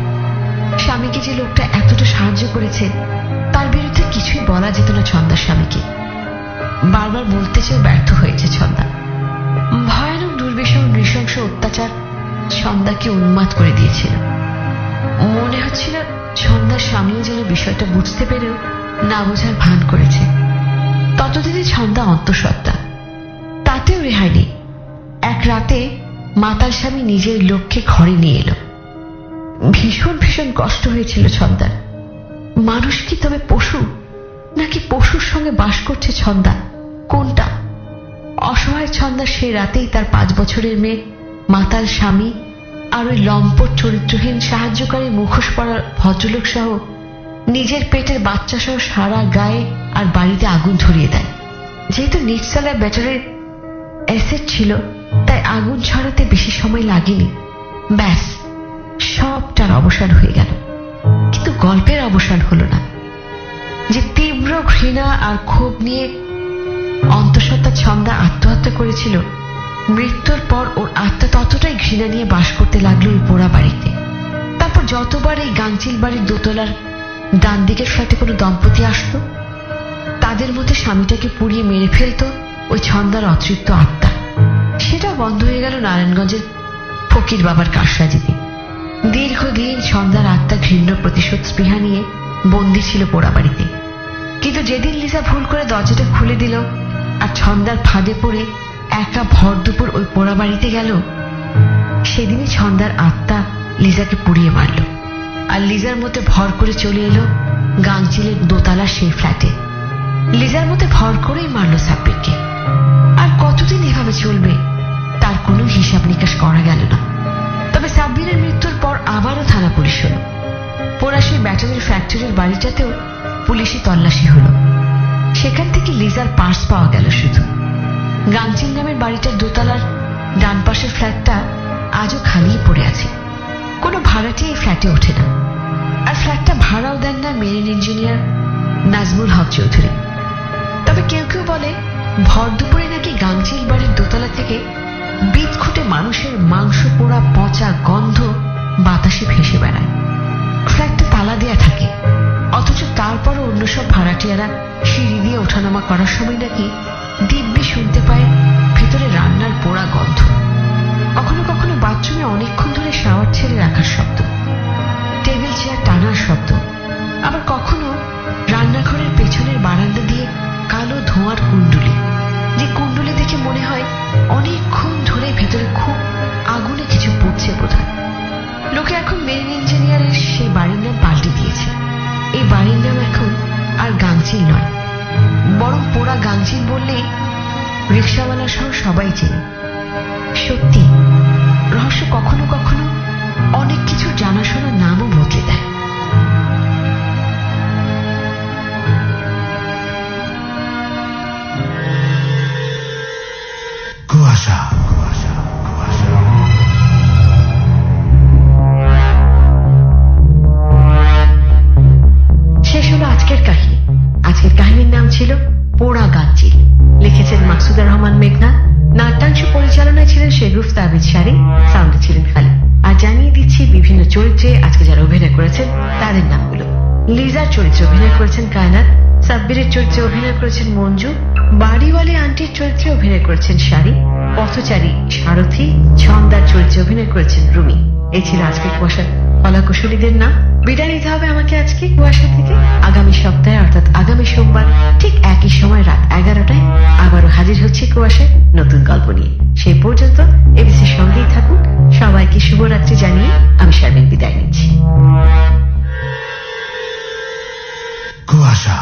স্বামীকে যে লোকটা এতটা সাহায্য করেছে তার বিরুদ্ধে কিছুই বলা যেত না ছন্দার স্বামীকে। বারবার বলতে চেয়েও ব্যর্থ হয়েছে ছন্দা। ভয়ানক দুর্বিষহ নৃশংস অত্যাচার ছন্দাকে উন্মাদ করে দিয়েছিল। মনে হচ্ছিল ছন্দার স্বামীও যেন বিষয়টা বুঝতে পেরেও না বোঝার ভান করেছে। ততদিনে ছন্দা অন্তঃসত্ত্বা, তাতেও রেহাই নেই। এক রাতে মাতাল স্বামী নিজের লোককে ঘরে নিয়ে এলো। ভীষণ ভীষণ কষ্ট হয়েছিল ছন্দার। মানুষ কি তবে পশু, নাকি পশুর সঙ্গে বাস করছে ছন্দা? কোনটা? অসহায় ছন্দা সে রাতেই তার 5 বছরের মেয়ে, মাতাল স্বামী আর ওই লম্পট চরিত্রহীন সাহায্যকারী মুখোশ পরা ভদ্রলোক সহ নিজের পেটের বাচ্চা সহ সারা গায়ে আর বাড়িতে আগুন ধরিয়ে দেয়। যেহেতু নিচতলায় ব্যাটারির অ্যাসেট ছিল তাই আগুন ছড়াতে বেশি সময় লাগেনি। ব্যাস, সবটার অবসান হয়ে গেল। কিন্তু গল্পের অবসান হলো না। যে তীব্র ঘৃণা আর ক্ষোভ নিয়ে অন্তঃসত্ত্বা ছন্দা আত্মহত্যা করেছিল, মৃত্যুর পর ওর আত্মা ততটাই ঘৃণা নিয়ে বাস করতে লাগলো ওই পোড়া বাড়িতে। তারপর যতবার এই গাংচিল বাড়ির দোতলার ডান দিকের ফ্ল্যাটে কোনো দম্পতি আসতো, তাদের মধ্যে স্বামীটাকে পুড়িয়ে মেরে ফেলতো ওই ছন্দার অতৃপ্ত আত্মা। সেটা বন্ধ হয়ে গেল নারায়ণগঞ্জের ফকির বাবার কারসাজিতে। দীর্ঘদিন ছন্দার আত্মা ঘৃণ্য প্রতিশোধ স্পৃহা নিয়ে বন্দী ছিল পোড়া বাড়িতে। কিন্তু যেদিন লিজা ভুল করে দরজাটা খুলে দিল আর ছন্দার ফাঁদে পড়ে একা ভর দুপুর ওই পোড়া বাড়িতে গেল, সেদিনই ছন্দার আত্মা লিজাকে পুড়িয়ে মারল। আর লিজার মধ্যে ভর করে চলে এলো গাংচিলের দোতলা সেই ফ্ল্যাটে। লিজার মধ্যে ভর করেই মারল সাব্বিরকে। আর কতদিন এভাবে চলবে তার কোনো হিসাব নিকাশ করা গেল না। তবে সাব্বিরের মৃত্যুর পর আবারও থানা পুলিশ হলো। পোড়াশির ব্যাটারির ফ্যাক্টরির বাড়িটাতেও পুলিশি তল্লাশি হলো। সেখান থেকে লিজার পার্স পাওয়া গেল শুধু। গাংচিল নামের বাড়িটার দোতলার ডান পাশের ফ্ল্যাটটা আজও খালিই পড়ে আছে। কোনো ভাড়াটি এই ফ্ল্যাটে ওঠে না। আর ফ্ল্যাটটা ভাড়াও দেন না মেরিন ইঞ্জিনিয়ার নাজমুল হক চৌধুরী। তবে কেউ কেউ বলে ভর দুপুরে নাকি গাংচিল বাড়ির দোতলা থেকে বিদঘুটে মানুষের মাংস পোড়া পচা গন্ধ বাতাসে ভেসে বেড়ায়। ফ্ল্যাটটা তালা দেয়া থাকে, অথচ তারপরও অন্য সব ভাড়াটিয়ারা সিঁড়ি দিয়ে ওঠানামা করার সময় নাকি দিব্যি শুনতে পায় ভেতরে রান্নার পোড়া গন্ধ। কখনো কখনো বাথরুমে অনেকক্ষণ ধরে শাওয়ার ছেড়ে রাখার শব্দ, টেবিল চেয়ার টানার শব্দ, আবার কখনো রান্নাঘরের পেছনের বারান্দা দিয়ে কালো ধোঁয়ার কুণ্ডুলি, যে কুণ্ডুলি দেখে মনে হয় অনেকক্ষণ ধরে ভেতরে খুব আগুনে কিছু পুড়ছে বোধহয়। লোকে এখন মেরিন ইঞ্জিনিয়ারের সেই বাড়ির নাম পাল্টে দিয়েছে। এই বাড়ির নাম এখন আর গাংচিল নয়, বরং পোড়া গাংচিল বললেই রিক্সাওয়ালা সহ সবাই চেনে। সত্যি রহস্য কখনো কখনো অনেক কিছু জানাশোনা নামও বদলে দেয়। কুয়াশা, কুয়াশা, কুয়াশা। শেষ হলো আজকের কাহিনী। আজকের কাহিনীর নাম ছিল পোড়া গাংচিল। লিখেছেন মাকসুদা রহমান মেঘনা, নাট্যাংশ পরিচালনায় ছিলেন শেগুফ তাবিজ শারীন, সাউন্ডে ছিলেন খালি। আর জানিয়ে দিচ্ছি বিভিন্ন চরিত্রে আজকে যারা অভিনয় করেছেন তাদের নামগুলো। লিজার চরিত্রে অভিনয় করেছেন কায়নাত, সাব্বিরের চরিত্রে অভিনয় করেছেন মঞ্জু, বাড়িওয়ালি আন্টির চরিত্রে অভিনয় করেছেন শাড়ি, পথচারী সারথী, ছন্দার চরিত্রে অভিনয় করেছেন রুমি। এই ছিল আজকের কুয়াশার কলাকুশলীদের নাম। বিদায় নিতে হবে আমাকে আজকে কুয়াশা থেকে। আগামী সপ্তাহে অর্থাৎ আগামী সোমবার ঠিক একই সময় রাত 11টায় আবারও হাজির হচ্ছে কুয়াশায় নতুন গল্প নিয়ে। সেই পর্যন্ত এবিসির সঙ্গেই থাকুন। সবাইকে শুভরাত্রি জানিয়ে আমি শারমিন বিদায় নিচ্ছি। কুয়াশা।